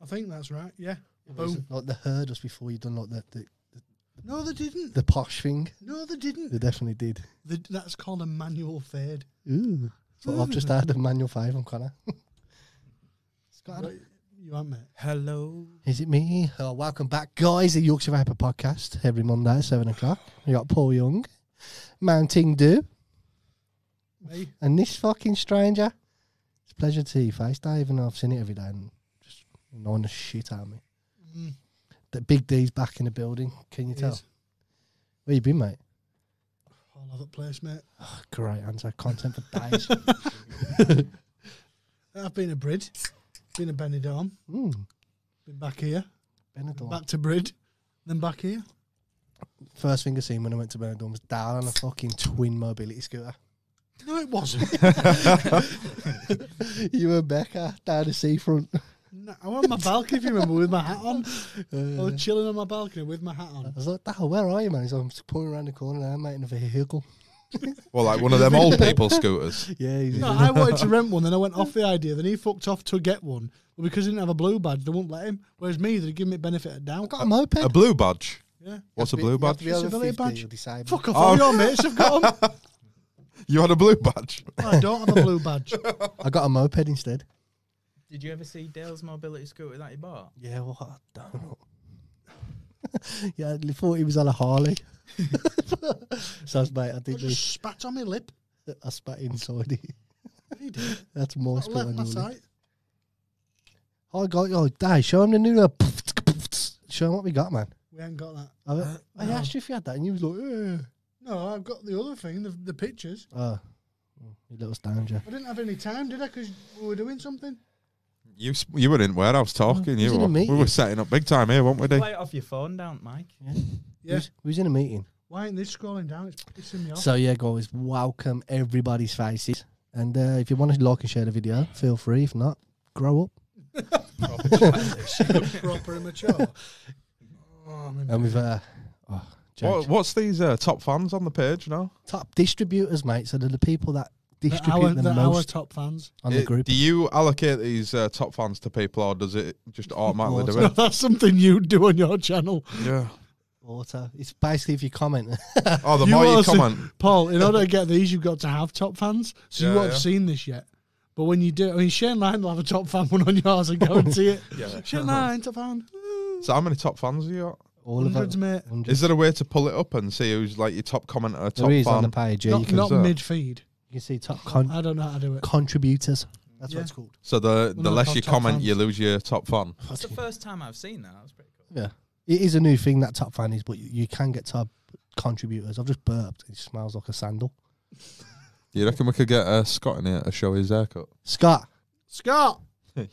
I think that's right. Yeah. Boom. Like they heard us before you done like the No, they didn't. the posh thing. No, they didn't. They definitely did. That's called a manual fade. Ooh. So I've just had a manual 5 on Connor. Scott, Right, you aren't, mate. Hello. is it me? Oh, welcome back, guys. The Yorkshire Viper podcast every Monday at 7 o'clock. We got Paul Young, Mounting Dew, Me. and this fucking stranger. It's a pleasure to see your face, Dave, and I've seen it every day and just annoying the shit out of me. Mm. The Big D's back in the building. Can you tell? Where you been, mate? All over the place, mate. Oh, great answer. Content for days. I've been to Brid. Been to Benidorm. Been back here. Benidorm. Back to Brid. Then back here. First thing I seen when I went to Benidorm was Dal on a fucking twin mobility scooter. No, it wasn't. You and Becca down the seafront. No, I was on my balcony, if you remember, with my hat on. I was chilling on my balcony with my hat on. I was like, Dal, where are you, man? He's like, I'm just pulling around the corner now, mate, in a vehicle. Well, like one of them old people scooters. Yeah, he's No, I wanted to rent one, then I went off the idea. Then he fucked off to get one. But because he didn't have a blue badge, they wouldn't let him. Whereas me, they'd give me benefit of doubt. got a moped. A blue badge. Yeah. What's a blue badge? Disability badge. Disabled. Fuck off, all your mates have got them. You had a blue badge. I don't have a blue badge. I got a moped instead. Did you ever see Dale's mobility scooter that he bought? Yeah, well, I don't know. Yeah, I thought he was on a Harley. So, mate, I I think just spat on my lip. I spat inside it. He did. That's more I spit left on my your lip. sight. I got yo, Dave, show him the new. Show him what we got, man. We ain't got that. I no. asked you if you had that, and you was like, No, I've got the other thing, the pictures. oh, you little stanger. I didn't have any time, did I? Because we were doing something. You were in warehouse talking. He was in a We meeting. were setting up big time here, weren't we, Dave? Play it off your phone, don't Mike? Yeah. We was in a meeting. Why ain't this scrolling down? It's pissing me off. So yeah, guys, welcome everybody's faces, and if you want to like and share the video, feel free. If not, grow up. Proper immature. And we've jokes. What's these top fans on the page now? Top distributors, mate. So they're the people that distribute the our most top fans. on the group. Do you allocate these top fans to people, or does it just automatically do No, it? that's something you do on your channel. Yeah. Auto. It's basically if you comment. Oh, the more you also- comment. Paul, in order to get these, you've got to have top fans. So you Yeah, won't have yeah. seen this yet. But when you do, I mean, Shane Lyon will have a top fan one on yours, I guarantee it. Yeah. Shane Lyon, top fan. So how many top fans have you got? All of Hundreds, them. mate. Hundreds. Is there a way to pull it up and see who's like your top commenter, top There is on the fan? page. Yeah, you can, Not that. mid-feed. you can see top I don't know how to do it. contributors. That's Yeah. what it's called. So the no, less top you fans. comment, you lose your top fan. That's the first time I've seen that. That was pretty cool. Yeah, it is a new thing that top fan is, but you can get top contributors. I've just burped. It smells like a sandal. You reckon we could get Scott in here to show his haircut? Scott, Scott! You're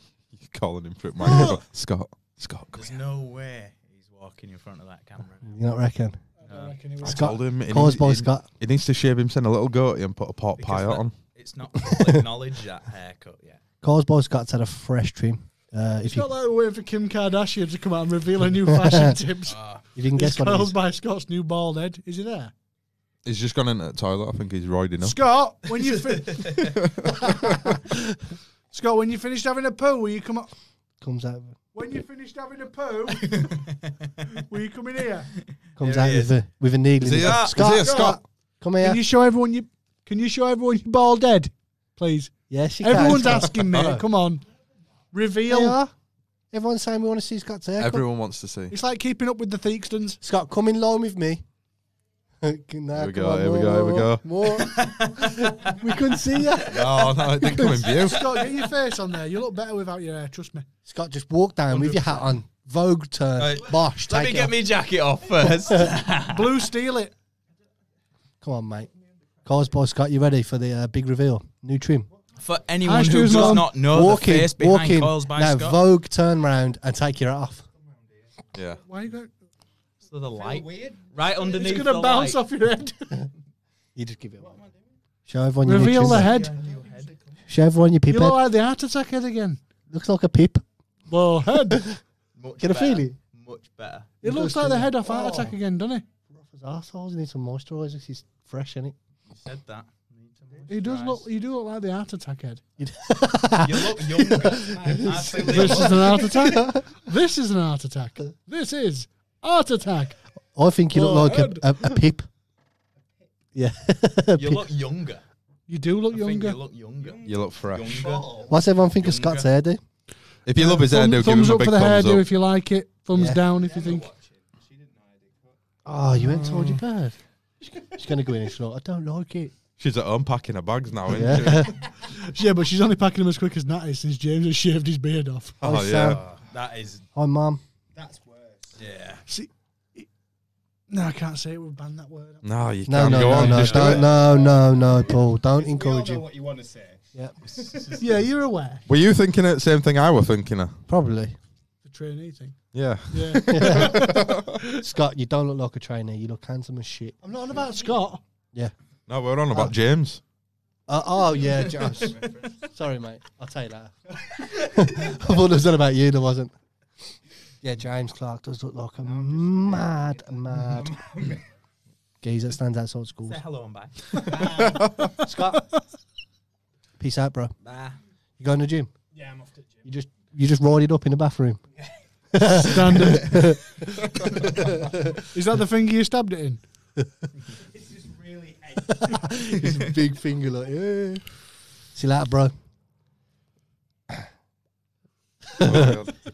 calling him for it, man. Scott, come There's here. no way he's walking in front of that camera. you not reckon? I reckon he I was. Scott, told him Cause boy Scott. he needs to shave himself a little goatee and put a pot Because pie that- on. It's not public knowledge, that haircut yet. Cause boy Scott's had a fresh trim. It's If you not like we're waiting for Kim Kardashian to come out and reveal her new fashion tips. you didn't It's guess what it curls is, by Scott's new bald head. Is he there? He's just gone into the toilet. I think he's riding up. Scott, when you Scott, when you finished having a poo, will you come up? comes out When you finished having a poo, will you come in here? comes There out he with a needle. Is in he his- there? Scott, Is he there, Scott? come here. Can you show everyone your bald head, please? Yes, you Everyone's can. asking me. Come on, They reveal. are. Everyone's saying we want to see Scott's haircut. Everyone wants to see. It's like keeping up with the Theakstons. Scott, come in line with me. Here we go, here we go. More. We couldn't see you. No, it didn't come in view. Scott, get your face on there. You look better without your hair. Trust me. Scott, just walk down with your hat on. Vogue turn. Right. Bosh, Let take me it get off. my jacket off first. Blue, steal it. Come on, mate. Cause boy Scott, you ready for the big reveal? New trim. For anyone Hi, who Stu's does mum. not know walk the in, face walk behind in. Coils by Now Scott. Vogue turn round and take your hat off. Yeah. Why you going? So the light. Right underneath It's gonna the bounce light. off your head. You just give it away. Show everyone your Reveal new the trim. head. Show everyone your pip You look head. like the heart attack head again. Looks like a pip. Well, head. Much Get a better. feeling? Much better. It looks like the head off heart attack again, doesn't it? Rough as arseholes. Need some moisturiser. He's fresh, innit? You said that. Need some He does look. You do look like the heart attack head. You look younger. This is an heart attack. This is an heart attack. This is heart attack. I think you look like a pip. Yeah. You look younger. You do look I think younger. you look younger. You look fresh. Younger. What's everyone think of Scott's hairdo? If you love his hairdo, give thumbs him a up big for the thumbs hairdo up. if you like it. Thumbs Yeah. down if you think. Oh, you went told your bird. She's going to go in and she's like, I don't like it. She's at home packing her bags now, isn't Yeah. she? Yeah, but she's only packing them as quick as Natty since James has shaved his beard off. Oh, Hi, yeah. Sam. That is. Hi, Mum. That's worse. Yeah. See, no, I can't say it. We've banned that word. No, you No, can't. no, Go no, on, no, just do don't, it. no, Paul. Don't We all encourage know him. what you want to say. Yeah, Yeah, you're aware. Were you thinking of the same thing I was thinking of? probably. The trainee thing. Yeah. Yeah. Scott, you don't look like a trainee. You look handsome as shit. I'm not on about Scott. No, we're on about James. Oh, yeah, Josh. Sorry, mate. I'll tell you that. I thought it was on about you. There wasn't. Yeah, James Clark does look like a mad geezer that stands outside school. Say hello and bye. Scott, peace out, bro. Bye. You going to the gym? Yeah, I'm off to the gym. You just rolled it up in the bathroom. Standard. Is that the finger you stabbed it in? It's just really ache. His big finger like, yeah. See you later, bro.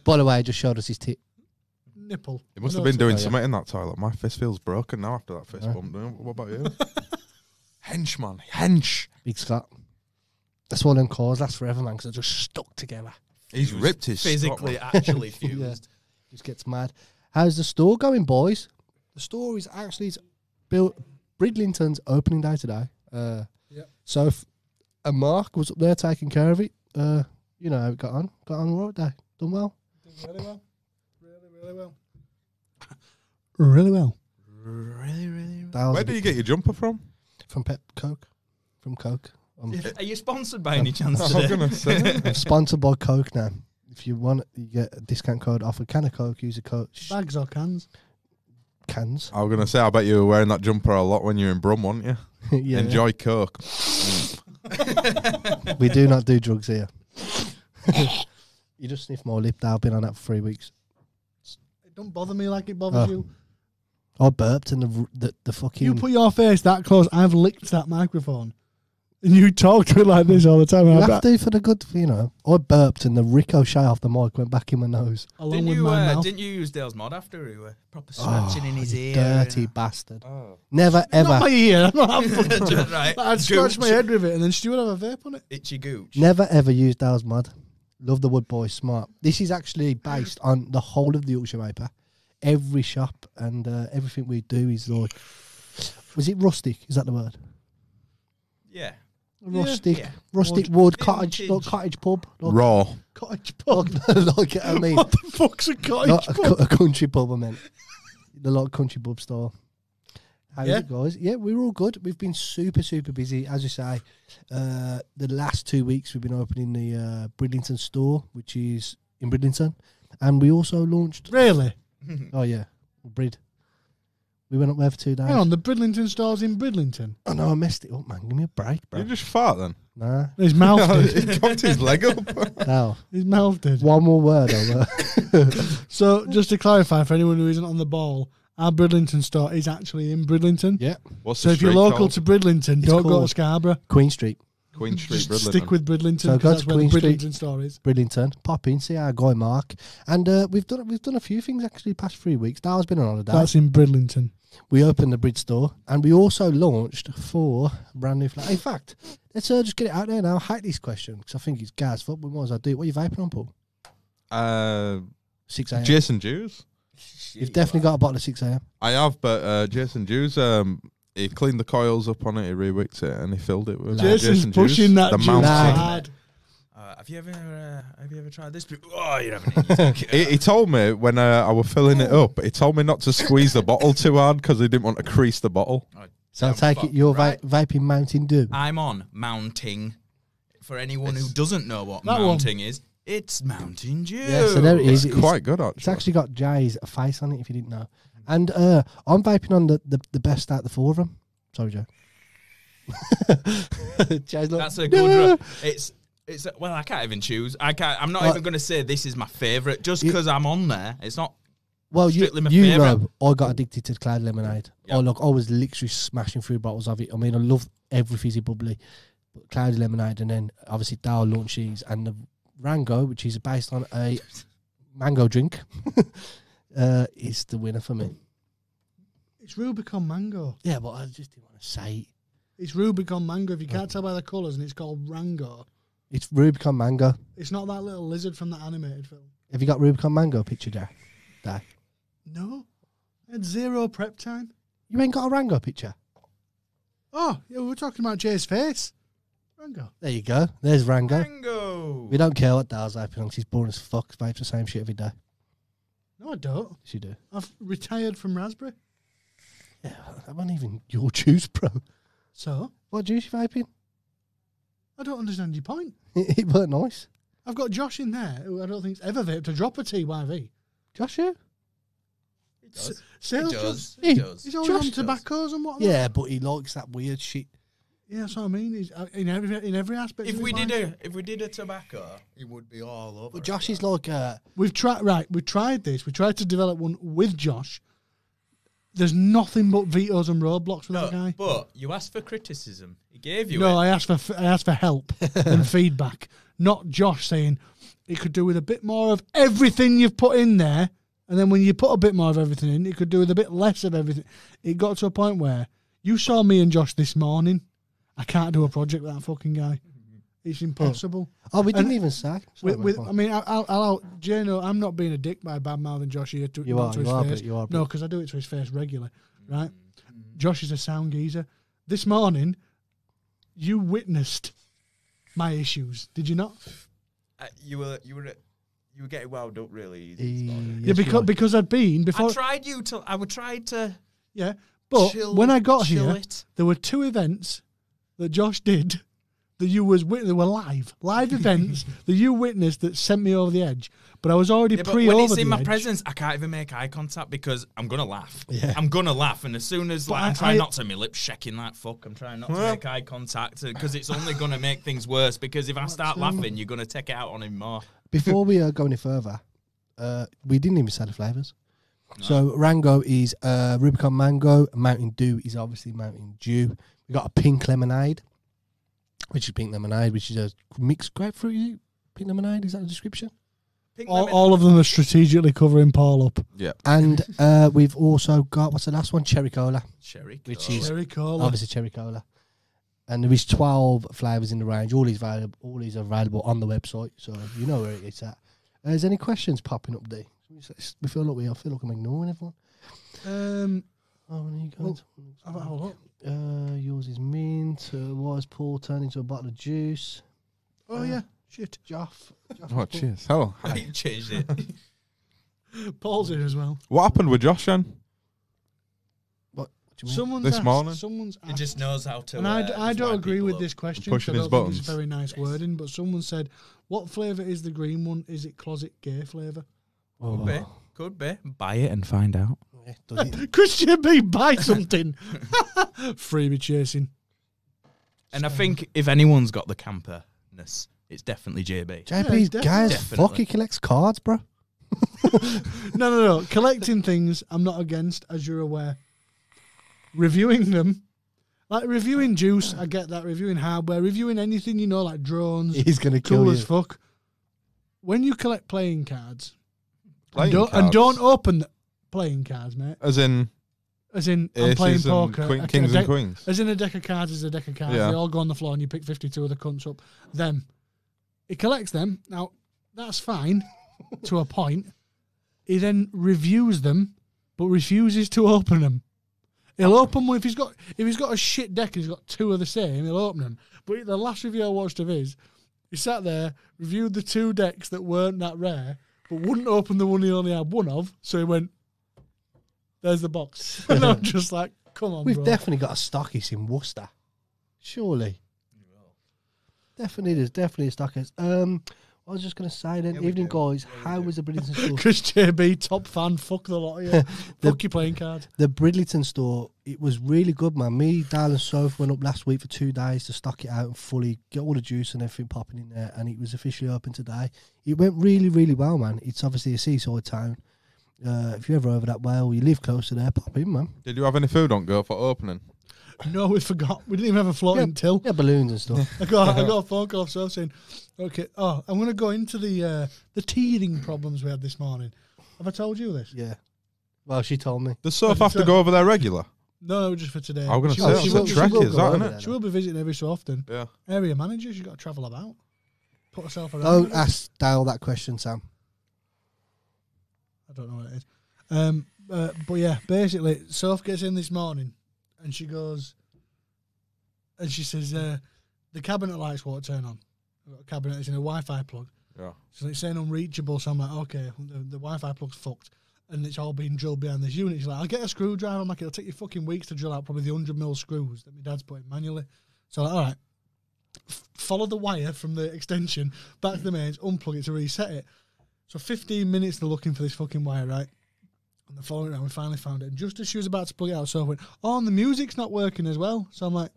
By the way, I just showed us his tit. Nipple. He must I have know been doing yeah. something in that toilet. My fist feels broken now after that fist Yeah. bump. What about you? Henchman. Hench. Big Scott. That's why them cars last forever, man, because they're just stuck together. He's ripped his Physically, stock, actually Yeah. fused. Just gets mad. How's the store going, boys? The store is actually built. Bridlington's opening day today. Yep. So, and Mark was up there taking care of it. You know how it got on. Got on all right day. Done well. Really well. Really well. Really well. Really, really. That was Where a do bit you get your jumper from? from Pep Coke. From Coke. Are you sponsored by any chance I was today? going to say. I'm sponsored by Coke now. If you want, you get a discount code off a can of Coke. Use a code Bags or cans? cans. I was going to say, I bet you were wearing that jumper a lot when you were in Brum, weren't you? Yeah. Enjoy Coke. We do not do drugs here. You just sniff my lip. I've been on that for 3 weeks. It don't bother me like it bothers Oh. you. I burped and the fucking. You put your face that close. I've licked that microphone. And you talk to it like this all the time. You And I have bet, to for the good, you know. I burped and the ricochet off the mic went back in my nose. along with my mouth. Didn't you use Dale's mod after he were proper Oh, scratching in his you ear? dirty bastard. Never ever, Not my ear. I'm not having Right. I'd scratch my Gooch. head with it and then Stu would have a vape on it. Itchy gooch. never ever use Dale's mod. Love the Wood Boy, smart. This is actually based on the whole of the Yorkshire Paper. Every shop and everything we do is like. Was it rustic? Is that the word? Yeah. Rustic, Yeah. rustic wood cottage, like cottage pub, like, Raw. Cottage pub. like I mean, What the fuck's a cottage not pub? a country pub. I meant the like country pub store. How's Yeah. it, guys? Yeah, we're all good. We've been super busy, as you say. The last 2 weeks we've been opening the Bridlington store, which is in Bridlington, and we also launched. Really? Oh yeah, Brid. We went up there for 2 days. Hang on, the Bridlington store's in Bridlington. Oh no, I messed it up, man. Give me a break, bro. You just fart then? Nah, His mouth did. He cocked his leg up. no. His mouth did. One more word over. So, just to clarify for anyone who isn't on the ball, our Bridlington store is actually in Bridlington. Yeah, What's So the if you're street local called? to Bridlington, It's don't go to called- Scarborough. Queen Street, Queen Street, Just Bridlington. stick with Bridlington So go because that's to where the Queen Street. Bridlington store is. Bridlington. Pop in, see our guy Mark, and we've done a few things actually the past 3 weeks. Dar's been on holiday. That's in Bridlington. We opened the Bridge store, and we also launched 4 brand new flavors. In fact, let's just get it out there now. I hate this question because I think it's gas. But we might as well do it. What are you vaping on, Paul? 6 a.m. Jason Jews. You've definitely got a bottle of 6 a.m. I have, but Jason Jews, he cleaned the coils up on it, he rewicked it, and he filled it with Jason's Jason pushing Jews. that The juice mountain. hard. Have you ever tried this? Oh, you haven't. He told me when I was filling it up, he told me not to squeeze the bottle too hard because he didn't want to crease the bottle. So I take it you're vaping Mountain Dew. I'm on mounting. For anyone who doesn't know what That one. mounting is, it's Mountain Dew. Yeah, so there it is. It's quite good, actually. It's actually got Jay's face on it, if you didn't know. And I'm vaping on the best out of the 4 of them. Sorry, Joe. Jay's like, That's a "No." good. It's well, I can't even choose. I'm not even going to say this is my favourite just because I'm on there. It's not. Well, strictly my you favourite. know, I got addicted to Cloud Lemonade. Yep. Oh, look, I was literally smashing through bottles of it. I mean, I love every fizzy bubbly, but Cloud Lemonade, and then obviously Dale launched these, and the Rango, which is based on a mango drink, is the winner for me. It's Rubicon Mango. Yeah, but I just didn't want to say it. It's Rubicon Mango. If you can't tell by the colours, and it's called Rango. It's Rubicon Mango. It's not that little lizard from that animated film. Have you got Rubicon Mango picture there? No. I had zero prep time. You ain't got a Rango picture? Oh, yeah, we were talking about Jay's face. Rango. There you go. There's Rango. Mango. We don't care what Dale's hyping on. She's boring as fuck. Vapes the same shit every day. No, I don't. She do. I've retired from raspberry. Yeah, that wasn't even your juice, bro. So, What juice you vaping? I don't understand your point. It weren't nice. I've got Josh in there, who I don't think's ever vaped a drop of TYV. Josh, you? It does. Sales It Josh. does. He- It does. He's always Josh on does. tobaccos and whatnot. Yeah, but he likes that weird shit. Yeah, that's what I mean. He's in every aspect. If of we his life. did a tobacco, it would be all over. But Josh is like, We've tried this. We tried to develop one with Josh. There's nothing but vetoes and roadblocks with that No, guy. but you asked for criticism. He gave you No, it. I asked for help and feedback, not Josh saying it could do with a bit more of everything you've put in there, and then when you put a bit more of everything in, it could do with a bit less of everything. It got to a point where you saw me and Josh this morning. I can't do a project with that fucking guy. It's impossible. oh, we didn't And even say. Sorry, With, mate, I mean, I'll Jay, no, I'm not being a dick by bad mouthing Josh here. You not are, to you his are, face. but you are, No, but- because I do it to his face regularly, right? Josh is a sound geezer. This morning, you witnessed my issues, did you not? You were getting wound up really easy. this morning. Yeah, because I'd been before. I tried to. Yeah, but chill- when I got chill here, it. there were two events that Josh did that you was they were live events that you witnessed that sent me over the edge. But I was already Yeah, but pre when over it's the in my edge. presence, I can't even make eye contact because I'm gonna laugh. Yeah. I'm gonna laugh, and as soon as But I'm trying I- not to, my lips shaking like fuck. I'm trying not to make eye contact because it's only gonna make things worse. Because if I start laughing, you're gonna take it out on him more. Before we go any further, we didn't even say the flavours. So Rango is Rubicon Mango. Mountain Dew is obviously Mountain Dew. We got a pink lemonade, which is pink lemonade, which is a mixed grapefruit. Pink lemonade, is that the description? Pink All of them are strategically covering Paul up. Yeah. And we've also got, what's the last one? Cherry Cola, cherry, which cola. is Cherry cola. obviously Cherry Cola. And there is 12 flavours in the range. All these are available on the website, so you know where it's at. Is there any questions popping up there? I feel like I'm ignoring everyone. Oh, when you Well, guys, have a look. yours is mint. Why is Paul turned into a bottle of juice? Oh yeah, shit. Joff. Oh, cheers. Hello. Hi. He changed it. Paul's here as well. What happened with Josh then? What do you mean? Someone's This asked, morning? Someone's He asked, just knows how to. and I just don't wind agree people with up. this question. Pushing 'cause I his don't think it's buttons. very nice wording, but someone said, "What flavour is the green one? Is it closet gay flavour?" Oh. Could be. Could be. Buy it and find out. Yeah, does it? Christian B, buy something. Freebie chasing. And I think if anyone's got the camperness, it's definitely JB. JP's definitely. guy as Definitely. fuck. He collects cards, bro. No. Collecting things, I'm not against, as you're aware. Reviewing them, like reviewing juice, I get that. Reviewing hardware, reviewing anything, like drones, He's gonna kill cool you. as fuck. When you collect playing cards, Playing and don't cards? open the playing cards, mate. As in As in, I'm playing aces and poker. kings a and queens. As in a deck of cards is a deck of cards. Yeah. They all go on the floor and you pick 52 of the cunts up. Them. He collects them. Now, that's fine to a point. He then reviews them, but refuses to open them. He'll open one if he's got a shit deck and he's got two of the same, he'll open them. But the last review I watched of his, he sat there, reviewed the two decks that weren't that rare, but wouldn't open the one he only had one of, so he went, "There's the box." And I'm just like, come on, We've bro. definitely got a stockies in Worcester. Surely. Definitely, there's definitely a stockies. I was just going to say then, Yeah, we evening do. guys, how was the Bridlington store? Chris JB, top fan. Fuck the lot of you. Fuck your playing cards. The Bridlington store, it was really good, man. Me, Dale and Soph went up last week for 2 days to stock it out and fully get all the juice and everything popping in there, and it was officially open today. It went really, really well, man. It's obviously a seaside town. If you're ever over that way or you live close to there, pop in, man. Did you have any food on go for opening? No, we forgot. We didn't even have a floating till. Yeah, balloons and stuff. I got a phone call off Soph saying, okay, I'm going to go into the teething problems we had this morning. Have I told you this? Yeah. Well, she told me. Does Soph have to go over there regular? No, just for today. I'm going to She say will- that's she a will- trek, will is go that, over isn't there. it? She will be visiting every so often. Yeah. Area manager, she's got to travel about. Put herself around. Don't ask Dale that question, Sam. I don't know what it is. But yeah, basically, Soph gets in this morning and she goes, and she says, the cabinet lights won't turn on. I've got a cabinet that's in a Wi-Fi plug. Yeah. So it's saying unreachable, so I'm like, okay, the Wi-Fi plug's fucked. And it's all being drilled behind this unit. She's like, I'll get a screwdriver. I'm like, it'll take you fucking weeks to drill out probably the 100mm screws that my dad's put in manually. So I'm like, all right, follow the wire from the extension back to the mains, unplug it to reset it. So 15 minutes they're looking for this fucking wire, right? And the following round, we finally found it. And just as she was about to plug it out, so I went, oh, and the music's not working as well. So I'm like,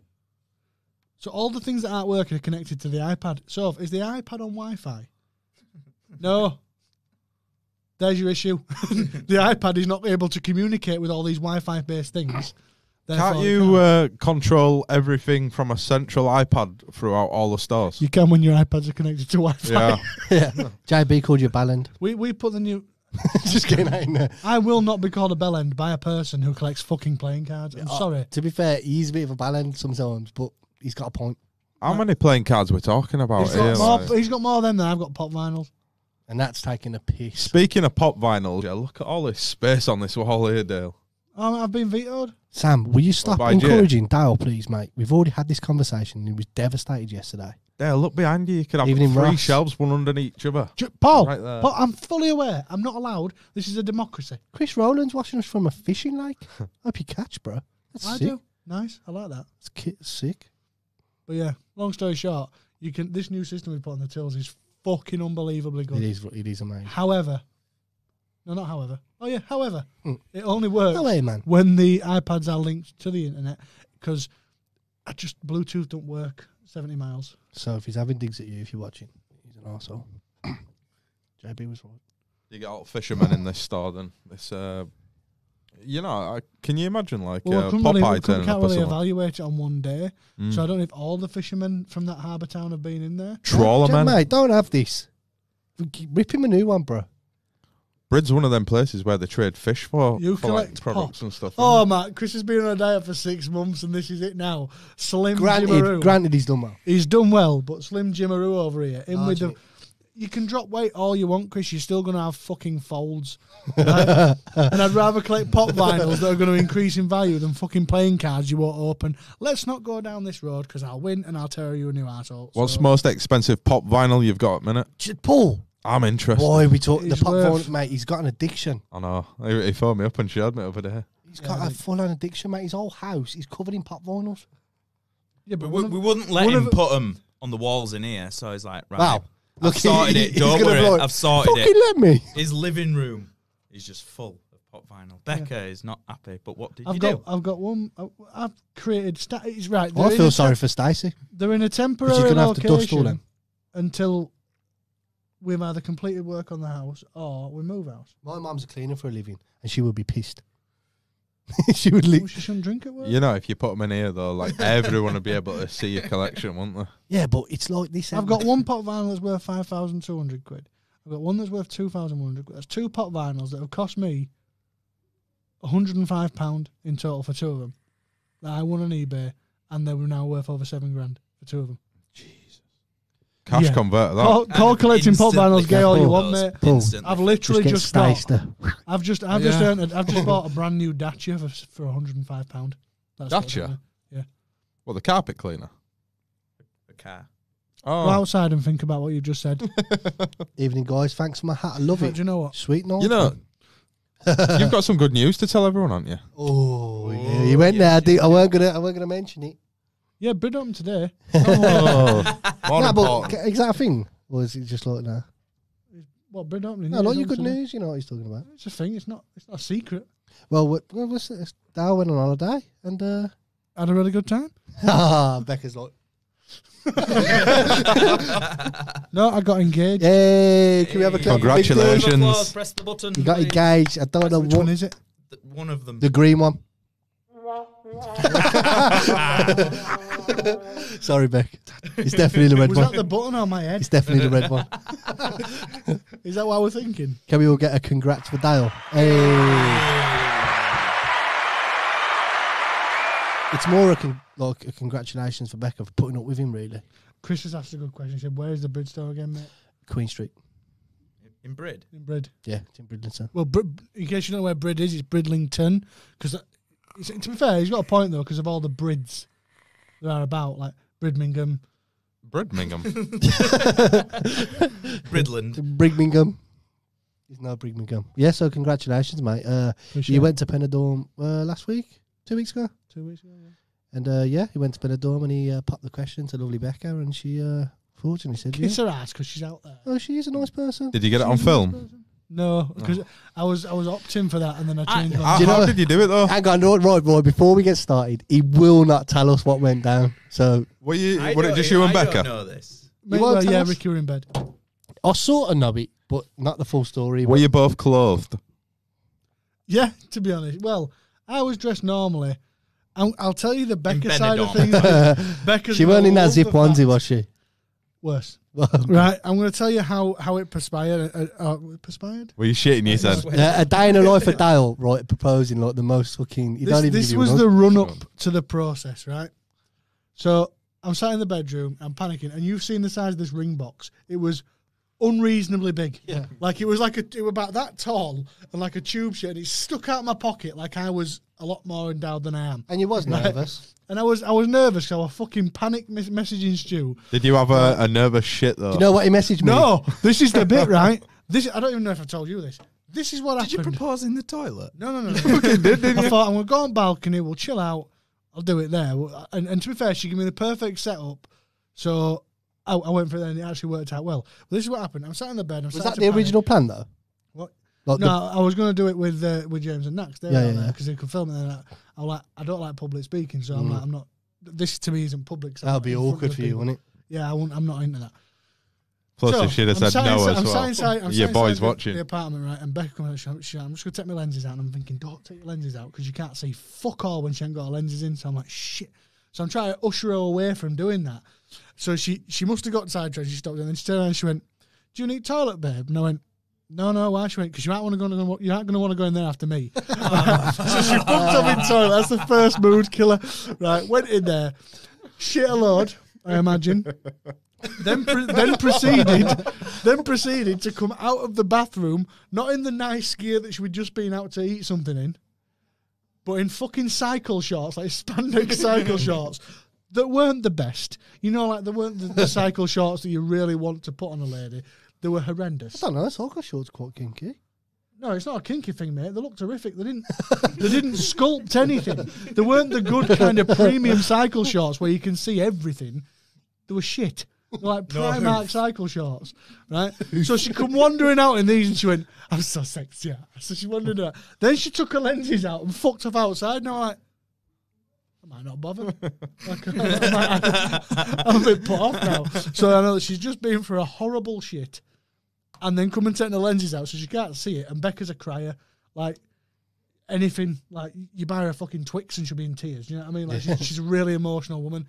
so all the things that aren't working are connected to the iPad. So is the iPad on Wi-Fi? No. There's your issue. The iPad is not able to communicate with all these Wi-Fi based things. Therefore, Can't it you control everything from a central iPad throughout all the stores? You can when your iPads are connected to Wi-Fi. Yeah. Yeah. JB called you Balland. We put the new. Just getting out in there. I will not be called a bellend by a person who collects fucking playing cards. I'm sorry. To be fair, he's a bit of a Balland sometimes, but he's got a point. How many playing cards we're talking about He's here? got, more, like? he's got more of them than I've got pop vinyls. And that's taking a piss. Speaking of pop vinyl, yeah, look at all this space on this wall here, Dale. Oh, I've been vetoed. Sam, will you stop by Jay? encouraging Dale, please, mate? We've already had this conversation and he was devastated yesterday. Dale, look behind you. You could have Evening, 3 Ross. shelves, one under each other. Paul, Right there. Paul, I'm fully aware. I'm not allowed. This is a democracy. Chris Rowland's watching us from a fishing lake. Hope you catch, bro. That's I sick. do. Nice. I like that. It's sick. But yeah, long story short, you can. This new system we put on the tills is fucking unbelievably good. It is amazing. However, no, not however. Oh yeah, however, Mm. it only works No way, man. when the iPads are linked to the internet because Bluetooth don't work 70 miles. So if he's having digs at you, if you're watching, he's an arsehole. JB was right. You get all fishermen in this store, then. This, you know, can you imagine, like, Well, I couldn't really, Popeye turning can't up or really something? evaluate it on one day, Mm. so I don't know if all the fishermen from that harbour town have been in there. Trawlermen. Mate, don't have this. Rip him a new one, bro. Brid's one of them places where they trade fish for, You for collect products pop. and stuff. Oh, Matt, Chris has been on a diet for 6 months, and this is it now. Slim Granted, Jimaroo. he's done well. He's done well, but Slim Jimaroo over here. In with the, Largely. you can drop weight all you want, Chris. You're still going to have fucking folds. Right? And I'd rather collect pop vinyls that are going to increase in value than fucking playing cards you won't open. Let's not go down this road because I'll win and I'll tear you a new arsehole. What's So, the most expensive pop vinyl you've got at the minute? Paul. I'm interested. Boy, we talk the It's pop worth- phone, mate. He's got an addiction. I know. He phoned me up and showed me over there. He's got a full-on addiction, mate. His whole house is covered in pop vinyls. yeah, but We wouldn't let one him of- put them on the walls in here, so he's like, right, Wow. I've sorted it. he's Don't gonna worry, blow it. I've sorted Fucking it. let me. His living room is just full of pop vinyl. Becca is not happy, but what did you I've do? got one. I've created. It's right. I feel sorry for Stacey. They're in a But temporary she's gonna have to dust all location them. until we've either completed work on the house or we move house. My mum's a cleaner for a living, and she would be pissed. She would leave. Well, she shouldn't drink at work. You know, if you put them in here, though, like, everyone would be able to see your collection, wouldn't they? Yeah, but it's like this. I've got one pop vinyl that's worth 5,200 quid. I've got one that's worth 2,100 quid. That's 2 pop vinyls that have cost me £105 in total for 2 of them. That I won on eBay, and they were now worth over £7,000 for 2 of them. Cash Yeah. convert that. Call collecting pop Instantly vinyls, get all you Paul. want, mate. Paul. Instantly. I've literally just got. I've just bought a brand new Dacia for £105. That's what Dacia? I've done. Well, the carpet cleaner. A car. Go Oh, outside and think about what you just said. Evening, guys. Thanks for my hat. I love But it. do you know what? Sweet noise. you know, you've got some good news to tell everyone, haven't you? Oh, yeah, you went there. I weren't gonna mention it. Yeah, bid up today. Oh, more No, but important. is that a thing? Or is it just like that? What bread opening? No, not your good news. You know what he's talking about. It's a thing. It's not a secret. Well, Dal went on holiday and Had a really good time. Becca's like, No, I got engaged. hey, can we have a clap? Congratulations. Big boy? Applause, press the button. You got engaged. I don't know Which one what. is it? One of them. The green one. Sorry, Beck. It's definitely the red Was one. that the button on my head? It's definitely the red one. Is that what we're thinking? Can we all get a congrats for Dale? Hey. It's more like a congratulations for Becca for putting up with him, really. Chris has asked a good question. He said, "Where is the Brid store again, mate?" Queen Street. In Brid. In Brid. Yeah, it's in Bridlington. Well, in case you don't know where Brid is, it's Bridlington. Because to be fair, he's got a point though, because of all the Brids that are about, like Bridmingham. Bridmingham. Bridland. Brighmingham. There's no Brighmingham. Yeah, so congratulations, mate. You went to Penadorm last week? 2 weeks ago? 2 weeks ago, yeah. And he went to Penadorm and he popped the question to lovely Becca and she fortunately said, Kiss her ass because she's out there. oh, she is a nice person. Did you get it on She's a nice film? person. No, because I was opting for that and then I changed my How, Do you know how what- did you do it though? Hang on, right, before we get started, he will not tell us what went down. So Were you? I Were it don't- just you and I Becca? don't know this. Mate, won't well, tell yeah, us? Ricky were in bed. I sort of know it, but not the full story. Were you both clothed? Yeah, to be honest. Well, I was dressed normally. I'll tell you the Becca In side of Benidorm. things. Becca's She weren't in gonna that love zip the onesie, fact- was she? Worse. Well, Right, I'm going to tell you how it perspired. Perspired? Were you shitting yourself? a day in a life for Dale, right, proposing like the most fucking... You don't even This give you was an the hug. run-up to the process, right? So I'm sat in the bedroom, I'm panicking, and you've seen the size of this ring box. It was unreasonably big. Yeah. Like it was about that tall and like a tube shit, and it stuck out my pocket like I was a lot more endowed than I am. And you was Right. nervous. And I was nervous because I was fucking panic messaging Stu. Did you have a nervous shit though? Do you know what he messaged me? No, this is the bit, right? I don't even know if I told you this. This is what Did you happened. propose in the toilet? No. I thought I'm going to go on balcony, we'll chill out, I'll do it there. And to be fair, she gave me the perfect setup. So I went for it and it actually worked out well. But this is what happened. I'm sat in the bed. Was that the original plan, though? What? Like No, I was going to do it with James and Nax. They're Yeah, out yeah, there yeah. because they could film it. And I don't like public speaking, so I'm like, I'm not. This to me isn't public. So I'm That'll not be in front of awkward the for you, people. wouldn't it? Yeah, I'm not into that. Plus, So, if she'd have I'm said sat no inside- as I'm well. sat inside- I'm Your sat boy's inside watching. the apartment, right? And Becca comes out. I'm just going to take my lenses out. And I'm thinking, don't take your lenses out because you can't see fuck all when she ain't got her lenses in. So I'm like, shit. So I'm trying to usher her away from doing that. So she must have got sidetracked. She stopped and then she turned around and she went, "Do you need toilet, babe?" And I went, No, why? She went, because you aren't going to want to go in there after me. So she fucked up in toilet. That's the first mood killer. Right, went in there, shit a load, I imagine. Then proceeded to come out of the bathroom, not in the nice gear that she had just been out to eat something in, but in fucking cycle shorts, like spandex cycle shorts. That weren't the best. You know, like they weren't the cycle shorts that you really want to put on a lady. They were horrendous. I don't know. Cycle shorts quite kinky. No, it's not a kinky thing, mate. They look terrific. They didn't sculpt anything. They weren't the good kind of premium cycle shorts where you can see everything. They were shit. They were like Primark cycle shorts, right? So she come wandering out in these and she went, "I'm so sexy." So she wandered out. Then she took her lenses out and fucked off outside. And I'm like, I might not bother. Like, I'm a bit put off now. So I know that she's just been for a horrible shit and then come and take the lenses out so she can't see it. And Becca's a crier. Like, anything, like, you buy her a fucking Twix and she'll be in tears. You know what I mean? Like, she's a really emotional woman.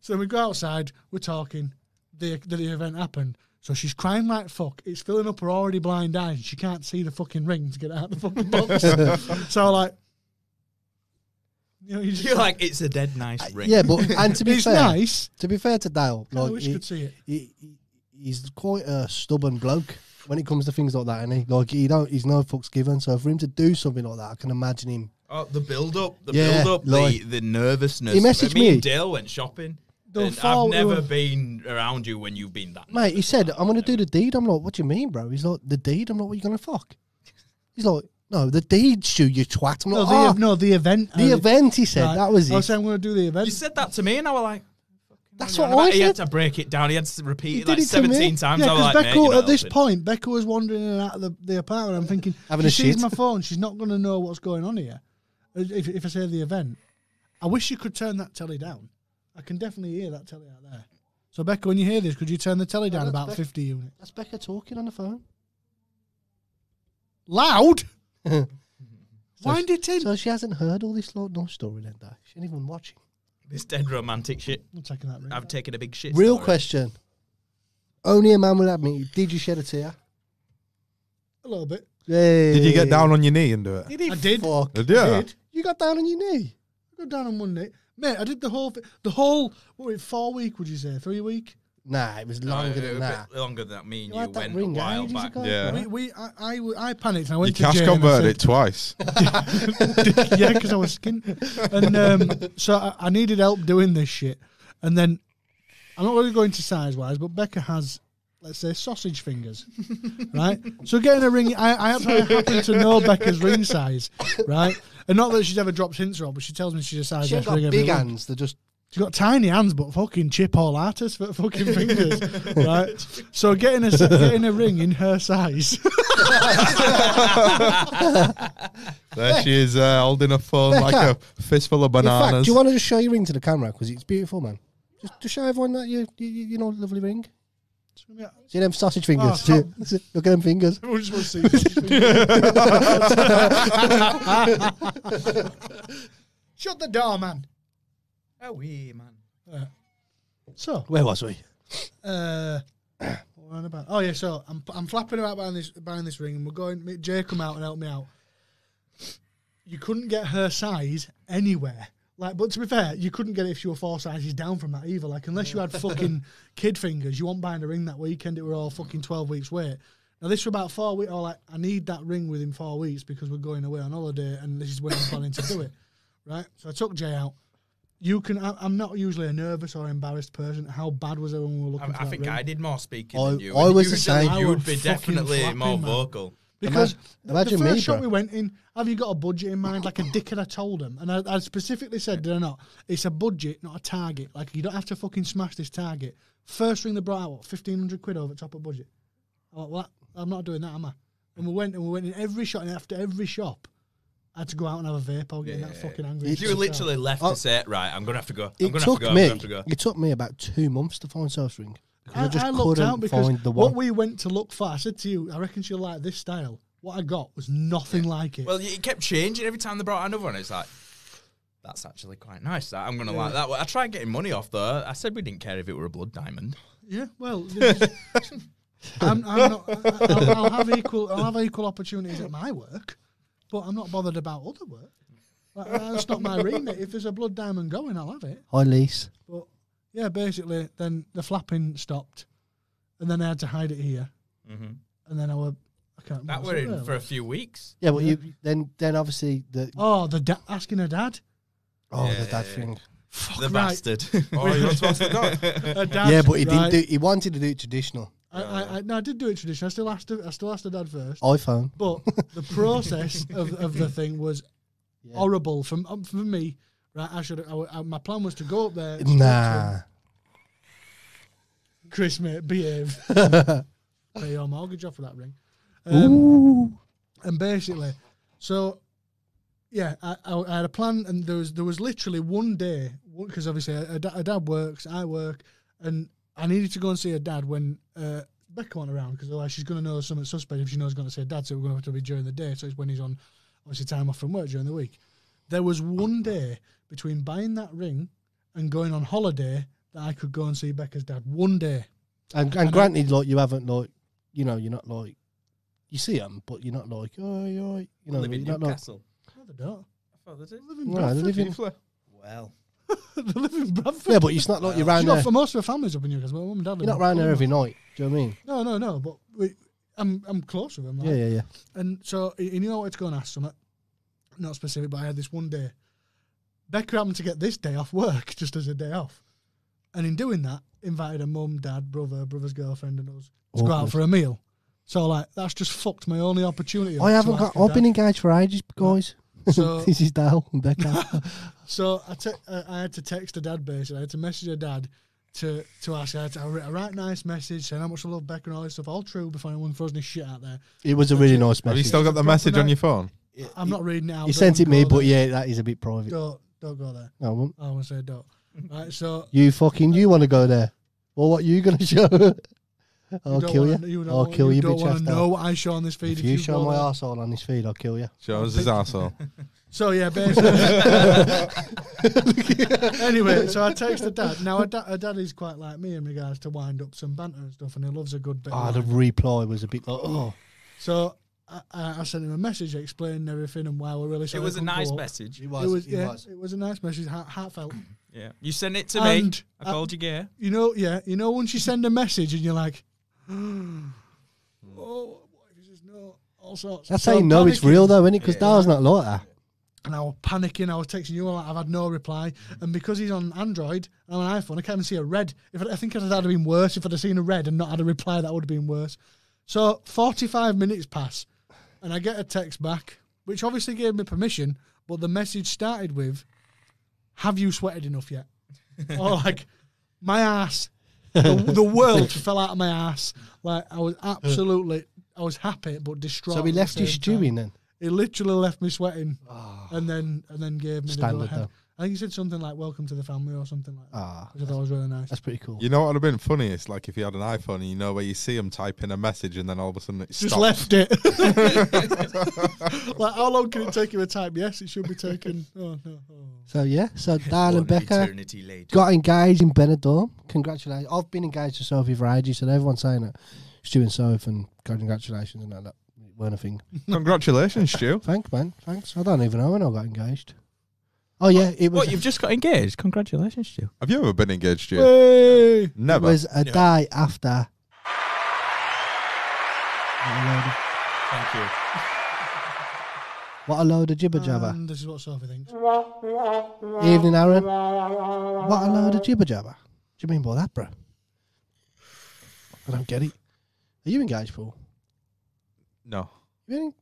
So then we go outside, we're talking, the event happened. So she's crying like fuck. It's filling up her already blind eyes and she can't see the fucking ring to get out the fucking box. So, like, you know, You're like, it's a dead nice ring. Yeah, but and to be it's fair, nice. to be fair to Dale, I like wish you could see it. he's quite a stubborn bloke when it comes to things like that, and he's no fucks given. So for him to do something like that, I can imagine him. Oh, the build up, Yeah, like- the nervousness. He messaged me. Me and Dale went shopping. The And fall- I've never been around you when you've been that. Mate, he said, "I'm going to do the deed." I'm like, "What do you mean, bro?" He's like, "The deed." I'm like, "What are you going to fuck?" He's like, "No, the deed, Stu, you twat." I'm like, The event. the event, he said. Right. That was I was it. saying I'm going to do the event. You said that to me, and I was like, That's on what I about? He had said. to break it down. He had to repeat He it like did it to me. 17 times. Yeah, I was because like, Becca, mate, you're not at this helping. point, Becca was wandering in and out of the apartment. I'm thinking, Having she a sees shit. my phone, she's not going to know what's going on here. If I say the event, I wish you could turn that telly down. I can definitely hear that telly out there. So, Becca, when you hear this, could you turn the telly down that's about Becca. 50 units? That's Becca talking on the phone. Loud? Wind it in. So she hasn't heard all this no story then, though. She ain't even watching. This dead romantic shit. I'm taking that ring. I've taken a big shit. Real story. question. Only a man will admit. Did you shed a tear? A little bit. Hey. Did you get down on your knee and do it? I did. Fuck. Did you? I did. You got down on your knee. I got down on one knee. Mate, I did the whole, what was it, 4 week, would you say? 3 week? Nah, it was longer than a that. bit longer than that. Me and You you had that went a ring while ages back. ago. Yeah. I panicked and I You went to cash Jay and I converted said- it twice. Yeah, because I was skint. And so I needed help doing this shit. And then, I'm not really going to size-wise, but Becca has, let's say, sausage fingers, right? So getting a ring, I happen to know Becca's ring size, right? And not that she's ever dropped hints on, but she tells me she's a size She ain't S ring got every big week. hands. They're just. She's got tiny hands, but fucking chip all artists for fucking fingers, right? So getting a ring in her size. There she is holding a phone like a fistful of In fact, bananas. do you want to just show your ring to the camera because it's beautiful, man? Just to show everyone that you know, lovely ring. See them sausage fingers. stop. Look at them fingers. Everyone just wants to see. Shut the door, man. Oh, we man. So, Where was we? what were I about? Oh yeah, so I'm flapping about buying this ring, and we're going. Jay come out and help me out. You couldn't get her size anywhere. Like, but to be fair, you couldn't get it if she were 4 sizes down from that either. Like, unless you had fucking kid fingers, you weren't buying a ring that weekend. It were all fucking 12 weeks wait. Now this was about 4 weeks. Or like, I need that ring within 4 weeks because we're going away on holiday, and this is when I'm planning to do it. Right. So I took Jay out. I'm not usually a nervous or embarrassed person. How bad was it when we were looking for I that think ring? I did more speaking I- than you. I and was the usually same. You I would was be fucking definitely flapping, more man. vocal. Because Imagine the me, first shop bro. we went in, have you got a budget in mind? Like a dickhead, I told them. And I specifically said, did I not? It's a budget, not a target. Like, you don't have to fucking smash this target. First ring they brought out, what, 1,500 quid over top of budget? Oh, well, I'm not doing that, am I? And we went in every shop, and after every shop, I had to go out and have a vape. I was getting that fucking angry. You were literally left to say, right, I'm going to have to go. I'm It going to have took to go. I'm me. going to have to go. It took me about 2 months to find South ring. Because I just looked out couldn't because find the what one. we went to look for, I said to you, I reckon she'll like this style. What I got was nothing like it. Well, it kept changing every time they brought out another one. It's like, that's actually quite nice. That I'm going to like that. Well, I tried getting money off though. I said we didn't care if it were a blood diamond. Yeah, well, I'm not. I'll have equal opportunities at my work, but I'm not bothered about other work. That's not my remit. If there's a blood diamond going, I'll have it. Hi, Lise. But yeah, basically, then the flapping stopped, and then I had to hide it here, Mm-hmm. and then I can't. That remember were in what for a it few weeks. Yeah, but you then obviously the was. Asking her dad. the dad thing. Fuck The right. bastard. Oh, you want to ask the dog? Her dad, Yeah, but he right. didn't. He wanted to do it traditional. I did do it traditional. I still asked her dad first. iPhone. But the process of the thing was horrible for me. Right, my plan was to go up there. Nah. Chris, mate, behave. Pay your mortgage off for that ring. Ooh. And basically, so yeah, I had a plan, and there was literally one day because obviously her dad works, I work, and I needed to go and see her dad when Becca went around because otherwise she's going to know something suspect if she knows going to see her dad. So we're going to have to be during the day. So it's when he's on obviously time off from work during the week. There was one day between buying that ring and going on holiday that I could go and see Becca's dad. One day. And granted, like you haven't like, you know, you're not like, you see them, but you're not like, oh, you're right. You know, Live in you're not like, Newcastle. No, they don't. I thought they did. They live in no, they Bradford. live in, Well, They live in Bradford. yeah, but it's not like you're around You know, there. for most of the families up in Newcastle, my mum and dad live You're not in around there Bradford. every night. Do you know what I mean? No, but I'm close with them. Like. Yeah. And so he knew I wanted to go and ask something. Not specific, but I had this one day. Becca happened to get this day off work just as a day off. And in doing that, invited her mum, dad, brother's girlfriend and us to go out Awkward. for a meal. So like that's just fucked my only opportunity. I haven't got. I've been engaged for ages, guys. So This is Dale and Becca. So I had to text her dad basically. I had to message her dad to ask her. I wrote a right nice message saying how much I love Becca and all this stuff. All true before anyone throws any shit out there. It was a really nice Have you message. still got the message on your phone? I'm not reading it out. You don't sent it me, go but there. yeah, that is a bit private. Don't go there. No, I won't. I want to say don't. Right, so You want to go there? Well, what you gonna show? I'll don't kill wanna- you. don't- I'll kill you, don't bitch. want to After. know what I show on this feed. If you show go my there. arsehole on this feed, I'll kill you. Show us his arsehole. So yeah, basically. Anyway, so I text her dad. Now her dad is quite like me in regards to wind up some banter and stuff, and he loves a good bit. Ah, of the wind up. reply was a bit like, oh. So I sent him a message explaining everything and why we're really It sorry. was I a couldn't nice go up. message. It It was. was it was a nice message, heartfelt. Yeah. You sent it to me. And I called you gay. you know once you send a message and you're like, oh, what if this is no all sorts. That's So how you I'm know it's panicking. real, though, isn't it? Because Yeah. Dar's not like that. And I was panicking. I was texting you. Like, I've had no reply. And because he's on Android and I'm on iPhone, I can't even see a red. I think it would have been worse if I'd have seen a red and not had a reply. That would have been worse. So 45 minutes pass, and I get a text back, which obviously gave me permission. But the message started with, "Have you sweated enough yet?" Or like, my ass. The world fell out of my ass. Like I was happy but distraught. So he at the left you same stewing time. then. He literally left me sweating, and then gave me the Standard, go-ahead. though. I think he said something like "Welcome to the family" or something like that, Ah, which I thought was really nice. that's pretty cool. You know what would have been funniest? Like if you had an iPhone and you know where you see him type in a message and then all of a sudden it Just stops. left it. Like, how long can it take you to type? Yes, it should be taken. Oh no. Oh. So yeah, so Dar and Becca Eternity later. got engaged in Benidorm. Congratulations! I've been engaged to Sophie for ages, so everyone's saying that Stu and Soph and congratulations and that weren't a thing. Congratulations, Stu. Thanks, man. Thanks. I don't even know when I got engaged. Oh yeah, it was. What, you've just got engaged? Congratulations, Stu. Have you ever been engaged, Stu? Hey. It Never. was a day after. Thank you. What a load of jibber jabber. And this is what Sophie thinks. Evening, Aaron. What a load of jibber jabber. What do you mean by that, bro? I don't get it. Are you engaged, Paul? No. No.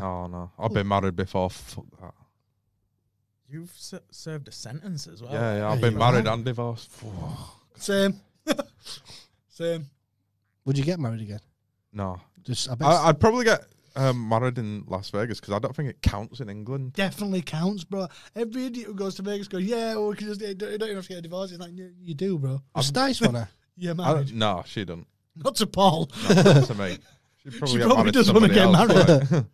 Oh, no. I've been married before. Fuck that. You've served a sentence as well. Yeah, I've Yeah, been you married are. and divorced. Same. Same. Would you get married again? No. Just, I bet. I'd probably get married in Las Vegas because I don't think it counts in England. Definitely counts, bro. Every idiot who goes to Vegas goes, yeah, well, we can just you don't even have to get a divorce. It's like, you do, bro. Was Stace one her? Yeah, I married. don't, no, she doesn't. Not to Paul. No, not to me. She'd probably She get probably married to does wanna somebody get else, right?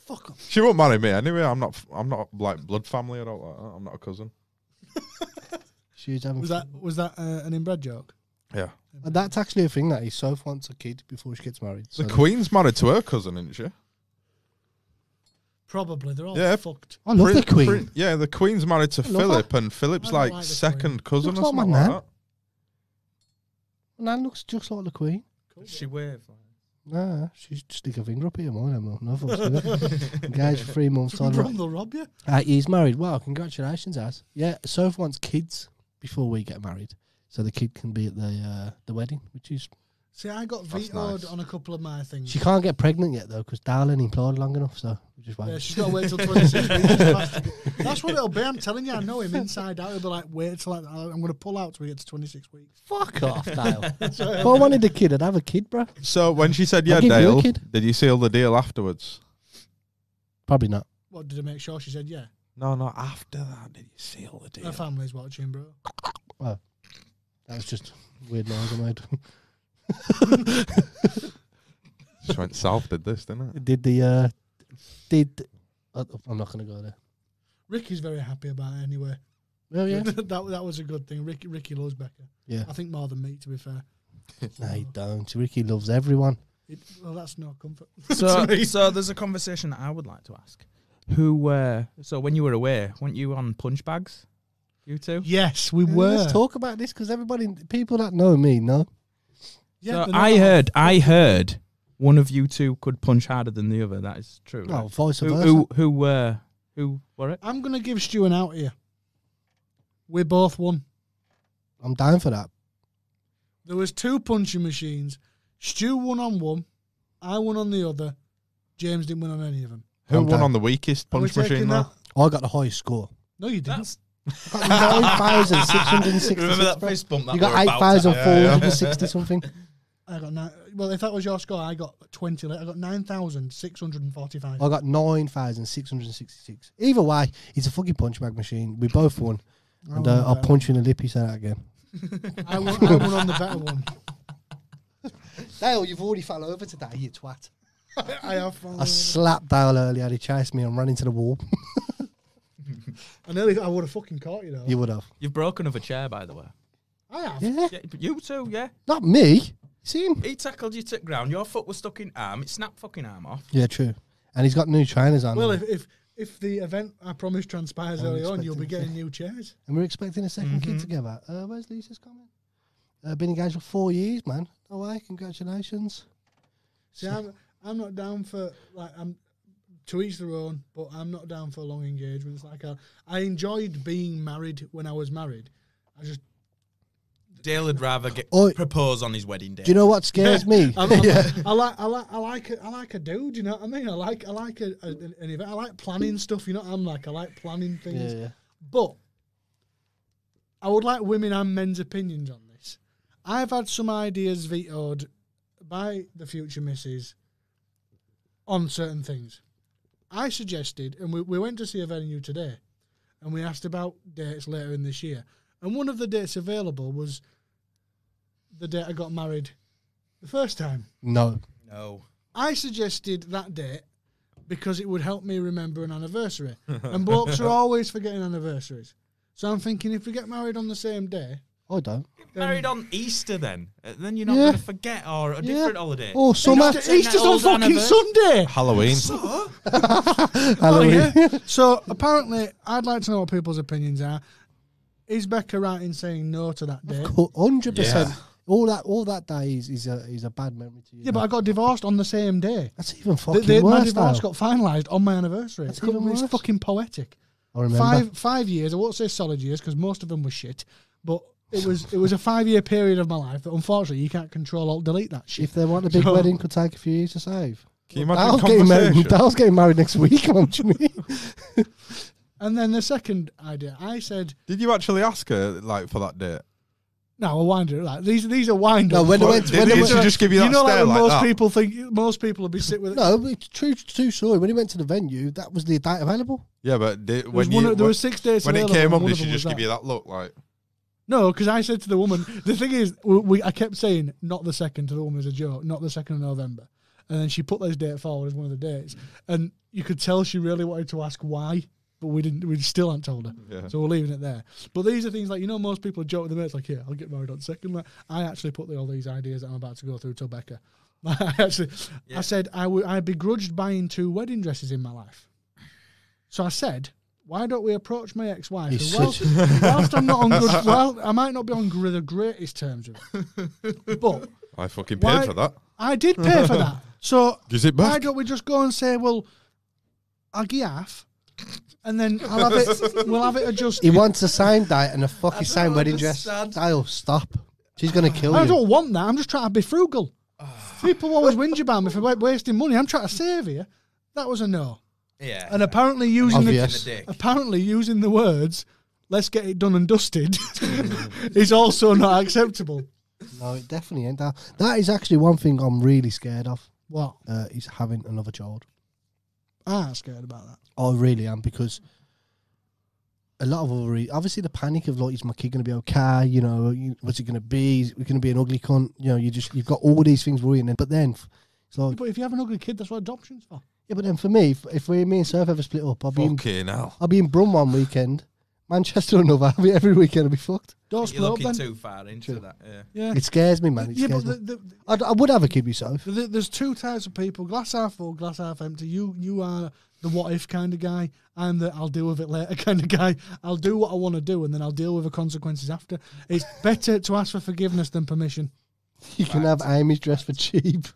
Fuck off. She won't marry me anyway. I'm not like blood family. I don't like that. I'm not a cousin. She was having. Was that an inbred joke? Yeah. That's actually a thing that is. Soph wants a kid before she gets married. The Queen's married to her cousin, isn't she? Probably. They're all Yeah. fucked. I love the Queen. Yeah, the Queen's married to love Philip, and Philip's I don't like like the second cousin Looks or like my something like nan. that. Nan looks just like the Queen. She wave. Nah, she's stick a finger up here, more than no fuss with it. Engaged for 3 months. From Right. they'll rob you. He's married. Wow, congratulations, Az. Yeah, Soph wants kids before we get married, so the kid can be at the wedding, which is. See, I got That's vetoed nice. on a couple of my things. She can't get pregnant yet though, because Darlin implied long enough. So we just wait. Yeah, she's got to wait till 26 weeks. That's what it'll be. I'm telling you, I know him inside out. He'll be like, wait till I'm going to pull out till we get to 26 weeks. Fuck off, Dale. If I wanted a kid, I'd have a kid, bro. So when she said yeah, I'll give you a Dale, kid. did you seal the deal afterwards? Probably not. What, did I make sure she said yeah? No, not after that. Did you seal the deal? Her family's watching, bro. That was just a weird noise I made. Just went south, did this, didn't it? I'm not going to go there. Ricky's very happy about it anyway. Oh yeah. that was a good thing. Ricky loves Becca. Yeah. I think more than me, to be fair. No, he don't. Ricky loves everyone. Well, that's no comfort. So, to me. so there's a conversation that I would like to ask. Who? So when you were away, weren't you on punch bags? You two? Yes, we were. Let's talk about this because people that know me know. Yeah, So they're not- I heard one of you two could punch harder than the other. That is true. No, right? vice versa. Who were it? I'm going to give Stu an out here. We both won. I'm down for that. There was 2 punching machines. Stu won on one. I won on the other. James didn't win on any of them. Who I'm won down. on the weakest Are we punch taking machine though? that? I got the highest score. No, you didn't. Got 9,666. Remember that bro. fist bump? That You got we're about to- 8,460 something. I got nine. Well, if that was your score, I got 20. I got 9,645. I got 9,666. Either way, it's a fucking punch bag machine. We both won. And I'll punch you in the lip, he said that again. I won on the better one. Dale, you've already fell over today, you twat. I have fallen I over. slapped Dale earlier, he chased me and ran into the wall. I would have fucking caught you though. You would have. You've broken of a chair, by the way. I have. Yeah? Yeah, but you too, yeah. Not me. See him? He tackled you to the ground. Your foot was stuck in arm. It snapped fucking arm off. Yeah, true. And he's got new trainers on. Well, and if the event I promised transpires early on, you'll be getting new chairs. we're expecting a second kid together. Where's Lisa's coming? Been engaged for 4 years, man. No way, congratulations. See, I'm not down for I'm to each their own, but I'm not down for long engagements. Like I enjoyed being married when I was married. I just Dale would rather propose on his wedding day. Do you know what scares me? I like a dude. You know what I mean? I like an event. I like planning stuff. You know what I'm like? I like planning things. Yeah. But I would like women and men's opinions on this. I've had some ideas vetoed by the future missus on certain things. I suggested, and we went to see a venue today, and we asked about dates later in this year. And one of the dates available was the date I got married the first time. No. I suggested that date because it would help me remember an anniversary. And blokes are always forgetting anniversaries. So I'm thinking if we get married on the same day... I don't. Married on Easter then. Then you're not going to forget, or a different holiday. Oh, summer. Easter's on fucking Sunday! Halloween. Halloween. So apparently, I'd like to know what people's opinions are. Is Becca right in saying no to that date? 100%. Yeah. All that day is a bad memory to you. Yeah, but I got divorced on the same day. That's even fucking My worse. divorce Dale. got finalised on my anniversary. That's even It's worse. fucking poetic. I remember. 5 years. I won't say solid years because most of them were shit. But it was a 5 year period of my life that unfortunately you can't control or delete that shit. If they want a big So- wedding, could take a few years to save. Can you imagine Dal's getting married next week, aren't you? And then the second idea, I said, Did you actually ask her for that date? "No, I'll wind it like these are wind No, up." when they went, Did he just give you that know, like stare when like most that? people think most people will be sit with it. no, it's true story. When he went to the venue, that was the date available. Yeah, but There was 6 days when it available, came and up, one did of she them was just give that. you that look like? No, because I said to the woman, the thing is, I kept saying not the second to the woman as a joke, not the 2nd of November, and then she put this date forward as one of the dates, and you could tell she really wanted to ask why, but we didn't. We still hadn't told her, Yeah. so we're leaving it there. But these are things like most people joke with their mates like, "Yeah, I'll get married on 2nd." Like, I actually put all these ideas that I'm about to go through to Becca. I said I begrudged buying 2 wedding dresses in my life, so I said, why don't we approach my ex-wife? He's who whilst I'm not on good, well, I might not be on the greatest terms with her, but I fucking Why- paid for that. I did pay for that. So Gives it why back. don't we just go and say, well, I'll give half, and then I'll have it. We'll have it adjusted. He wants the same date and a fucking don't same wedding dress. understand. Dale, stop. She's gonna kill I you. don't want that. I'm just trying to be frugal. People always whinge about me for wasting money. I'm trying to save you. That was a no. Yeah. And apparently using Obvious. the words, let's get it done and dusted, is also not acceptable. No, it definitely ain't. That is actually one thing I'm really scared of. What? Is having another child. I'm scared about that. I really am, because a lot of obviously the panic of is my kid going to be okay? What's it going to be? Is it going to be an ugly cunt? You've got all these things worrying. But then, it's like, But if you have an ugly kid, that's what adoption's for. yeah. But then for me, if me and Surf ever split up, I'll be Fucking in Brum one weekend, Manchester another. I'll be every weekend. I'll be fucked. Don't You're split up looking then. too far into that. Yeah. Yeah. It scares me, man. It Yeah, scares but me. I would have a kid myself. there's 2 types of people: glass half full, glass half empty. You are the what if kind of guy. I'm the I'll deal with it later kind of guy. I'll do what I want to do, and then I'll deal with the consequences after. It's better to ask for forgiveness than permission. You can have Amy's dress for cheap.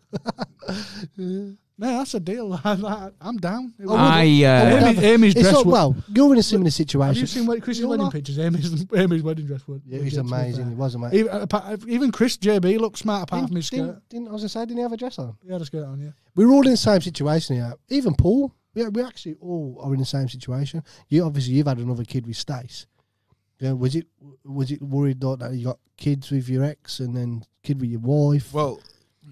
Man, that's a deal. I'm down. It's Amy's dress. not, well, you're in a similar Have situation. you seen Chris's You're wedding not- pictures? Amy's wedding dress was. Yeah, it was amazing. It was amazing. Even Chris JB looked smart apart from his skirt. I was gonna say, didn't he have a dress on? He had a skirt on, yeah. We're all in the same situation here. Even Paul. We actually all are in the same situation. You've had another kid with Stace. Yeah, was it worried that you got kids with your ex and then kid with your wife? Well,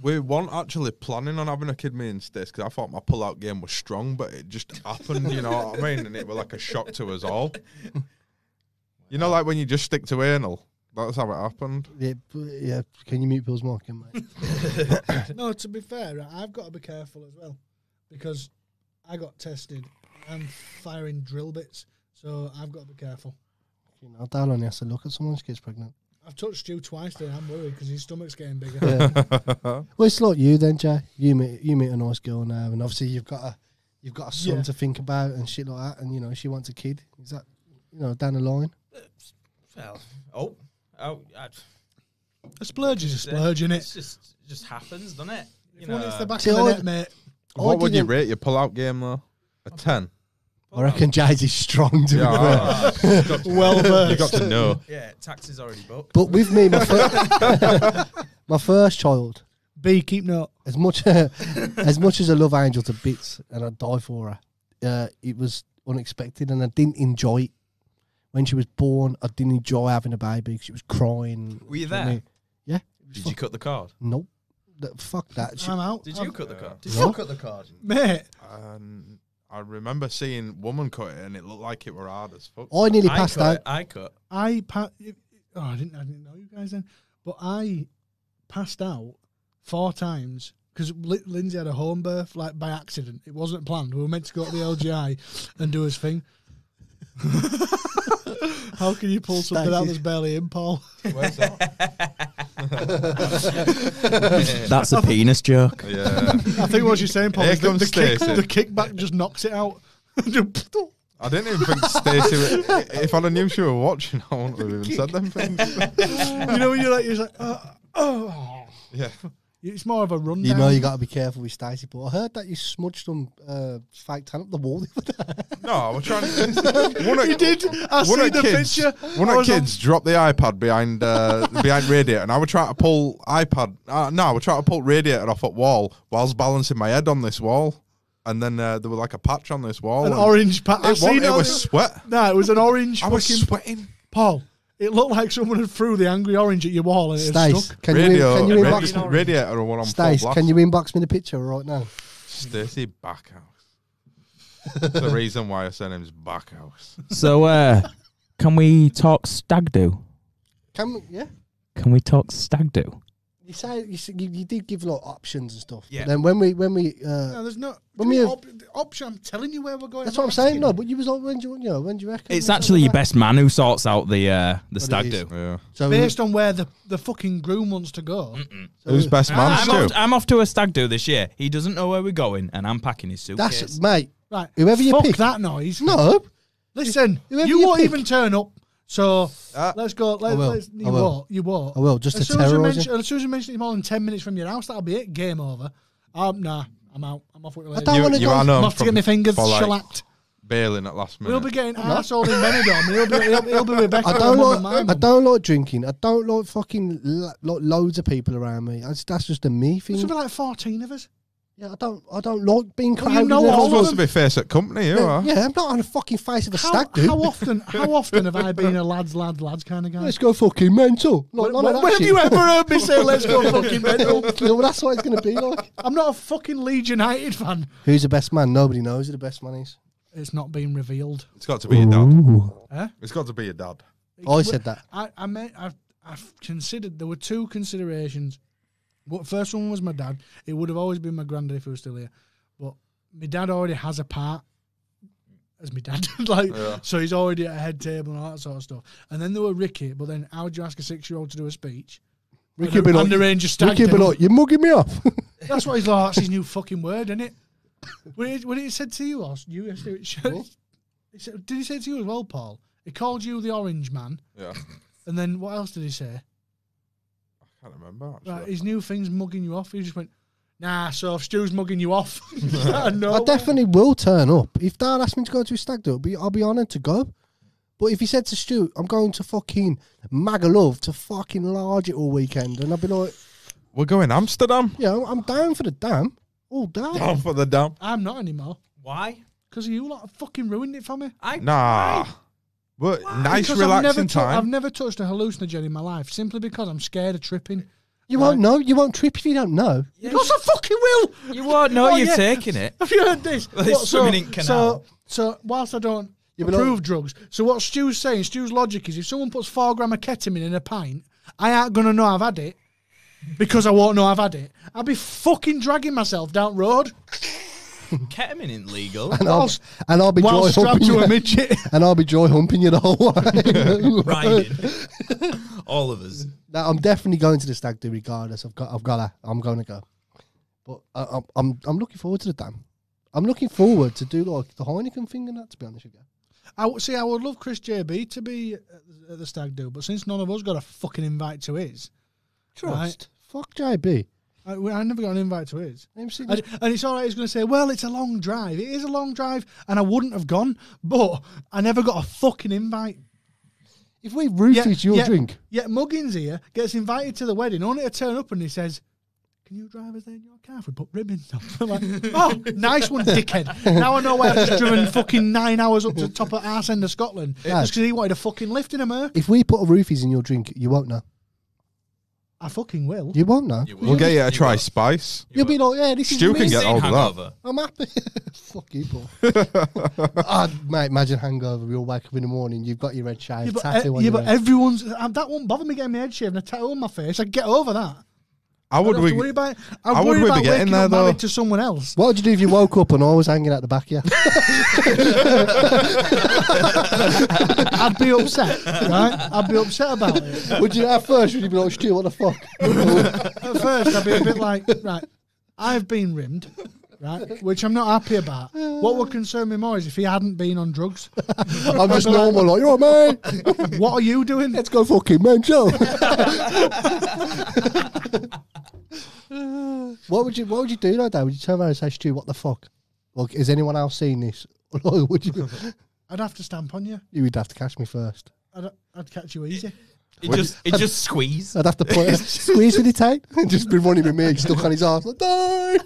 we weren't actually planning on having a kid, me and Stace, because I thought my pull-out game was strong, but it just happened, you know what I mean? And it was like a shock to us all. You know, like when you just stick to anal. That's how it happened. Yeah. Can you mute Bill's mic, mate? No, to be fair, right, I've got to be careful as well because I got tested. I'm firing drill bits, so I've got to be careful. You know, Dad only has to look at someone who gets pregnant. I've touched Stu twice today. I'm worried because his stomach's getting bigger. Yeah. Well, it's like you then, Jay. You meet a nice girl now, and obviously you've got a son to think about and shit like that, and you know she wants a kid. Is that down the line? Well, A splurge is a splurge, innit? It just happens, doesn't it? If one hits the back See, of the I- net, mate. What would you rate your pull-out game, though? A 10? I reckon Jay's is strong to be Yeah, fair. Well versed. you got to know. Yeah, taxi's already booked. But with me, my first child, B, keep note. as much as I love Angel to bits and I die for her, it was unexpected and I didn't enjoy it. When she was born, I didn't enjoy having a baby because she was crying. Were you Do know what I there? mean? Yeah. Did you cut the cord? Nope. Fuck that. I'm out. Did you cut the cord? Did No. you cut the cord? Mate, I remember seeing woman cut it, and it looked like it were hard as fuck. I nearly passed out. I cut. I didn't know you guys then, but I passed out 4 times because Lindsay had a home birth like by accident. It wasn't planned. We were meant to go to the LGI and do his thing. How can you pull something out that's barely in, Paul? Where's that? That's a penis joke. Yeah. I think what you're saying, Paul, Here is comes the Stacey. kickback just knocks it out. I didn't even think Stacey. If I knew she were watching, I wouldn't have even said them things. You know when you're like, oh. Yeah. It's more of a rundown. You know you got to be careful with Stacey, but I heard that you smudged some fake tan up the wall the other day. No, I was trying to. You did. I see the picture. One I of was the kids dropped the iPad behind radiator, and I would try to pull I would try to pull radiator off at wall whilst balancing my head on this wall, and then there was like a patch on this wall. An and orange patch. It was sweat. No, it was an orange. I was fucking sweating. Paul. It looked like someone had threw the angry orange at your wall and it had Stace, stuck. can you inbox me? Radiator or one on full Stace, blast. can you inbox me the picture right now? Stacey Backhouse. That's the reason why I said him's Backhouse. So, can we talk stag do? Yeah. Can we talk stag do? You did give a lot of options and stuff. Yeah. But then when we No, there's no When we- option. I'm telling you where we're going. that's I'm what I'm not saying. asking. No, but you was like, when do you reckon? It's actually your best man who sorts out the stag it do. is. Yeah. So Based on where the fucking groom wants to go. Who's best man, Stu? I'm off to a stag do this year. He doesn't know where we're going, and I'm packing his suitcase. that's mate. Right. Whoever you Fuck pick. that noise. No, Listen, Whoever you you won't pick. even turn up. So Ah. let's go. I will. You I will. won't. You won't. I will, just as to soon as you terrorise mention, you. as soon as you mention it more than 10 minutes from your house, that'll be it. Game over. Nah, I'm out. I'm off with the I ladies. don't want to You go. are I'm known off to get my fingers for, like, shellacked. bailing at last minute. We'll be getting arsehole in Benidorm. He'll be Rebecca. I don't like drinking. I don't like fucking loads of people around me. That's just a me thing. There's like 14 of us. Yeah, I don't like being Well, you crowded. know with all everyone. of supposed to be face at company, you are. Yeah, I'm not on a fucking face of a stag dude. How often have I been a lads kind of guy? Let's go fucking mental. Not When like that have shit. you ever heard me say let's go fucking mental? Yeah, well, that's what it's going to be like. I'm not a fucking Leeds United fan. Who's the best man? Nobody knows who the best man is. It's not been revealed. It's got to be your dad. Huh? It's got to be your dad. I said that. I've considered, there were 2 considerations. But first one was my dad. It would have always been my granddad if he was still here. But my dad already has a part as my dad. So he's already at a head table and all that sort of stuff. And then there were Ricky, but then how would you ask a 6-year-old to do a speech? Ricky be like, you're mugging me off. That's what he's like. That's his new fucking word, isn't it? When he said to you, or you, did he say to you as well, Paul? He called you the orange man. Yeah. And then what else did he say? I can't remember, actually. Right, his new thing's mugging you off. He just went, nah, so if Stu's mugging you off. I definitely will turn up. If Dad asked me to go to a stag do, I'll be honoured to go. But if he said to Stu, I'm going to fucking Magaluf to fucking large it all weekend, and I'll be like, We're going Amsterdam. yeah, I'm down for the dam. All down. Down for the dam. I'm not anymore. Why? Because you lot have fucking ruined it for me. Nah. But nice, Because relaxing I've time. never touched a hallucinogen in my life simply because I'm scared of tripping. You won't know. You won't trip if you don't know. Of course I fucking will. You won't know Oh, you're yeah. taking it. Have you heard this? Well, it's swimming in canal. So whilst I don't Yeah, but approve drugs, so what Stu's saying, Stu's logic is if someone puts 4 grams of ketamine in a pint, I ain't going to know I've had it because I won't know I've had it. I'll be fucking dragging myself down road Ketamine isn't legal. And I'll be while joy strapped humping to you. a midget. And I'll be joy humping you the whole way. Riding. All of us. Now, I'm definitely going to the stag do regardless. I'm going to go. But I'm looking forward to the dam. I'm looking forward to do like the Heineken thing and that. To be honest with you. I would love Chris JB to be at the stag do, but since none of us got a fucking invite to his, Trust. Fuck JB. I never got an invite to his. MC And it's all right, he's going to say, well, it's a long drive. It is a long drive, and I wouldn't have gone, but I never got a fucking invite. If we roofies your drink, Yet Muggins here gets invited to the wedding, only to turn up and he says, can you drive us there in your car if we put ribbons on? I'm like, oh, nice one, dickhead. Now I know why I've just driven fucking 9 hours up to the top of arse end of Scotland. Yeah. Just because he wanted a fucking lift in a Merc. if we put a roofies in your drink, you won't know. I fucking will. You won't know. You will. We'll get you to try will. spice. You'll be like, yeah, this is Stu can amazing. get hold of that. Hangover. I'm happy. Fuck you, Paul. Mate, imagine hangover. We all wake up in the morning. You've got your red shave tattoo on your but head. everyone's... that won't bother me getting my head shaved and a tattoo on my face. I get over that. How would I don't have to we? worry about it. how I'm would worried we be about getting waking there, up married though? to someone else. What would you do if you woke up and I was hanging out the back of you? I'd be upset, right? I'd be upset about it. Would you at first? Would you be like, Stu, what the fuck? At first, I'd be a bit like, right, I've been rimmed, right, which I'm not happy about. What would concern me more is if he hadn't been on drugs. I'm just normal, like, you're right, man. What are you doing? Let's go fucking mental. What would you do like that? Would you turn around and say, Stu, what the fuck? Like, has anyone else seen this? Or would you? I'd have to stamp on you. You would have to catch me first. I'd catch you easy. It just squeeze. I'd have to put squeeze with it tight and just be running with me stuck on his arse. Like, no!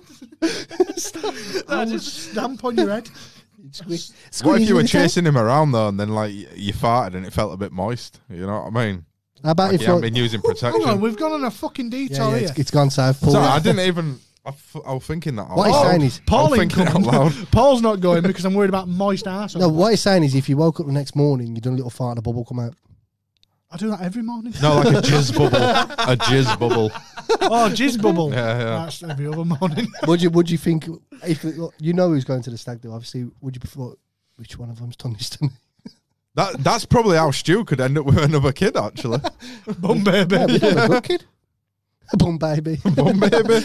I would stamp on your head. Squeeze What if you were with it tight. chasing him around though, and then like you farted and it felt a bit moist? You know what I mean? How about Like if you haven't like, been using Hold protection. on, we've gone on a fucking detour here. it's gone south, Paul. Sorry, I didn't even. I was thinking that. Out What he's loud. saying is- Paul I'm ain't thinking out coming. loud. Paul's not going because I'm worried about moist arse. No, what he's saying is if you woke up the next morning, you done a little fart and a bubble come out. I do that every morning. No, like a jizz bubble. A jizz bubble. Oh, jizz bubble. Yeah, yeah. That's every other morning. Would you think if you know who's going to the stag do? Obviously, would you prefer which one of them's done this to me? That's probably how Stu could end up with another kid, actually. Bum baby. Yeah, we've done a good kid. A bum baby. Bum baby.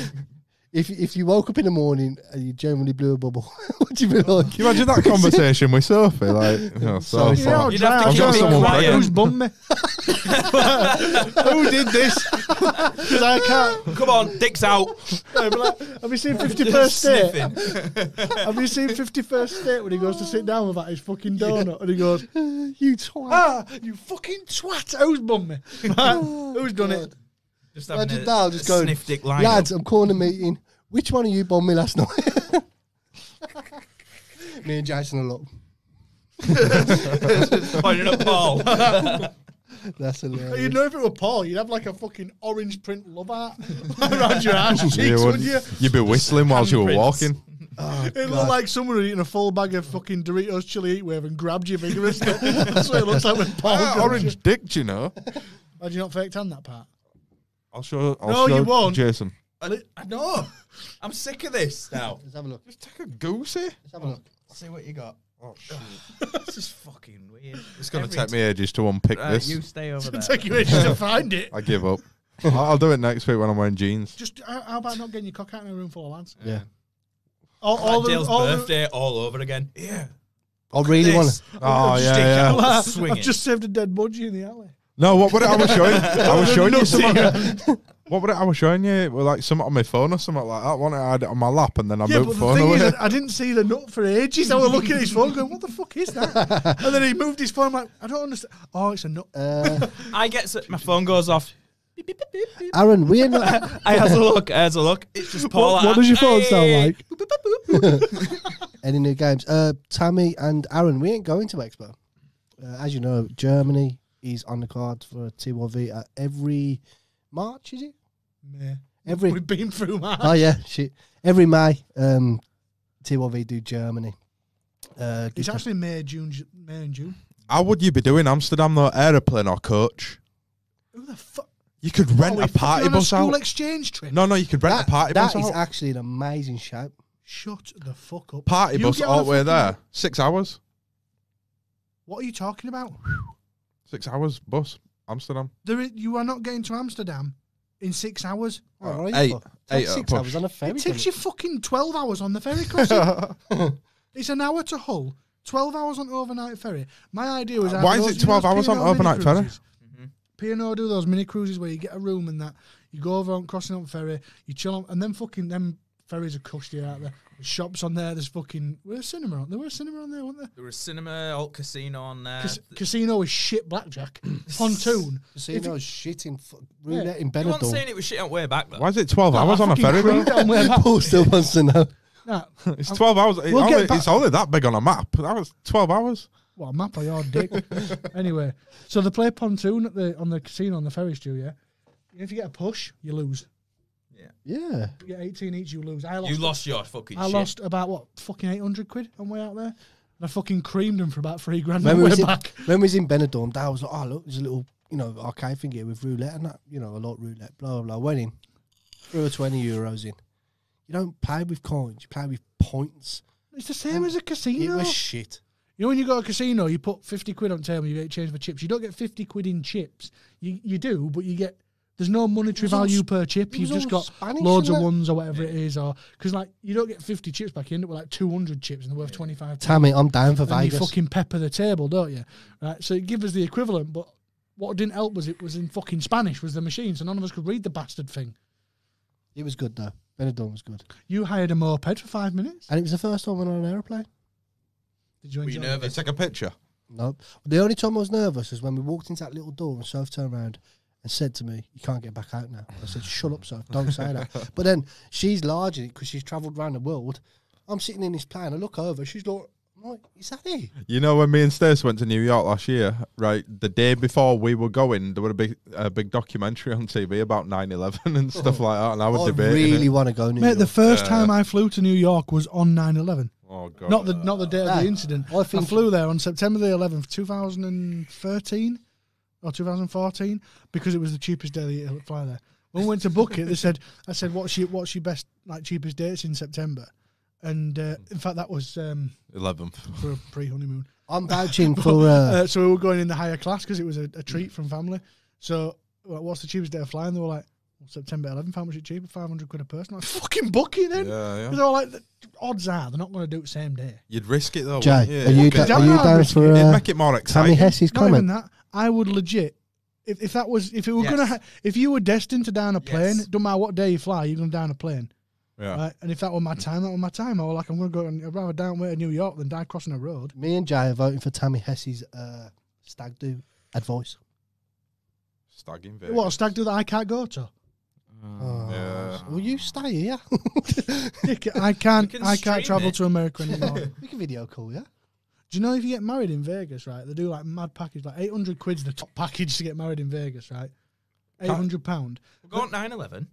If you woke up in the morning and you genuinely blew a bubble, would you be like? Can you imagine that conversation with Sophie? Like, sorry, You know how I've dry got I'm going. someone Like, pregnant. who's bummed me? Who did this? Because I can't. Come on, dicks out. I'd be like, have you seen 51st State? Sniffing. Have you seen 51st State when he goes to sit down with that his fucking donut and he goes, You twat. ah, you fucking twat. Who's bummed me? Right, who's done it? Just having Imagine a, that, just a going, sniff dick line. Lads, I'm calling a meeting. Which one of you bombed me last night? Me and Jason are like, Pointing at Paul. that's hilarious. You'd know if it were Paul, you'd have like a fucking orange print love art around your ass cheeks, You wouldn't you? You'd be whistling whilst you were Handprints. walking. It looked like someone had eaten a full bag of fucking Doritos chili heatwave and grabbed you vigorously. That's what it looks like when Paul grabs Orange you. dick, do you know? Why'd you not fake tan that part? I'll show No, you won't. Jason. I know. I'm sick of this now. Let's have a look. Just take a goosey. Let's have a look. See what you got. Oh, shit. This is fucking weird. It's going to take me ages to unpick this. You stay over there. It'll take you ages to find it. I give up. I'll do it next week when I'm wearing jeans. Just how about not getting your cock out in a room full of lads? Yeah. All Like Dale's the, birthday all over again. Yeah. I really want This. to. Oh, Stick yeah, out. yeah. I've Swinging. just saved a dead budgie in the alley. No, what would it? I was showing. I was showing you something. What would it? I was showing you with like something on my phone or something like that. One I had it on my lap and then I Yeah, moved but the the phone thing away. is, I didn't see the nut for ages. I was looking at his phone going, what the fuck is that? And then he moved his phone. I'm like, I don't understand. Oh, it's a nut. I get my phone goes off. Beep, beep, beep, beep, beep. Aaron, we're not. I has a look. I has a look. It's just Paul. What does your phone sound like? Boop, boop, boop, boop. Any new games? Tammy and Aaron, we ain't going to Expo. As you know, Germany is on the card for TYV every March, is it? Yeah. Every We've been through March. Oh yeah, shit. Every May, TYV do Germany. It's actually May and June. How would you be doing Amsterdam though? Aeroplane or coach? Who the fuck? You could rent a party bus school out. exchange trip. No, you could rent a party bus That is out. actually an amazing shout. Shut the fuck up. Party You bus get on all a the way fucking- there. 6 hours. What are you talking about? 6 hours bus. Amsterdam. You are not getting to Amsterdam in 6 hours. Oh, what are you eight- for? eight Takes at a 6 hours push. on a ferry. It takes doesn't you fucking 12 hours on the ferry crossing. It's an hour to Hull, 12 hours on overnight ferry. My idea was... Why is it 12 hours on overnight ferry? P&O do those mini cruises where you get a room and that. You go over on crossing on ferry, you chill on, and then fucking them ferries are cushed you out there. There's shops on there, there's fucking... Where's a cinema on? There was a cinema on there, wasn't there? There was cinema, alt casino on there. Casino is shit blackjack. Pontoon. Casino's shit in roulette in You weren't Benidorm. saying it was shit on way back though. Why is it 12 hours on a ferry, bro? Paul still wants to know. Nah, It's 12 hours. We'll get back- It's only that big on a map. That was 12 hours. what a map of your dick. Anyway, so they play pontoon on the casino on the ferry, Stu, yeah? If you get a push, you lose. Yeah. You get 18 each, you lose. I lost your fucking I shit. lost about, what, fucking 800 quid on way out there? And I fucking creamed them for about $3,000 When on we, way was in, back. when we was in Benidorm, Dad was like, oh, look, there's a little, arcade thing here with roulette and that. I like roulette, blah, blah, blah. Went in, threw a 20 euros in. You don't play with coins, you play with points. It's the same as a casino. It was shit. You know, when you go to a casino, you put 50 quid on the table, you get change for chips. You don't get 50 quid in chips. You do, but you get... There's no monetary value per chip. it You've was just all got Spanish, loads of isn't it? ones or whatever it is. Or because, like, you don't get 50 chips back. You end up with, like, 200 chips and they're worth 25. Tammy, I'm down for And you Vegas. fucking pepper the table, don't you? Right. So it gives us the equivalent, but what didn't help was it was in fucking Spanish, was the machine, so none of us could read the bastard thing. It was good, though. Benidorm was good. You hired a moped for 5 minutes. And it was the first time I went on an aeroplane. Did you Were enjoy you it? nervous? Take a picture. Nope. The only time I was nervous was when we walked into that little door and Soph turned around and said to me, you can't get back out now. I said, shut up, Soph, don't say that. But then she's large in it because she's travelled around the world. I'm sitting in this plane, I look over, she's like, is that it? You know, when me and Stacey went to New York last year, right, the day before we were going, there was a big documentary on TV about 9/11 and stuff like that, and I was I debating really it. want to go New Mate, York. the first time I flew to New York was on 9/11. Oh, God. Not the day of the Hey, incident. I I think- flew there on September the 11th, 2013 or 2014, because it was the cheapest day to fly there. When we went to book it, I said, what's your best, like, cheapest dates in September? And in fact, that was 11th. for a pre-honeymoon. I'm vouching for... So we were going in the higher class because it was a treat from family. So, well, what's the cheapest day of flying? They were like, well, September 11th, how much is it cheaper? 500 quid a person. I'm like, fucking book it then. Yeah, Because yeah. they were like, the odds are they're not going to do it the same day. You'd risk it, though, Jay, wouldn't you? are you, Okay. are you down Risk for It'd make it more Tammy exciting. Hess's Not even comment? that. I would legit. If it were Yes. gonna, if you were destined to down a plane, Yes. don't matter what day you fly, you're gonna down a plane. Yeah. Right? And if that were my time, that were my time. I was like, I'm gonna go. I'd rather down way to New York than die crossing a road. Me and Jay are voting for Tammy Hess's stag do advice. Stag in Vegas. What a stag do that I can't go to? Oh. Yeah. Will you stay here? I can't. can I stream can't travel it. to America anymore. We can video call, yeah? Do you know if you get married in Vegas, right? They do like mad package, like 800 quid's the top package to get married in Vegas, right? £800. We'll go on 9/11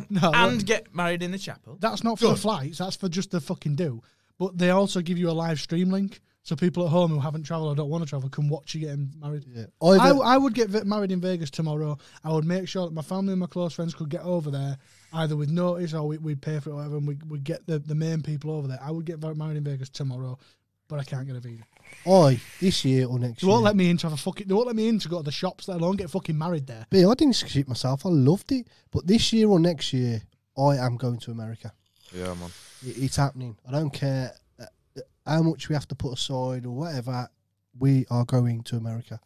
No, and get married in the chapel. that's not for the Good. flights. That's for just the fucking do. But they also give you a live stream link, so people at home who haven't travelled or don't want to travel can watch you getting married. Yeah. I would get married in Vegas tomorrow. I would make sure that my family and my close friends could get over there, either with notice or we'd pay for it or whatever, and we'd get the main people over there. I would get married in Vegas tomorrow, but I can't get a visa. this year or next They year. won't let me in to have a fucking. They won't let me in to go to the shops, let alone get fucking married there. But I didn't shit myself. I loved it. But this year or next year, I am going to America. Yeah, man. It's happening. I don't care how much we have to put aside or whatever. We are going to America.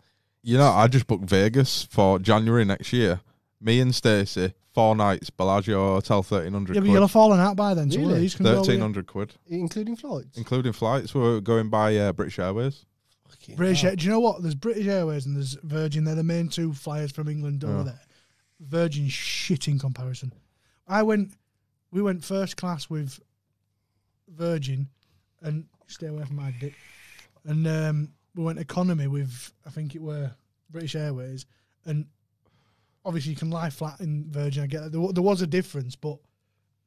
You know, I just booked Vegas for January next year. Me and Stacey, 4 nights, Bellagio Hotel, 1,300 Yeah, but quid. you'll have fallen out by then. So one of Really? these can go with you. 1,300 quid, Including flights. including flights. We're going by British Airways. Fucking British. hell. Do you know what? There's British Airways and there's Virgin. They're the main two flyers from England over Yeah. there. Virgin's shit in comparison. We went first class with Virgin, and stay away from my dick. And economy with, I think it were British Airways, and obviously you can lie flat in Virgin. I get that. There was a difference, but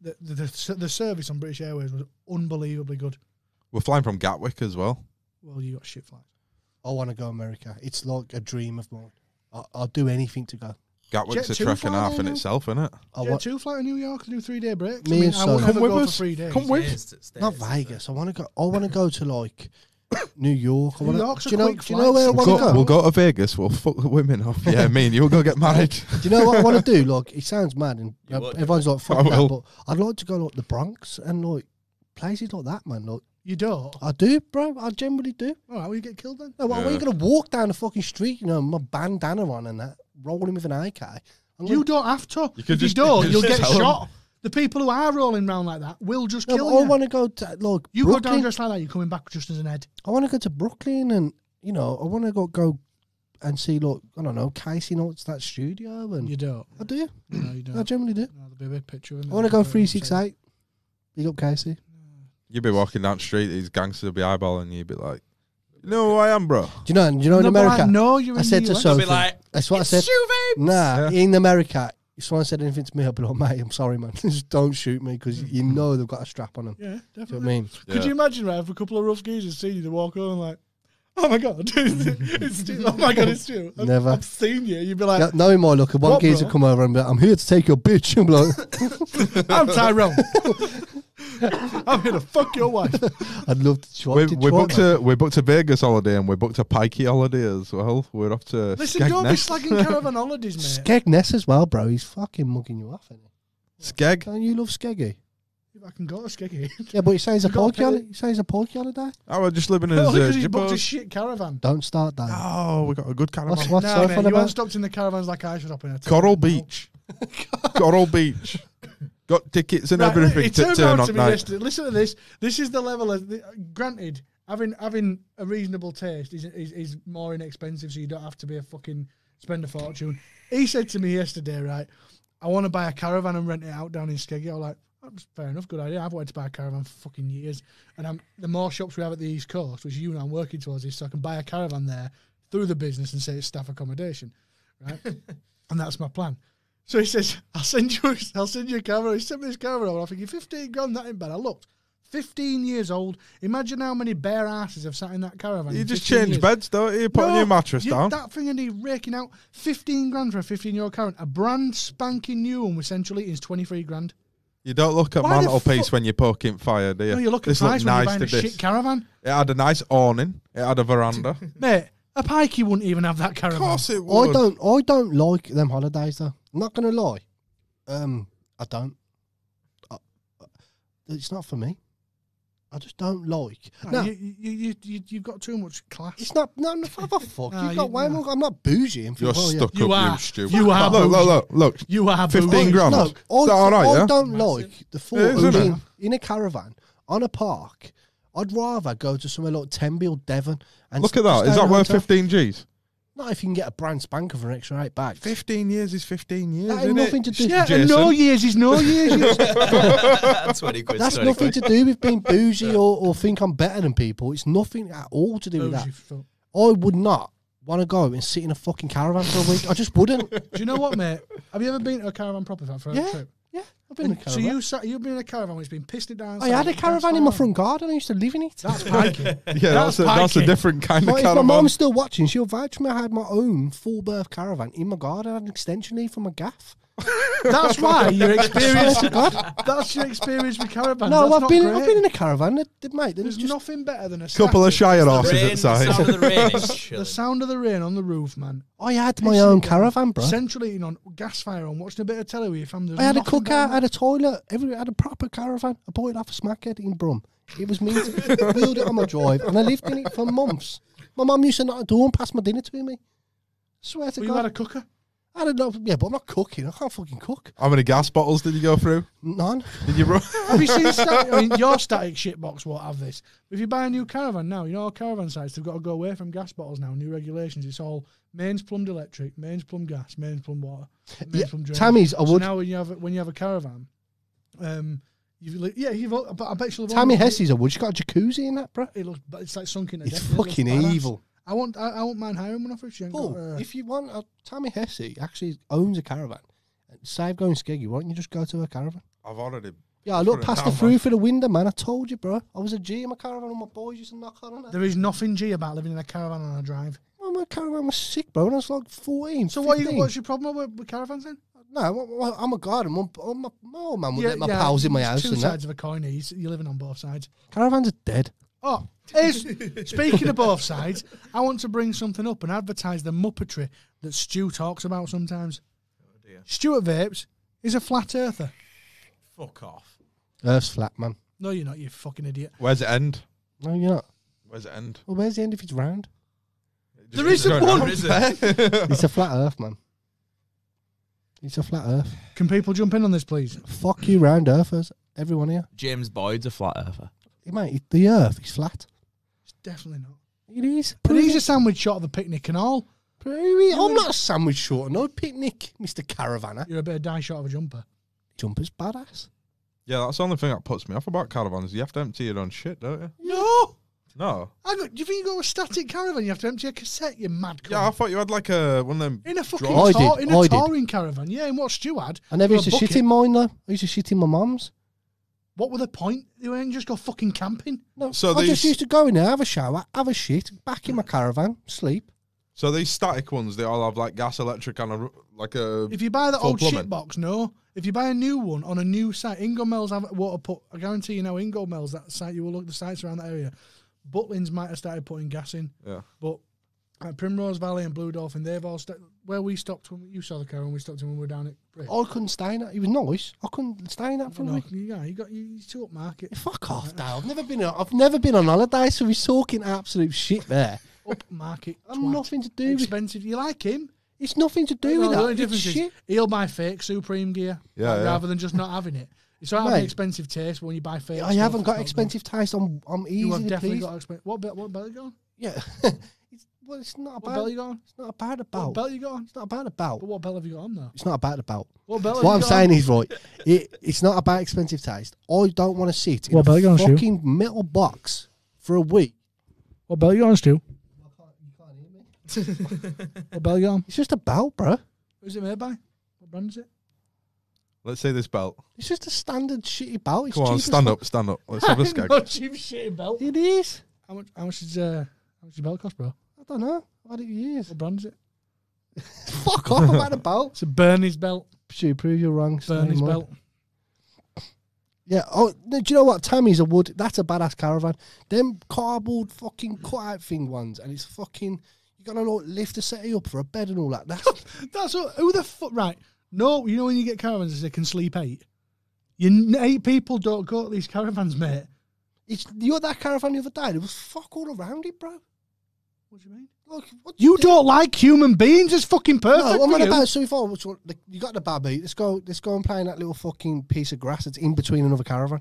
the service on British Airways was unbelievably good. We're flying from Gatwick as well. Well, you got shit flights. I want to go America. It's like a dream of mine. I'll do anything to go. Gatwick's a Jet2 trek and a half fly in now? itself, isn't it? Jet2 flight to New York to do 3-day breaks. Me and I Son. would never Come with go us. for 3 days. Come with. Not Vegas. I want to go to like New York. New York's a do you know? quick Do you know where I flight. want to go? We'll go to Vegas. We'll fuck the women off. Yeah, me and you'll go get married. Do you know what I want to do? Like, it sounds mad, and You would. everyone's like, I "Fuck that," will. but I'd like to go like the Bronx and like places like that, man. Like, You don't? I do, bro. I generally do. All right, will you get killed then? No, why are Yeah. you gonna walk down the fucking street? You know, my bandana on and that, rolling with an AK. I'm You like, don't have to. You could If just- you don't, just you'll get tell 'em. shot. The people who are rolling around like that will just no, kill but I you. want to go to like You go down Brooklyn. dressed like that, you're coming back just as an head. I want to go to Brooklyn, and you know, I want to go and see like I don't know Casey Notes that studio, and You don't. I do. No, you I don't. generally do. No, there'll be a big picture. I want to go 368. Big up Casey. You'd be walking down the street, these gangsters will be eyeballing you, you'd be like, you know who I am, bro? Do you know in No, but America? no, you're in I said the to US. Sophie, They'll be like, that's what I "It's said. you, babe." Nah, Yeah. in America, if someone said anything to me, I'd be like, mate, I'm sorry, man. Just don't shoot me because you know they've got a strap on them. Yeah, Do you know definitely. what I mean? Could you imagine, right, if a couple of rough geezers seen you to walk over and like, oh my God, it's Stu. Oh my God, it's Stu. Never. I've seen you. You'd be like, Yeah, knowing my luck, one What, geezer bro? come over and be like, I'm here to take your bitch. I'm like, I'm Tyrone. I'm here to fuck your wife. I'd love to try. We booked a Vegas holiday and we booked a Pikey holiday as well. We're off to Listen, don't be Skegness. slagging caravan holidays, mate. Skegness as well, bro. He's fucking mugging you off, isn't he? Skeg. Don't you love Skeggy? If I can go to Skeggy. Yeah, but he says a You gotta pokey pay holiday. He says a pokey holiday. Oh, we're just living as Only because he's booked a jibbos. shit caravan. Don't start that. Oh, we got a good caravan. What's Nah, so mate, fun you haven't about? stopped in the caravans like I should up in a Coral Beach. Coral Beach. Got tickets and Right, everything it to turned turn out on to me night. yesterday. Listen to this. This is the level of. Granted, having a reasonable taste is more inexpensive, so you don't have to be a fucking spend a fortune. He said to me yesterday, right, I want to buy a caravan and rent it out down in Skeggy. I was like, that's fair enough, good idea. I've wanted to buy a caravan for fucking years, and the more shops we have at the East Coast, which you and I'm working towards this, so I can buy a caravan there through the business and say it's staff accommodation, right? And that's my plan. So he says, I'll send you a caravan. He sent me this caravan over. I'm thinking, 15 grand, that ain't bad. I looked. 15 years old. Imagine how many bare asses have sat in that caravan. You in just 15 change years. beds, don't you? Put a new mattress down. That thing and he raking out 15 grand for a 15-year-old caravan. A brand spanking new one with central heating is 23 grand. You don't look at Why the mantelpiece fuck- when you're poking fire, do you? No, you look at This price looked when you're nice buying to a shit this. caravan. It had a nice awning. It had a veranda. Mate, a pikey wouldn't even have that Of caravan. course it would. I don't like them holidays though. I'm not gonna lie. I don't. It's not for me. I just don't like. No, No, you've got too much class. it's not. No, fuck. No, You've got you- way no. more. I'm not bougie. And You're think, well, yeah. stuck You up, are. you stupid. You are Look. You are 15 bougie. grand. No, Is that all right, I yeah? don't Massive. like the thought Yeah, of isn't it? being in a caravan on a park. I'd rather go to somewhere like Tenby or Devon. And Look at that. stay Is in a that worth hotel. 15 G's? Not if you can get a brand spanker for an extra 8 bags. 15 years is 15 years, That ain't isn't nothing it? to do. Yeah, and Jason. no years is no years. That's 20 quid. That's 20 nothing quid. to do with being bougie or think I'm better than people. It's nothing at all to do with that. Bougie fuck. I would not want to go and sit in a fucking caravan for a week. I just wouldn't. Do you know what, mate? Have you ever been to a caravan proper for a Yeah. trip? Yeah, I've been in a So caravan. you've been in a caravan which has been pissed it down. I had a caravan in my front garden. I used to live in it. That's pikey. Yeah, that's a pikey. different kind of If my caravan. mom's still watching, she'll vouch for me. I had my own full birth caravan in my garden. I had an extension lead from my gaff. That's why your experience. Swear to God. That's your experience with caravans. No, That's I've not been great. in a caravan, mate. There's Just, nothing better than a Couple of static. Shire The horses rain, at side. the sound of the rain is The chilling. sound of the rain on the roof, man. I had my Pissing own it down. caravan, bro. Central heating on, gas fire on, watching a bit of telly with your family. I had a Nothing cooker, better I had a toilet, I had a proper caravan. I bought it off a smackhead in Brum. It was me to wheeled it on my drive, and I lived in it for months. My mum used to knock the door and pass my dinner to me. Swear to Well, you God. had a cooker. I don't know, yeah, but I'm not cooking. I can't fucking cook. How many gas bottles did you go through? None. Did you run? Have you seen static? I mean, your static shitbox won't have this. But if you buy a new caravan now, you know all caravan sites, they've got to go away from gas bottles now. New regulations. It's all mains plumbed electric, mains plumbed gas, mains plumbed water, mains Yeah, plumbed drainage. Tammy's, I So would. now when you have a caravan, but I bet you'll have Tammy only- Hessie's, I would. She's got a jacuzzi in that, bro. It looks, but it's like sunk in. It's fucking evil. I won't mind hiring one off her. She ain't Paul, got, if you want, Tammy Hesse actually owns a caravan. Save going skeggy, why don't you just go to her caravan? I've already. Yeah, I looked Put it past the down, through man. for the window, man. I told you, bro. I was a G in my caravan and my boys used to knock on it. there is nothing G about living in a caravan on a drive. Well, my caravan was sick, bro, when I was like 14. So 15. what's your problem with caravans then? No, I'm a garden. My old man would let my pals in my there's house two and sides that. of a coin here. You're living on both sides. Caravans are dead. Oh, speaking of both sides, I want to bring something up and advertise the muppetry that Stu talks about sometimes. dear. Stuart Vapes is a flat earther. Fuck off. Earth's flat, man. No, you're not, you fucking idiot. Where's it end? No, you're not. Where's it end? Well, where's the end if it's round? It There just isn't keeps going one. round. It's a flat Earth, man. It's a flat Earth. Can people jump in on this, please? Fuck you, round Earthers. Everyone here. James Boyd's a flat earther. Hey, mate, the Earth is flat. It's definitely not. It is. But he's a sandwich shot of a picnic and all. I'm not a sandwich short. No picnic, Mr. Caravaner. You're a bit of die shot of a jumper. Jumper's badass. Yeah, that's the only thing that puts me off about caravans. You have to empty your own shit, don't you? No! No. Do you think you got a static caravan? You have to empty a cassette, you mad cunt. Yeah, I thought you had like a one of them. In a fucking I did, in a I did. touring caravan. Yeah, and what Stu had. I never were used a to shit bucket. in mine, though. I used to shit in my mum's. What were the point? You ain't just go fucking camping. No, So I just these- used to go in there, have a shower, have a shit, back in my caravan, sleep. So these static ones, they all have like gas, electric, and like a. If you buy the Full old plumbing. shit box, no. If you buy a new one on a new site, Ingo Mel's have water put. I guarantee you now, Ingo Mel's that site. You will look the sites around that area. Butlins might have started putting gas in, Yeah. but Primrose Valley and Blue Dolphin, they've all where we stopped when you saw the car when we stopped him when we were down at. Bridge. I couldn't stay in that. He was nice. I couldn't stay in that for a no, week. yeah, you're too upmarket. Fuck off, Dale. I've never been on holiday, so he's talking absolute shit there. Upmarket. I'm twat. nothing to do with. Expensive. You like him? It's nothing to do No, with the only that. It's difference is shit. he'll buy fake Supreme gear, Yeah, yeah. rather than just not having it. It's all right Mate. having expensive taste, but when you buy fake, I stuff, haven't it's got not expensive taste. I'm good. You have easily definitely pleased. got expensive. What belt you got on? Yeah. It's not What about. belt you got on? It's not about the What belt. belt you got on? It's not about the belt. But what belt have you got on though? It's not about the belt. What belt? What I'm saying is right. It's not about expensive taste. I don't want to sit in What belt you a on, Stu? fucking metal box for a week. What belt you got on, Stu? What belt you got on? It's just a belt, bro. Who's it made by? What brand is it? Let's see this belt. It's just a standard shitty belt. It's Come on, cheap as stand fuck. up, stand up. Let's have a skeg. No cheap shit belt. It is. How much is your belt cost, bro? I don't know. I've had it for years. What brand is it? Fuck off about a belt. It's a Bernie's belt. Stu, prove you're wrong. Stay Bernie's in mine. belt. Yeah. Oh, no, do you know what? Tammy's a wood. That's a badass caravan. Them cardboard fucking cutout thing ones, and it's fucking. You gotta like lift the settee up for a bed and all that. That's That's what, who the fuck, right? No, you know when you get caravans, they can sleep 8. 8 people don't go to these caravans, mate. you had that caravan the other day. There was fuck all around it, bro. What do you mean? Look, what You don't like human beings? It's fucking perfect No, I'm for on you. about. So if I was, you got the babby. Let's go and play in that little fucking piece of grass that's in between another caravan.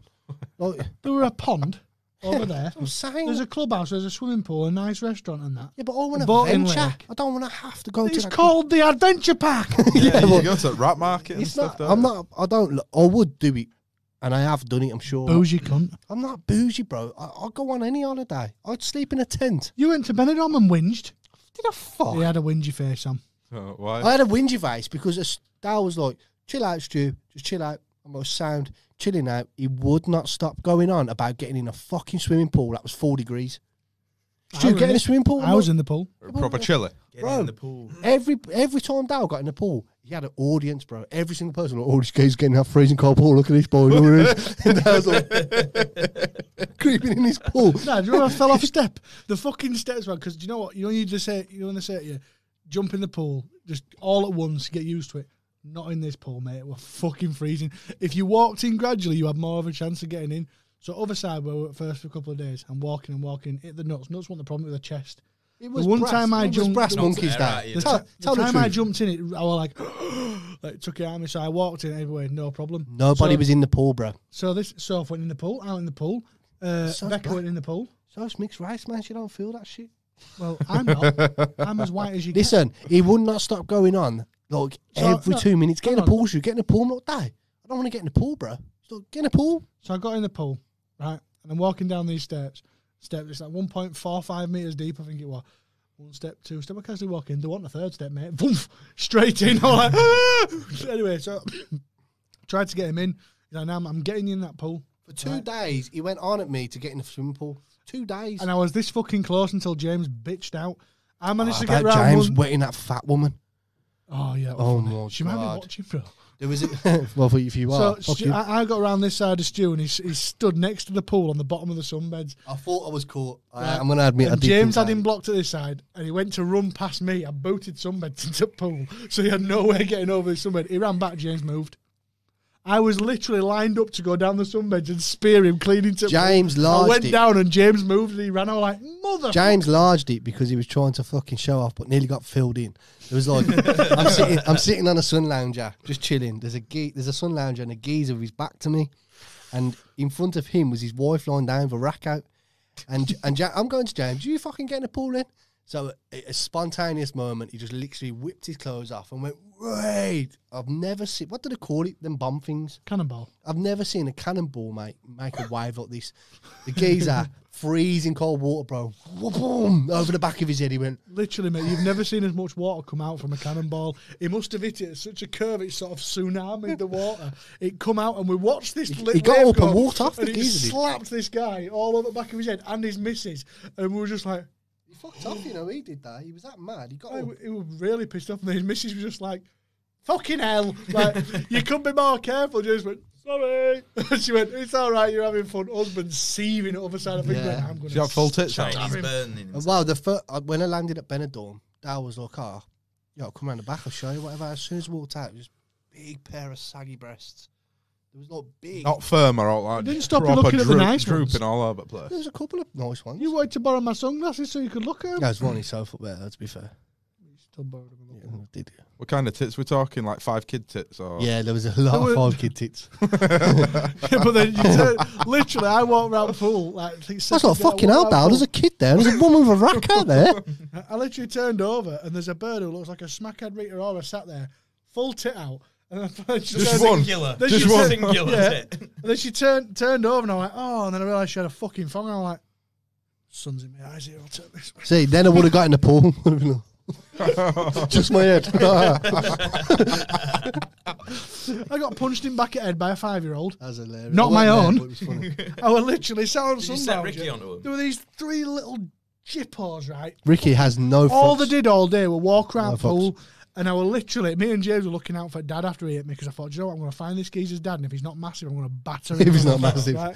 Like, There were a pond over there. I'm saying. There's a clubhouse, there's a swimming pool, a nice restaurant and that. Yeah, but I want A to boating venture. lake. I don't want to have to go to It's that. called the Adventure Pack. Yeah, but you go to the rat market and It's stuff. not. don't I'm you? not. I don't. Look, I would do it, and I have done it. I'm sure. Bougie cunt. I'm not bougie, bro. I'll go on any holiday. I'd sleep in a tent. You went to Benidorm and whinged. Did I fuck? He had a whingy face on. Oh, why? I had a whingy face because Dad was like, "Chill out, Stu. Just chill out." I'm like, "Sound, chilling out." He would not stop going on about getting in a fucking swimming pool that was 4 degrees. Stu, get in a swimming pool. I was in the pool. Proper chiller. Get Bro. in the pool. Every time Dal got in the pool, he had an audience, bro. Every single person, like, oh, this guy's getting that freezing cold pool. Look at this boy. And Dal's like, creeping in his pool. No, do you remember I fell off step? The fucking steps, man. Because do you know what? You know, you just say, you know, when they say to you, jump in the pool, just all at once, get used to it. Not in this pool, mate. We're fucking freezing. If you walked in gradually, you had more of a chance of getting in. So other side where we were at first for a couple of days, I'm walking, hit the nuts. Nuts want the problem with the chest. It The one time I it was jumped- brass Not monkeys, there, Dal. right, you The, know. Tell the the time I truth. jumped in it, I was like took it out of me. So I walked in everywhere, no problem. Nobody So- was in the pool, bro. So this Soph went in the pool, out in the pool. Soph's Becca black. went in the pool. So it's mixed race, man. You don't feel that shit. Well, I'm not. I'm as white as you get. Listen, he would not stop going on like So, every no, 2 minutes. Get in hang the on. pool, shoot. Get in the pool, not die. I don't want to get in the pool, bro. So get in the pool. So I got in the pool, right? And I'm walking down these steps. It's like 1.45 meters deep, I think it was. 1 step, 2 step. I casually walk in. They want a 3rd step, mate. Boom, straight in. I'm like, ah! Anyway, so tried to get him in. He's like, I'm getting you in that pool. For 2 days, he went on at me to get in the swimming pool. 2 days. And I was this fucking close until James bitched out. I managed to About get round James one. wetting that fat woman. Oh, yeah. Oh, funny. my She might be God. watching, bro. There was well, if you are. So I got around this side of Stu and he stood next to the pool on the bottom of the sunbeds. I thought I was caught. Right. I'm going to admit I And did. James think had him that. blocked at this side and he went to run past me. I booted sunbeds into the pool. So he had no way of getting over the sunbed. He ran back, James moved. I was literally lined up to go down the sunbeds and spear him clean into the James pool. I lodged went it. down and James moved and he ran. I was like, mother. James larged it because he was trying to fucking show off, but nearly got filled in. It was like I'm sitting on a sun lounger, just chilling. There's a sun lounger and a geezer with his back to me, and in front of him was his wife lying down with a rack out. And I'm going to James. You fucking get in the pool in? So a spontaneous moment, he just literally whipped his clothes off and went, wait. I've never seen, what do they call it? Them bomb things. Cannonball. I've never seen a cannonball, mate, make a wave like this. The geezer, freezing cold water, bro. Boom, over the back of his head, he went. Literally, mate, you've never seen as much water come out from a cannonball. He must have hit it at such a curve, it sort of tsunami'd the water. It come out, and we watched this. He got wave up and go, walked off and the he geezer, did. slapped this guy all over the back of his head and his missus, and we were just like, He fucked off, you know, he did that. He was that mad. He got I, up. he was really pissed off, and his missus was just like, fucking hell, like, you could be more careful. James went, sorry. And she went, it's all right, you're having fun. Husband seething at the other side of things. Yeah. I'm going She got full tits out. Chinese burning. Well, when I landed at Benidorm, Dal was like, oh, yo, come around the back, I'll show you, whatever. As soon as I walked out, it was big pair of saggy breasts. It was like big. Not firm or all like Didn't stop you proper looking at the nice ones. drooping all over the place. There was a couple of nice ones. You wanted to borrow my sunglasses so you could look at them? There's one in sofa there, to be fair. Still borrowed them. Yeah, I did. What kind of tits we're talking? Like 5 kid tits or? Yeah, there was a lot There of were- 5 kid tits. Yeah, but then you turn, literally, I walked around the pool. Like, I was like, fucking hell, Dal, there's a kid. kid there. There's a woman with a rack out there. I literally turned over and there's a bird who looks like a smackhead Rita Ora sat there, full tit out. And then she Just turned- one. Singular. Then Just she one. turned- Singular yeah. tit. And then she turned over and I'm like, oh, and then I realised she had a fucking thong and I'm like, sun's in my eyes here, I'll turn this way. See, then I would have got in the pool. Just my head. I got punched in back at head by a 5-year-old. That's hilarious. Not I my weren't own. there, but it was funny. I was literally sat on Did you some set lounger. Ricky onto him? There were these 3 little jippos, right? Ricky has no All fucks. they did all day were walk around No the pool, and I were literally, me and James were looking out for Dad after he hit me because I thought, you know what, I'm going to find this geezer's dad, and if he's not massive, I'm going to batter him. If he's not massive. Right?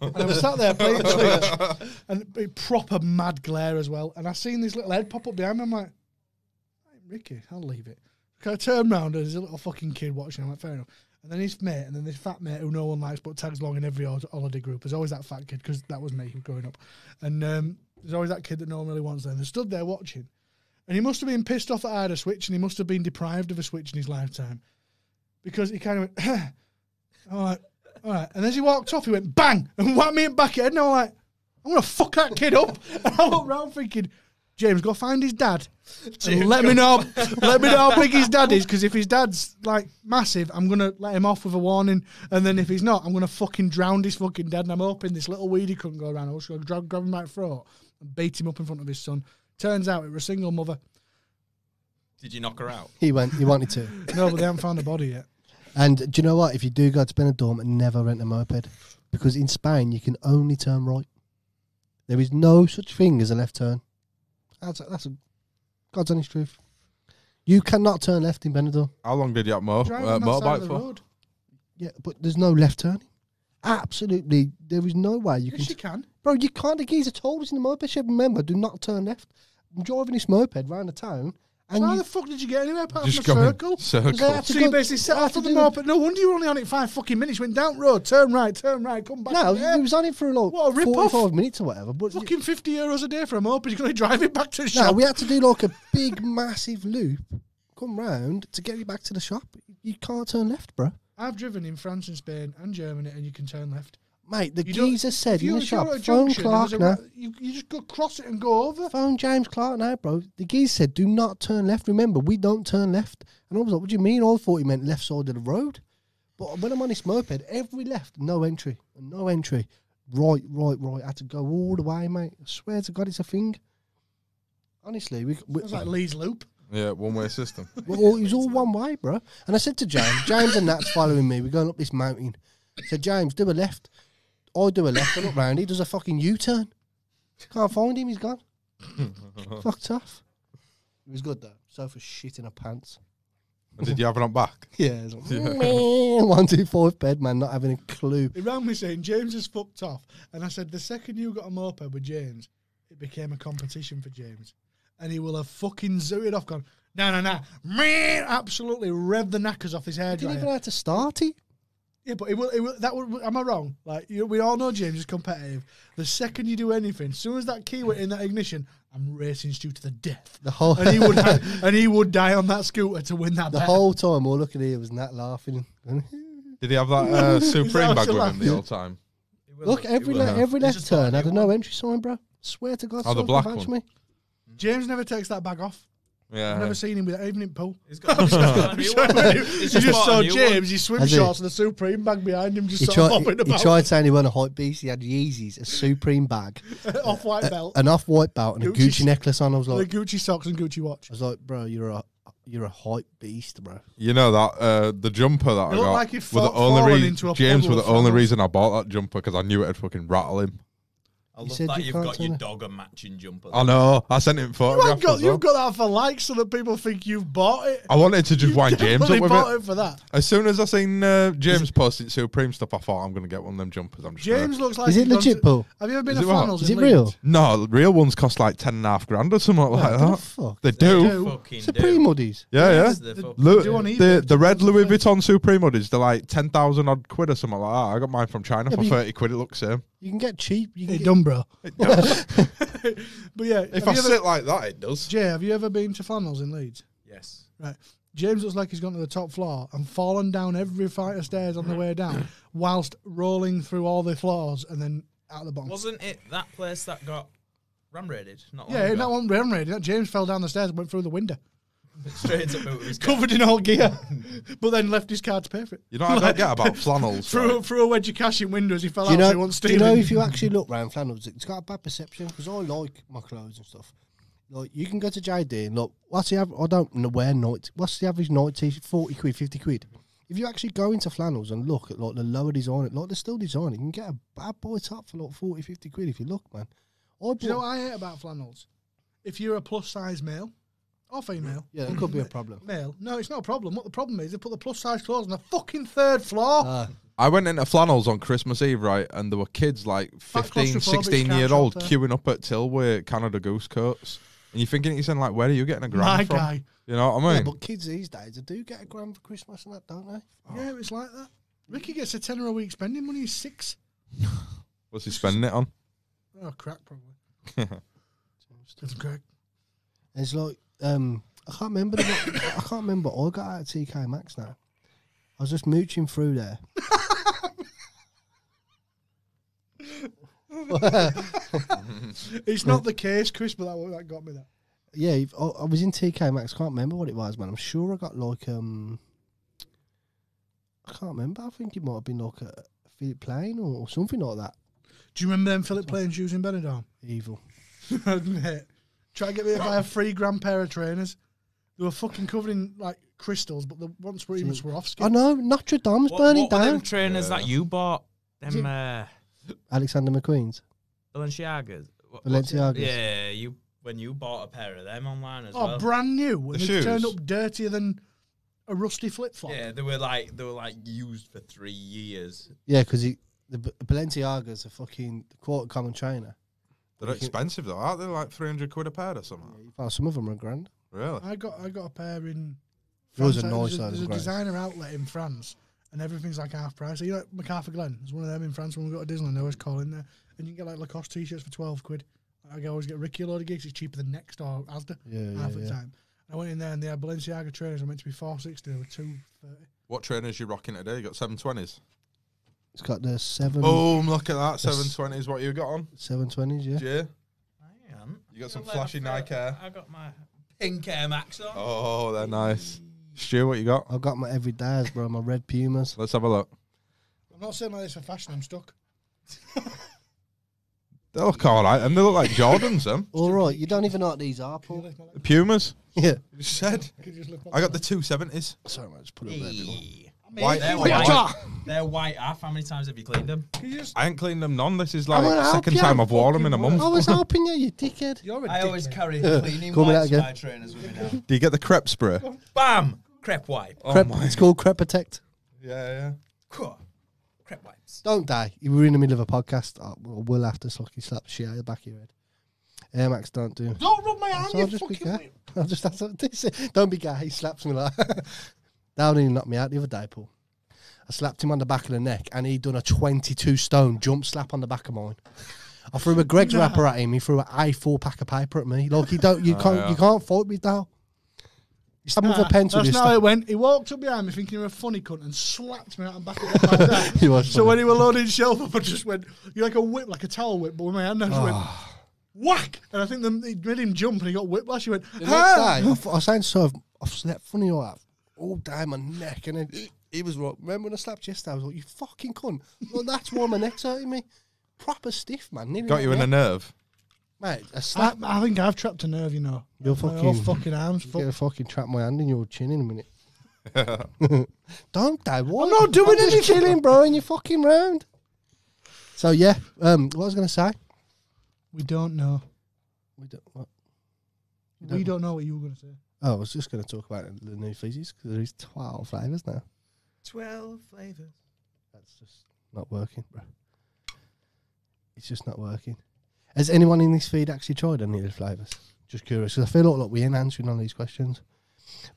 And I was sat there playing Switch, and a proper mad glare as well, and I seen this little head pop up behind me, I'm like, hey, Ricky, I'll leave it. I turned round, and there's a little fucking kid watching, I'm like, fair enough. And then his mate, and then this fat mate who no one likes but tags along in every holiday group. There's always that fat kid, because that was me growing up. And there's always that kid that no one really wants there. And they stood there watching. And he must have been pissed off that I had a Switch, and he must have been deprived of a Switch in his lifetime. Because he kind of went, I'm like, all right. And as he walked off, he went, bang! And whacked me in the back of the head. And I'm like, I'm going to fuck that kid up. And I looked round thinking, James, go find his dad. And let me know how big his dad is, because if his dad's like massive, I'm gonna let him off with a warning, and then if he's not, I'm gonna fucking drown his fucking dad. And I'm hoping this little weedy couldn't go around. I was gonna grab him by the throat and beat him up in front of his son. Turns out it was a single mother. Did you knock her out? He wanted to. No, but they haven't found the body yet. And do you know what? If you do go to Benidorm, never rent a moped. Because in Spain, you can only turn right. There is no such thing as a left turn. That's a God's honest truth. You cannot turn left in Benidorm. How long did you have Drive on that side of motorbike the for? road. Yeah, but there's no left turning. Absolutely. There is no way you Yes, you can. can. Bro, you can't. The geezer told us in the moped shed, remember, do not turn left. I'm driving this moped round the town. And So how you, the fuck did you get anywhere apart Just from a going circle? circle. Because I had to So you go- basically set I had off to on the do moped. No wonder you were only on it 5 fucking minutes. Went down road, turn right, come back. No, Yeah. he was on it for like What a rip-off. 45 minutes or whatever. But Fucking €50 a day for a moped. You're going to drive it back to the no, shop. we had to do like a big, massive loop, come round to get you back to the shop. You can't turn left, bro. I've driven in France and Spain and Germany, and you can turn left. Mate, the You don't- geezer said If in the if you're shop, at a phone junction and Clark there's now. a you just go cross it and go over. Phone James Clark now, bro. The geezer said, do not turn left. Remember, we don't turn left. And I was like, what do you mean? I thought he meant left side of the road. But when I'm on this moped, every left, no entry. No entry. Right. I had to go all the way, mate. I swear to God, it's a thing. Honestly, It was like Lee's Loop. Yeah, one-way system. it was all one way, bro. And I said to James and Nat's following me. We're going up this mountain. I said, James, do a left. I do a left. I look round. He does a fucking U-turn. Can't find him. He's gone. Fucked off. It was good though. Sofa shit in her pants. And did you have it on back? Yeah. It was like, 1, 2, 5 bed, man. Not having a clue. He rang me saying James is fucked off, and I said the second you got a moped with James, it became a competition for James, and he will have fucking zooted off, gone no, man, absolutely rev the knackers off his hair Didn't dryer. even have to start it. Yeah, but it will. That would. Am I wrong? Like we all know James is competitive. The second you do anything, as soon as that key went in that ignition, I'm racing Stu to the death. The whole and he would die on that scooter to win that. the bet. whole time, all looking at here was Nat laughing. Did he have that Supreme bag with him the Yeah. whole time? Look, every left turn had a no entry sign, bro. Swear to God, Oh, the someone black come back to one. me. James never takes that bag off. Yeah. I've never seen him with it, even in pool. He's got a new one. You He's just bought saw a new James, his swim Has he? shorts and the Supreme bag behind him, just He sort of bobbing tried, he about. tried saying he wasn't a hype beast. He had Yeezys, a Supreme bag, Off-white belt, an off-white belt, and a Gucci Gucci necklace on. I was the like, Gucci socks and Gucci watch. bro, you're a hype beast, bro. You know that the jumper that I It looked got like he'd were the fallen only into a James puddle were the of only flannels. reason I bought that jumper because I knew it'd fucking rattle him. I You love said that you you've can't got your turn it. dog a matching jumper. I know. I sent him You've photographs got, as well. you've got that for likes so that people think you've bought it. I wanted to just wind James up Definitely with bought it. it for that. As soon as I seen James posting Supreme stuff, I thought I'm going to get one of them jumpers. I'm just James looks like Is it he's gone legit, to- Paul? Have you ever been Is to it what? flannels? Is in it real? Leeds? No, real ones cost like 10.5 grand or something like What the that. fuck? They They do. do. Fucking Supreme do. hoodies. Yeah, yeah. Yes, they're fucking Look, do on the eBay, red Louis 2,000. Vuitton Supreme hoodies, they're like 10,000 odd quid or something like that. I got mine from China Yeah, for but you- 30 quid. It looks same. You can get cheap. You can Hey, get, dumb, bro. It does. But yeah, If have I you ever- sit like that, it does. Jay, have you ever been to flannels in Leeds? Yes. Right. James looks like he's gone to the top floor and fallen down every flight of stairs on the way down, whilst rolling through all the floors and then out the bottom. Wasn't it that place that got ram raided? Not long Yeah, ago? that one ram raid. That James fell down the stairs and went through the window, Straight into boot with his car. covered in all gear, but then left his card to pay for it. You know what I don't get about flannels? Threw, right? threw a wedge of cash in windows. He fell do you out, so he know? wasn't Do you stealing. know if you actually look round flannels, it's got a bad perception because I like my clothes and stuff. Like you can go to JD and look. What's the average? I don't know where night. What's the average night t-shirt? 40 quid, 50 quid. If you actually go into flannels and look at like the lower design, like they're still designing, you can get a bad boy top for like 40, 50 quid if you look, man. Do you know what I hate about flannels? If you're a plus size male or female, Yeah, that could be a problem. male, no, it's not a problem. What the problem is, they put the plus size clothes on the fucking third floor. I went into flannels on Christmas Eve, right, and there were kids like 15, claustrophobic 16-year-old can't shop queuing up at Till with Canada Goose coats. And you're thinking to yourself, like, where are you getting a grand My from? guy. You know what I Yeah, mean? but kids these days, they do get a grand for Christmas and that, don't they? Yeah, it's like that. Ricky gets a tenner a week spending money. He's 6. What's he spending it on? Oh, crack probably. Doesn't crack. It's like I can't remember. I can't remember what I got out of TK Maxx now. I was just mooching through there. It's not the case, Chris, but that got me that. Yeah, I was in TK Maxx. Can't remember what it was, man. I'm sure I got like I can't remember. I think it might have been like a Philip Plain or something like that. Do you remember them Philip Plain shoes in Benidorm? Evil. Mate, try to get me to buy a £3 pair of trainers. They were fucking covered in like crystals, but the ones pretty much were off I skin. know Notre Dame's burning what were them down. trainers that you bought? Is Them Alexander McQueen's. Balenciagas. Balenciagas. Yeah, when you bought a pair of them online as Oh, well. brand new. And The they turned shoes? up dirtier than a rusty flip flop. Yeah, they were like used for 3 years. Yeah, because the Balenciagas are fucking quarter common trainer. They're expensive though, aren't they? Like 300 quid a pair or something. Oh, some of them are grand. Really? I got a pair in Those France. are nice, There's those a are great. designer outlet in France, and everything's like half price. So you know, like MacArthur Glen. There's one of them in France. When we go to Disneyland, I always call in there, and you can get like Lacoste t-shirts for 12 quid. I always get Ricky a load of gigs. It's cheaper than Next or Asda half the time. I went in there and they had Balenciaga trainers. I meant to be 460. They were 230. What trainers you rocking today? You got 720s? It's got the 7. Boom, look at that. 720s, what you got on? 720s, yeah. Jay? I am. You got some flashy Nike Air? I got my pink Air Max on. Oh, they're nice. Stu, what you got? I've got my everydays, bro. My red Pumas. Let's have a look. I'm not saying like this for fashion. I'm stuck. They look all right, and they look like Jordans, them. All right, you don't even know what these are, Paul. The Pumas. Yeah. You just said. I got the 270s. Sorry, man, just put it up there. Hey. White. They're white. They're white off. How many times have you cleaned them? I ain't cleaned them none. This is I'm like gonna the help second you. time I've worn them in a month. I was helping you, you dickhead. You're a I always dickhead. carry cleaning Call me that wipes. again. My trainers with me now. Do you get the crepe spray? Bam! Crepe wipe. Crep, it's called Crep Protect. Yeah. Cool. Crepe wipes. Don't die. You were in the middle of a podcast. We'll have to slap the shit out of the back of your head. Air Max don't do. Don't rub my hand, So you I'll just be fucking... gay. I'll just that's what they say. Don't be gay. He slaps me like that. He knocked me out the other day, Paul. I slapped him on the back of the neck, and he'd done a 22 stone jump slap on the back of mine. I threw a Greg's wrapper at him. He threw an A4 pack of paper at me. Like you can't fight me now. You stabbed me with a pencil. That's you not how it went. He walked up behind me thinking you're a funny cunt and slapped me out and back of the back. He was So funny. when he was loading shelf up, I just went, you're like a whip, like a towel whip, but with my hand, I just went, whack! And I think it made him jump and he got whiplash. He went, The next day, I was saying so. I've slept funny all down my neck, and then he was right. Remember when I slapped yesterday? I was like, "You fucking cunt!" Well, that's why my neck's hurting me. Proper stiff, man. Nearly Got like you in a that. nerve. Mate, a slap. I think I've trapped a nerve, you know. You're My whole fucking. fucking arms. You're Fuck. gonna fucking trap my hand in your chin in a minute. Don't die. What? I'm not doing just anything. chilling, bro, and you're fucking round. So yeah, what was I gonna say? We don't know. What? We don't know what you were going to say. Oh, I was just gonna talk about the new fizzies because there is 12 flavours now. 12 flavours. That's just not working, bro. It's just not working. Has anyone in this feed actually tried any of the flavours? Just curious, because I feel like we ain't answering on these questions.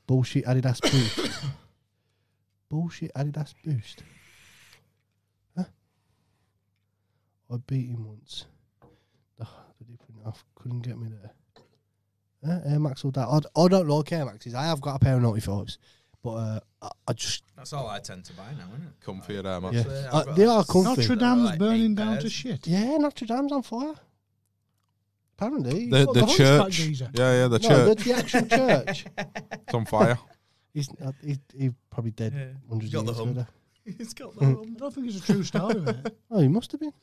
Bullshit Adidas Boost. Bullshit Adidas Boost. Huh? I beat him once. The different off couldn't get me there. Air Max all that. I don't like Air Maxes. I have got a pair of 95s, but I just That's all I tend to buy now, isn't it? Comfy there, man. yeah. I've got They are like comfy. Notre Dame's like burning 8 down to pairs. shit. Yeah, Notre Dame's on fire. Apparently, The What, the church. hunchback geezer? Yeah, the no, church. the actual church. It's on fire. He's probably dead Yeah. hundreds Got of the years hump. ago. It's got the hump. I don't think it's a true story, mate. Oh, he must have been.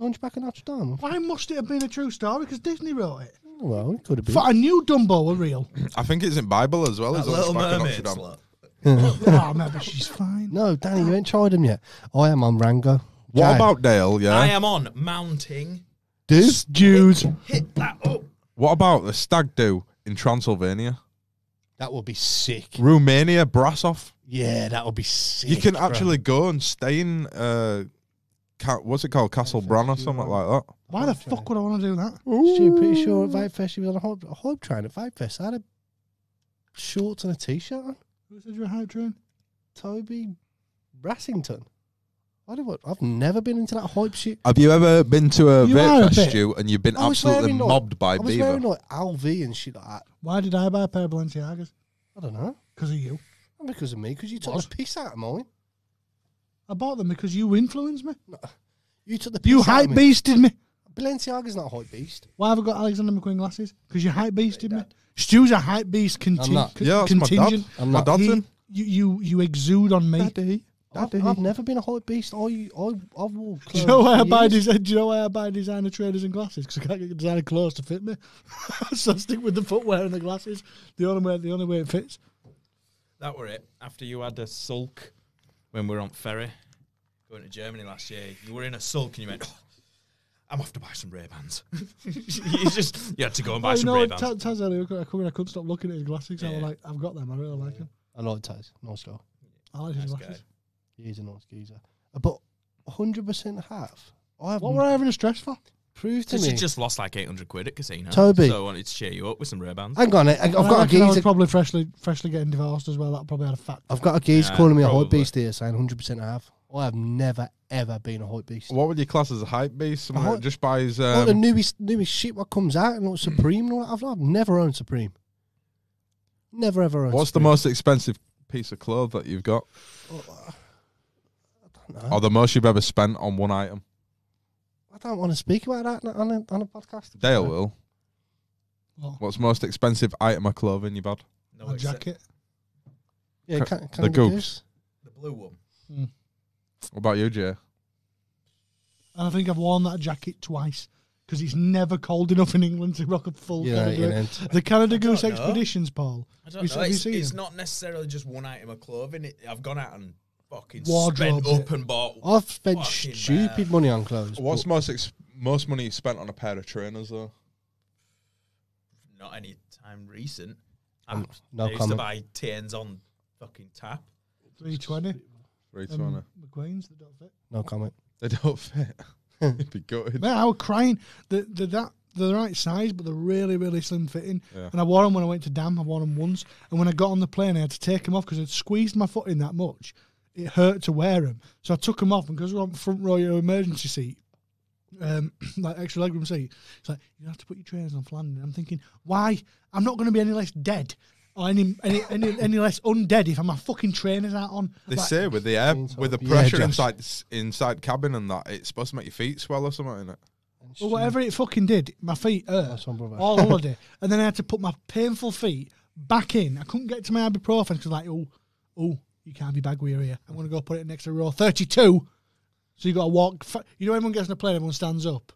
Hunchback of Notre Dame. Why must it have been a true story? Because Disney wrote it. Oh, well, it could have been. But I knew Dumbo were real. I think it's in Bible as well. That As Little Hunchback of Mermaid Notre slut. Oh, maybe she's fine. No, Danny, you ain't tried them yet. I am on Rango. What Jay, about Dale? Yeah. I am on mounting. dude? Jews. Hit that up. What about the stag do in Transylvania? That would be sick. Romania, Brasov. Yeah, that would be sick. You can bro. actually go and stay in, what's it called? Castle Bran or something like that. Why the fuck would I want to do that? She pretty sure at Vibe Fest she was on a hype train at Vibe Fest. I had a shorts and a t-shirt on. Who said you're a hype train? Toby Brassington. I've never been into that hype shit. Have you ever been to a You are a vape fest, bit. Stu, and you've been I was absolutely wearing, like- mobbed by I was Beaver? wearing like LV and shit like that. Why did I buy a pair of Balenciagas? I don't know. Because of you. Not because of me, because you took What? the piss out of mine. I bought them because you influenced me. You took the piss You out hype of me. beasted me. Balenciaga's not a hype beast. Why have I got Alexander McQueen glasses? Because you hype beasted me. Stu's a hype beast I'm not. Yeah, that's my dad. contingent. I'm My not. dad's He- in. You exude on me. Daddy. I've never been a hype beast. I've worn Do clothes. you know why I for buy years. Do you know why I buy designer trainers and glasses? Because I can't get designer clothes to fit me. So I stick with the footwear and the glasses. The only way it fits. That were it. After you had a sulk when we were on ferry going to Germany last year, you were in a sulk and you went, "Oh, I'm off to buy some Ray-Bans." you had to go and buy Oh, you some know, Ray-Bans. Taz earlier, I come in, I couldn't stop looking at his glasses. I was Yeah. like, I've got them. I really like them. I like Taz. Nice guy. I like his Nice glasses. He's a nice geezer. But 100% have. I have What were I having a stress for? proved to Because me. you just lost like 800 quid at casino. Toby. So I wanted to cheer you up with some Ray-Bans. Hang on, I've I got a reckon I was geezer. probably freshly getting divorced as well. That probably had a fact. I've got a geezer Yeah, calling me a hype probably. beast here, saying 100% I have. I have never ever been a hype beast. What would you class as a hype beast? Someone hype- that just buys. Like the newest shit what comes out and like Supreme and all that. I've never owned Supreme. Never ever owned. What's the Supreme. most expensive piece of clothes that you've got, I don't know. or the most you've ever spent on one item? I don't want to speak about that on a podcast. Dale will. What? What's the most expensive item of clothing you've had? No, A except jacket. Yeah, can The I do Goops. this? The blue one. What about you, Jay? And I think I've worn that jacket twice because it's never cold enough in England to rock a full Canada. The Canada Goose know. Expeditions, Paul. I don't know. Have you It's seen them? not necessarily just one item of clothing. I've gone out and fucking Wardrobe spent up and bought. I've spent fucking stupid money on clothes. What's most money you spent on a pair of trainers though? Not any time recent. No I used comment. to buy TNs on fucking tap. 320. 320. McQueen's, they don't fit. No comment. They don't fit. You'd be gutted. Man, I was crying. They're the right size, but they're really, really slim fitting. Yeah. And I wore them when I went to Dam. I wore them once. And when I got on the plane, I had to take them off because I'd squeezed my foot in that much. It hurt to wear them. So I took them off. And because we're on front row emergency seat, like extra legroom seat, it's like, you have to put your trainers on for landing. I'm thinking, why? I'm not going to be any less dead or any less undead if my fucking trainers aren't on. They Like, say with the air, with the Yeah, pressure Josh. inside cabin and that, it's supposed to make your feet swell or something, isn't it? well, whatever it fucking did, my feet hurt That's one, brother. all holiday. And then I had to put my painful feet back in. I couldn't get to my ibuprofen because like, oh, you can't be bag weary here. I'm going to go put it next to row 32. So you got to walk. You know, everyone gets on a plane, everyone stands up.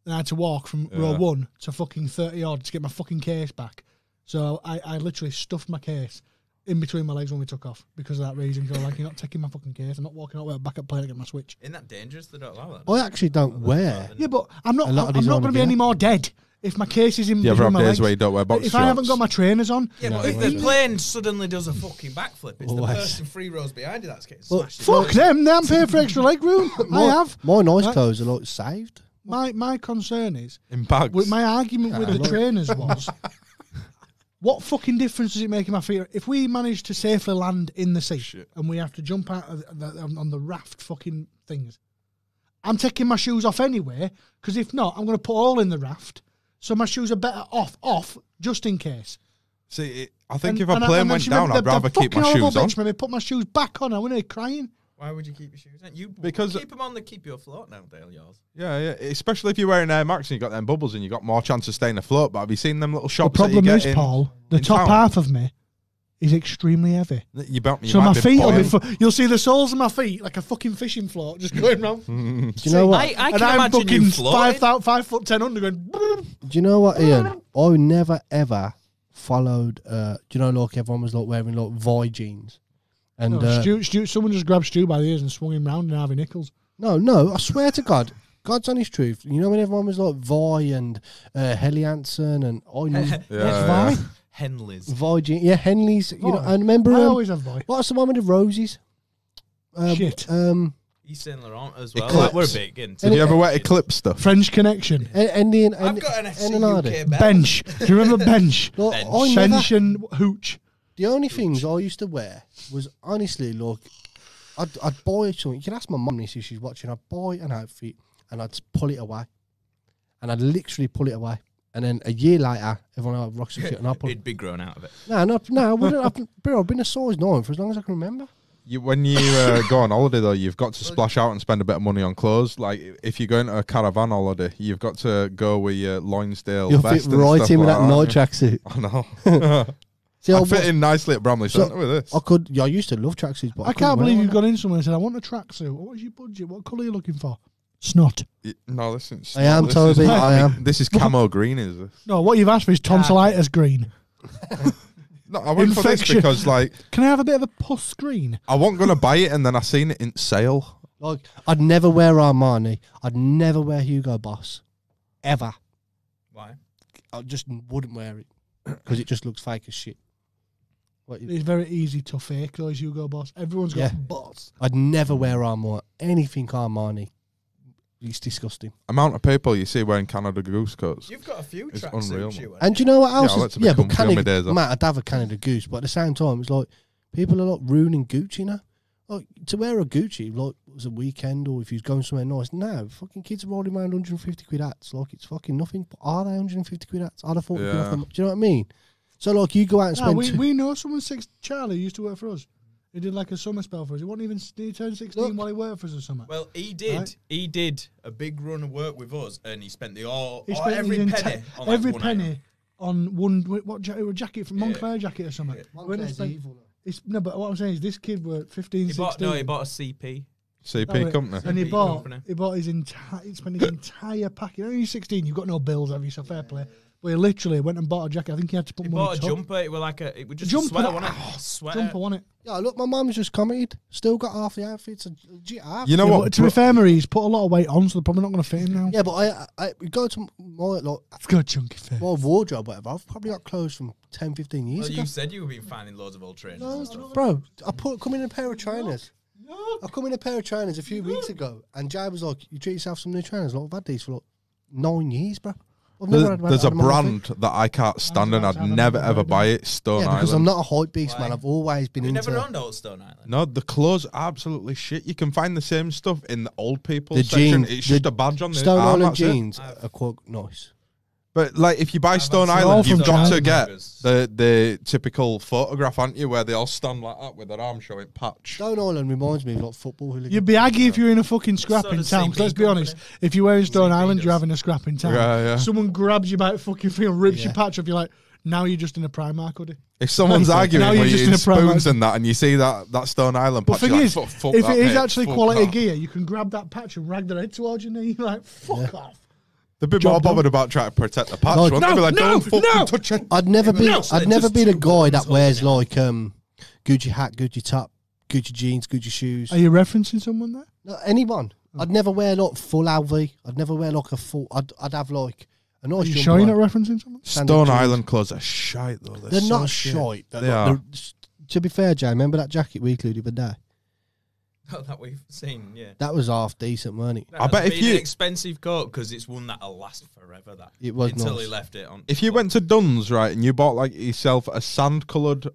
Then I had to walk from row 1 to fucking 30 odd to get my fucking case back. So I literally stuffed my case in between my legs when we took off because of that reason. Go like, you're not taking my fucking case. I'm not walking out with a backup plane to get my switch. Isn't that dangerous? They don't allow that. I actually don't wear. Yeah, but I'm not. A lot of I'm these not are going to on be the any gear. more dead if my case is in Do you ever between have my days legs. where you don't wear box If I haven't got my trainers on, Yeah, No, but if it the wasn't. plane suddenly does a fucking backflip, it's the Always. person 3 rows behind you that's getting Well, smashed. fuck them. They haven't paid for extra leg room. I have. My noise Right. clothes are like saved. My concern is In bags. my argument with the look. trainers was, what fucking difference does it make in my feet if we manage to safely land in the sea Shit. and we have to jump out on the raft fucking things? I'm taking my shoes off anyway because if not, I'm going to put all in the raft. So my shoes are better off just in case. See, I think And- if a and plane then went she down, made- I'd the rather keep my fucking horrible shoes on. bitch made me put my shoes back on. I went there crying. Why would you keep your shoes on? You Because- keep them on, they keep you afloat now, Dale, yours. Yeah, especially if you're wearing Air Max and you got them bubbles and you got more chance of staying afloat. But have you seen them little The shops problem that you is, get in? Paul, the in top town? half of me is extremely heavy. You So my might be feet will be. boiling. You'll see the soles of my feet like a fucking fishing float just going round. Do you know what? I And can I'm imagine you fucking floating. 5'10" under going. Do you know what, Ian? I never ever followed. Do you know, like everyone was like wearing like Vi jeans, and Stu, someone just grabbed Stu by the ears and swung him round in Harvey Nichols. no, I swear to God, God's honest truth. You know when everyone was like Vi and Helly Hansen and Yeah. Vi? Henleys. Vi jeans, yeah, Henley's. You know, Vi. and remember I always have boy. what's the one with the roses? Shit. East Saint Laurent as well. Eclipse. Like, we're big into Did you ever wear Eclipse stuff? French Connection. And I've got an FC Hardy. UK belt. Bench. Do you remember Bench? Like, Bench. I never, Bench and Hooch. the only things I used to wear was honestly, look, I'd buy something. You can ask my mum this if she's watching. I'd buy an outfit and I'd pull it away, and I'd literally pull it away. And then a year later, everyone else rocks some shit, and I pull. He'd be grown out of it. No, I wouldn't. I've been a size 9 for as long as I can remember. When you go on holiday, though, you've got to splash out and spend a bit of money on clothes. Like, if you're going to a caravan holiday, you've got to go with your Loinsdale You'll vest fit and right stuff in with like that night yeah. tracksuit. I know. See, I'd fit in nicely at Bramley So- Centre with this. I could. Yeah, I used to love tracksuits, but I couldn't can't wear believe one. you've gone in somewhere and said, I want a tracksuit. What was your budget? What colour are you looking for? Snot. No, this is. I am, this Toby, is- I am. This is camo green, is this? No, what you've asked for is tonsillitis green. No, I went for this Infection. because, like, Can I have a bit of a pus green? I wasn't going to buy it and then I seen it in sale. Like, I'd never wear Armani. I'd never wear Hugo Boss, ever. Why? I just wouldn't wear it because it just looks fake as shit. What, It's very easy to fake those Hugo Boss. Everyone's got Yeah. boss. I'd never wear Armani. Anything Armani. It's disgusting. Amount of people you see wearing Canada Goose coats. You've got a few It's tracksuits, unreal, you And do you know what else? I is- like to be comfy on my days off. Matt, I'd have a Canada Goose, but at the same time, it's like people are like ruining Gucci now. Like to wear a Gucci, like it was a weekend or if you're going somewhere nice. No, fucking kids are rolling around 150 quid hats like it's fucking nothing. But are they 150 quid hats? Are they 40 quid Yeah. off them? Do you know what I mean? So like you go out and No, spend. we know someone Charlie used to work for us. He did like a summer spell for us. He wasn't even. Did he turn 16 Look. while he worked for us or something? Well, he did. Right. He did a big run of work with us, and he spent He spent every his penny. On like every one penny item. on one. What jacket? A jacket from Montclair jacket or something. Montclair's When he spent- evil. no, but what I'm saying is this kid worked 15, He 16. bought a CP. CP Oh, company. And he CP bought company. his entire. He spent his entire package. When you're 16, you've got no bills, have you? So fair play. But he literally went and bought a jacket. I think he had to put He money. bought a to- jumper. It was like it was just Jumper, a sweater, wasn't it? Sweater. Jumper, wasn't it? Yeah, look, my mum's just commented. Still got half the outfits. A legit half. You know Yeah, what? but to be fair, Marie, he's put a lot of weight on, so they're probably not going to fit him now. Yeah, but we go to my like It's got a chunky face. my wardrobe, whatever. I've probably got clothes from 10, 15 years Well, ago. you said you've been finding loads of old trainers and stuff. Bro, come in a pair of trainers. I come in a pair of trainers a few weeks ago, and Jay was like, "You treat yourself some new trainers." Like, I've had these for like 9 years, bro. I've never had There's a had them on my brand feet. that I can't stand and about I'd to have never another ever word, buy it. Stone Yeah, because I'm Island. not a hype beast, Why? man. I've always been You into never owned Old Stone Island. No, the clothes are absolutely shit. You can find the same stuff in the old people The section. jeans- It's the just a badge on the Stone arm, Island that's it. jeans are quite nice. But like, if you buy Stone had Island, all you've from got to China. get Logos. the typical photograph, aren't you, where they all stand like that with their arm showing patch. Stone Island reminds me of like football hooligans. You'd be aggy if you're in a fucking scrap So in does town. 'Cause CP let's be honest, company. if you're wearing Stone CP Island, you're does. having a scrap in town. Yeah, yeah. Someone grabs you by the fucking thing and rips your Yeah. patch off. You're like, now you're just in a Primark hoodie. If someone's Now arguing you're with just you in in a Primark. spoons and that, and you see that Stone Island But patch, thing you're like, is, fuck if that, it is mate, actually fuck quality that. gear, you can grab that patch and rag the head towards your knee. You're like, fuck off. They'd be Job more done. bothered about trying to protect the patch, No, wouldn't they? Be like, no, don't fucking no. touch it. I'd never been. no, so I'd they're never just been a two guy guns that wears holding it. like Gucci hat, Gucci top, Gucci jeans, Gucci shoes. Are you referencing someone there? No, anyone. I'd never wear like full LV. I'd never wear like a full. I'd have like a nice. Are you jumper sure you're not on. referencing someone? Standard Stone jeans. Island clothes are shite, though. They're so not shit. shite. They are. To be fair, Jay, remember that jacket we included the day? Oh, that we've seen, yeah. That was half decent, weren't it? I bet if Been you- an expensive coat because it's one that'll last forever. That It was until nice. he left it on. If you went to Dunn's, right, and you bought like yourself a sand-coloured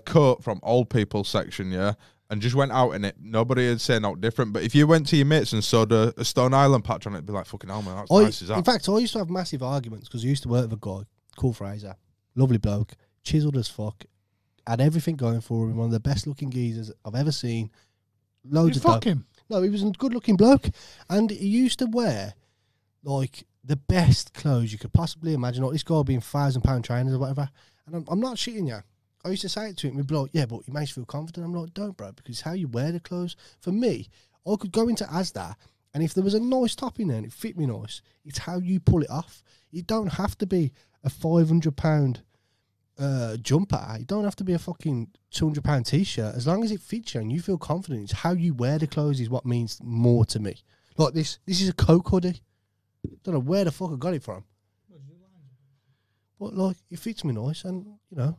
coat from old people section, yeah, and just went out in it, nobody would say no different. But if you went to your mates and sewed a Stone Island patch on it, it'd be like, fucking hell, man, that's nice as In that. fact, I used to have massive arguments because I used to work with a guy called Fraser, lovely bloke, chiseled as fuck, had everything going for him, one of the best looking geezers I've ever seen. Loads You of dope. fuck him. No, he was a good looking bloke, and he used to wear like the best clothes you could possibly imagine. Like this guy being £1,000 trainers or whatever. And I'm not shitting you. I used to say it to him, he'd be like, yeah, but he makes you feel confident. I'm like, don't, bro, because it's how you wear the clothes. For me, I could go into Asda, and if there was a nice top in there and it fit me nice, it's how you pull it off. You don't have to be a £500 jumper. You don't have to be a fucking £200 t-shirt. As long as it fits you and you feel confident, it's how you wear the clothes is what means more to me. Like this is a Coke hoodie. Don't know where the fuck I got it from. But like, it fits me nice, and you know,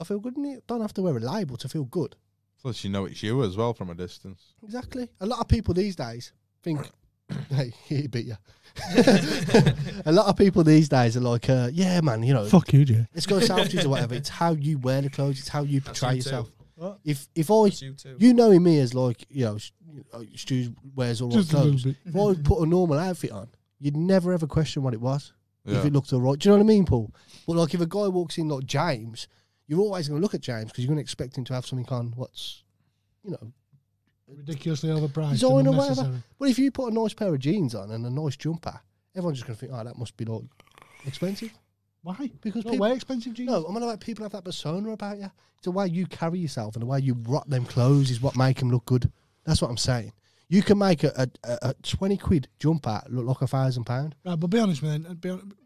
I feel good in it. Don't have to wear a label to feel good. Plus, you know it's you as well from a distance. Exactly. A lot of people these days think, hey, he beat you. A lot of people these days are like, yeah, man, you know, Fuck you, Jay. let's go selfies or whatever. It's how you wear the clothes. It's how you portray you too. yourself. What? If I, That's you too. you knowing me as like, you know, Stu wears all right Just a little clothes. bit. If I put a normal outfit on, you'd never ever question what it was. If Yeah. it looked all right. Do you know what I mean, Paul? But like if a guy walks in like James, you're always going to look at James because you're going to expect him to have something on what's, you know, Ridiculously overpriced. design and or whatever. unnecessary. But if you put a nice pair of jeans on and a nice jumper, everyone's just going to think, oh, that must be like expensive. Why? Because Not people, way expensive jeans. no, I'm on about people have that persona about you. It's the way you carry yourself and the way you rock them clothes is what make them look good. That's what I'm saying. You can make a 20 quid jumper look like £1,000. Right, but be honest, man.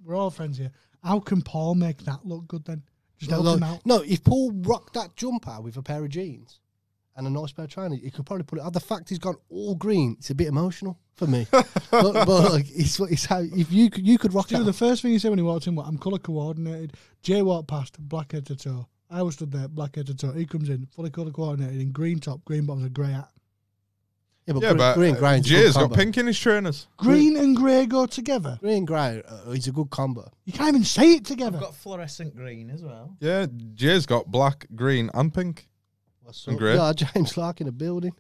We're all friends here. How can Paul make that look good then? Just No, help him no, out. no, if Paul rocked that jumper with a pair of jeans and a nice pair of trainers, he could probably put it on. The fact he's gone all green, it's a bit emotional for me. but like, it's how, if you could rock Stu, that. the first thing he said when he walked in was, I'm colour coordinated. Jay walked past, black head to toe. I was stood there, black head to toe. He comes in, fully colour coordinated, in green top, green bottoms, a grey hat. Yeah, but Yeah, but green, grey, Jay's got pink in his trainers. Green and grey go together. Green, grey, it's a good combo. You can't even say it I've together. got fluorescent green as well. Yeah, Jay's got black, green, and pink. What's And up? grey. Yeah, James Clark in the building.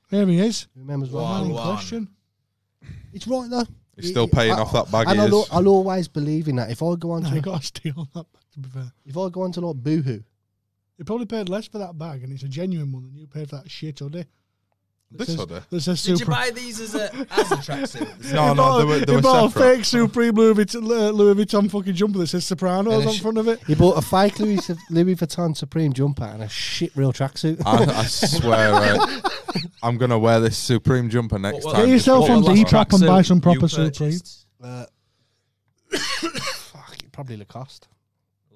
There he is. Remembers what Wow. Man in One. question. It's right though. He's still paying off that bag. And he I'll, is. I'll always believe in that. If I go on No, to you got to steal that back, to be fair. like Boohoo, You probably paid less for that bag, and it's a genuine one than you paid for that shit hoodie. This hoodie. That says Did you Super. buy these as a tracksuit? No, they were bought a separate. fake Supreme Louis Vuitton fucking jumper that says Sopranos And a on front of it. He bought a fake Louis Vuitton Supreme jumper and a shit real tracksuit. I swear, right? I'm gonna wear this Supreme jumper next What- time. Get yourself Just on for Depop fun. and buy some You proper Supreme. purchased Fuck, probably Lacoste.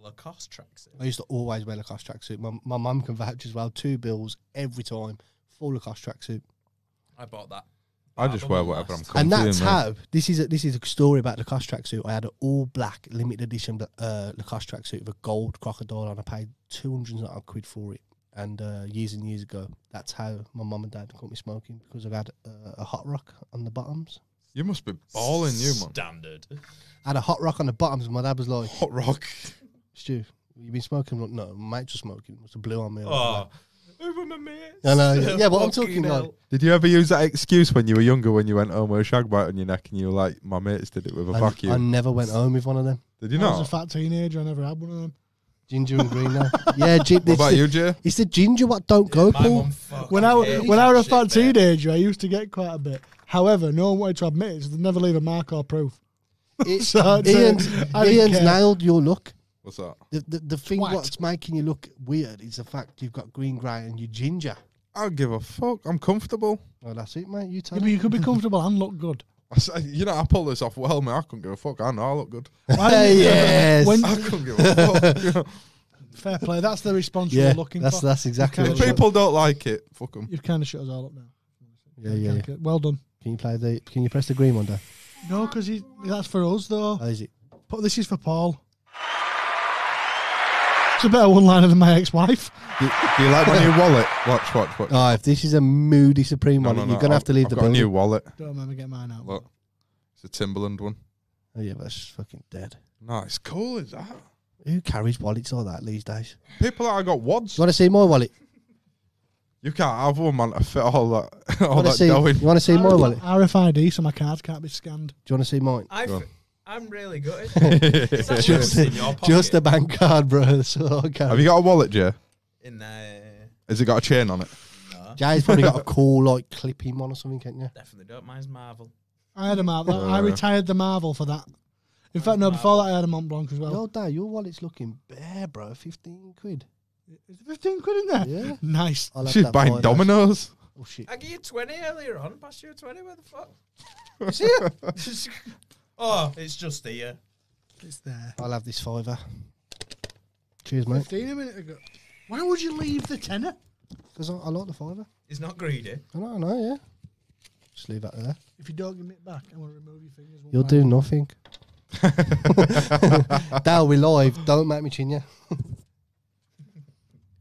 Lacoste tracksuit. I used to always wear Lacoste tracksuit. My mum can vouch as well. 2 bills every time. Full Lacoste tracksuit. I bought that. I just wear whatever I'm comfy And that's in, mate. how this is a story about the Lacoste tracksuit. I had an all black limited edition Lacoste tracksuit with a gold crocodile, and I paid 200 quid for it. And years and years ago, that's how my mum and dad caught me smoking, because I've had a hot rock on the bottoms. You must be balling, you man. Standard. I had a hot rock on the bottoms, and my dad was like, Hot rock. "Stu, you been smoking?" I'm like, "No, my mate was smoking. It was a blue on me." Oh, over my mates. I know, yeah, but I'm Fucking talking hell. like- Did you ever use that excuse when you were younger, when you went home with a shag bite on your neck and you were like, my mates did it with a I vacuum? never went home with one of them. Did you I was a not? fat teenager. I never had one of them. Ginger and green now. Yeah, What about you, Jay? It's the ginger what don't go, My Paul. mum fucking When I hates when I that was a shit, fat mate. teenager, I used to get quite a bit. However, no one wanted to admit it, so they'd never leave a mark or proof. So I'd say, Ian's I didn't care. nailed your look. What's that? The thing Twat. what's making you look weird is the fact you've got green, grey, and you ginger. I don't give a fuck. I'm comfortable. Oh, that's it, mate. You tell Yeah, but me. you could be comfortable and look good. I say, you know, I pull this off well, mate. I couldn't give a fuck. I know I look good. Why didn't you- Yes. When, I couldn't give a fuck. fair play. That's the response we Yeah, were looking for. that's exactly Okay. what If people don't like it, fuck them. You've kind of shut us all up now. Yeah, yeah. Okay, well done. Can you press the green one down? No, because that's for us though. How is it? But this is for Paul. It's a better one-liner than my ex-wife. Do you like my new wallet? Watch. Oh, if this is a moody Supreme one, No, you're gonna have to leave I've the got a building. new wallet. Don't remember get mine out. Look, it's a Timberland one. Oh yeah, but that's just fucking dead. No, it's cool, is that? Who carries wallets like that these days? People that I got wads. You want to see my wallet? You can't have one, man, to fit all that, You all want to that see? dough in. You want to see my wallet? Do RFID, so my cards can't be scanned. you want to see mine? Go on. I'm really good. Is that just in your pocket? Just a bank card, bro. That's all I carry. Have you got a wallet, Jay? In Has it got a chain on it? no, Jay's probably got a cool like clipping one or something, can't you? definitely don't. Mine's Marvel. I had a Marvel. I retired the Marvel for that. In fact, no, before that I had a Mont Blanc as well. Yo, Dad, your wallet's looking bare, bro. 15 quid. Is there 15 quid in there? Yeah. Nice. I'll have She's that buying five. Dominoes. Oh shit. I gave you 20 earlier on. Passed you a 20. Where the fuck? See it? Oh, it's just here. It's there. I'll have this fiver. Cheers, mate. 15 a minute ago. Why would you leave the tenner? Because I like the fiver. He's not greedy. I know, yeah. Just leave that there. If you don't give me it back, I'm going to remove your fingers. one You'll by do one. nothing. Dal, we live. Don't make me chin you.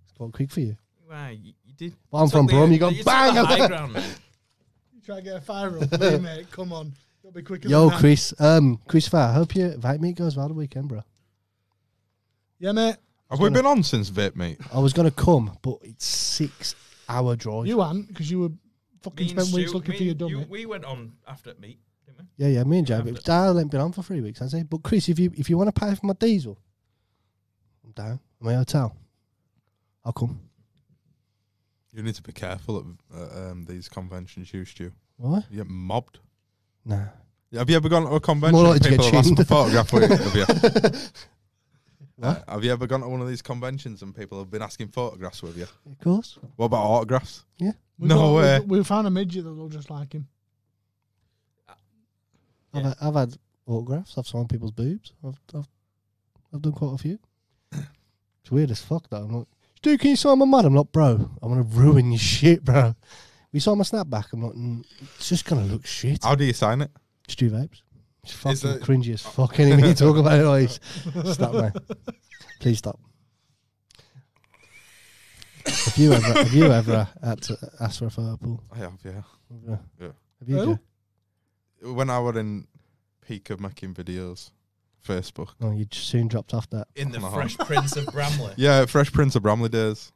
It's quite quick for you. Why? You did. Well, I'm from Brum. You go took bang. the high ground, mate. You try to get a fire up. Me, mate. Come on. You'll be quicker Yo, than that. Chris. Christopher, I hope your vape meet goes well the weekend, bro. Yeah, mate. Have we been on since Vape Meet? I was gonna come, but it's 6 hour drive. You hadn't, because you were fucking Me and spent weeks Stu- looking me for your and dummy. you- We went on after meet, didn't we? Yeah, me and Jay. Yeah, But but- Dale ain't been on for 3 weeks, has he? But Chris, if you want to pay for my diesel, I'm down. My hotel, I'll come. You need to be careful at these conventions, you, Stu. What? You get mobbed. Nah. Have you ever gone to a convention More and likely to people get have asked for a chinned. photograph with you? Have you? What? Have you ever gone to one of these conventions and people have been asking photographs with you? Of course. What about autographs? We No way. We found a midget that looked just like him. Yeah. I've had autographs. I've signed people's boobs. I've done quite a few. It's weird as fuck though. I'm like, Stu, can you sign my mud? I'm like, bro, I'm gonna ruin your shit, bro. You saw my snapback. I'm like, it's just gonna look shit. How do you sign it? Stu vapes. It's fucking it- cringy as fuck. Anyway, you talk about it always. Stop, man. Please stop. Have you ever had to ask for a photo, Paul? I have, yeah. Yeah. Have you? Who? Joe? When I was in peak of making videos, Facebook. Oh, you just soon dropped off that. In the No. Fresh Prince of Bramley. Yeah, Fresh Prince of Bramley days.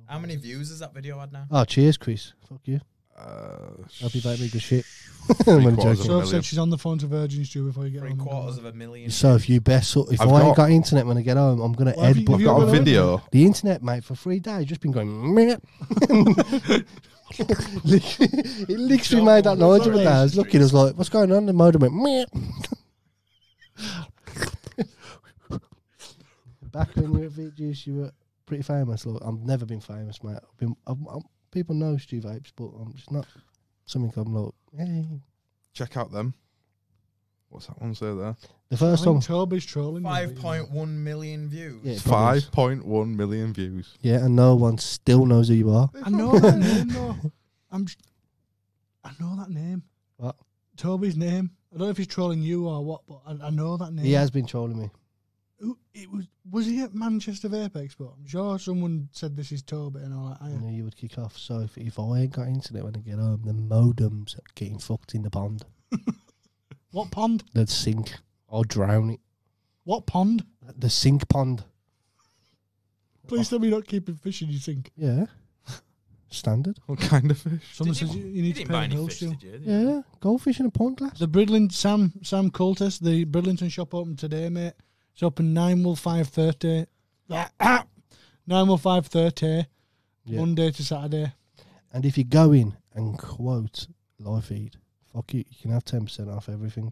How many views has that video had now? Oh, cheers, Chris. Fuck you. Hope you vape me good shit. Three I'm only quarters joking. of a So said million. she's on the phone to Virgin Stew before you get home. $750,000. So if you best, if I've I ain't got- got internet when I get home, I'm gonna Well, have you- headbutt. have you Got a got video. The internet, mate, for 3 days, just been going. Meh. It literally made that noise the other day. I was looking, I was like, "What's going on?" The modem went. Meh. Back when you were at VGS, you were pretty famous. Look, I've never been famous, mate. People know Stu Vapes, but I'm just not something I'm like. Hey. Check out them. What's that one say there? The I first think one, Toby's trolling. you, but, you know. 5.1 million views. Yeah. Probably is. 5.1 million views. yeah, and no one still knows who you are. I know that name though. I know that name. What? Toby's name. I don't know if he's trolling you or what, but I know that name. He has been trolling me. It was he at Manchester Vape Expo? I'm sure someone said this is Toby and all that. I knew you would kick off. So if I ain't got internet when I get home, the modem's getting fucked in the pond. What pond? They'd sink. I'll drown it. What pond? The sink pond. Please tell me you're not keeping fish in your sink. Yeah. Standard. What kind of fish? Someone Did says you, you need to didn't pay buy the any bills fish, still. did you? Yeah. Goldfish in a pond glass. The Bridlington Sam Coulter, the Bridlington shop open today, mate. It's open 9 till 5:30. 9 till 5:30. Yeah. Monday to Saturday. And if you go in and quote live feed, fuck you can have 10% off everything.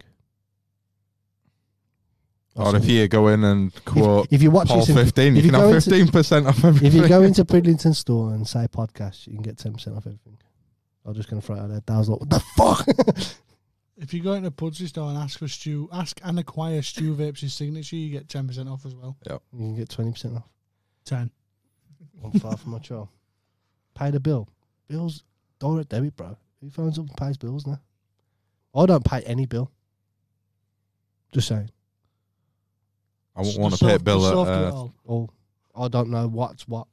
Or if you go in and quote if you watch Paul this in- 15, you if you can go have into- 15% off everything. if you go into Bridlington store and say podcast, you can get 10% off everything. I'm just going to throw it out there. That was like, what the fuck? If you go into a Pudsey store and ask and acquire Stu Vapes' signature, you get 10% off as well. You can get 20% off. 10. I'm far from my child. Pay the bill. Bills, direct debit, bro. Who phones up and pays bills now? I don't pay any bill. Just saying. I wouldn't want to pay a bill at... Or I don't know what's what.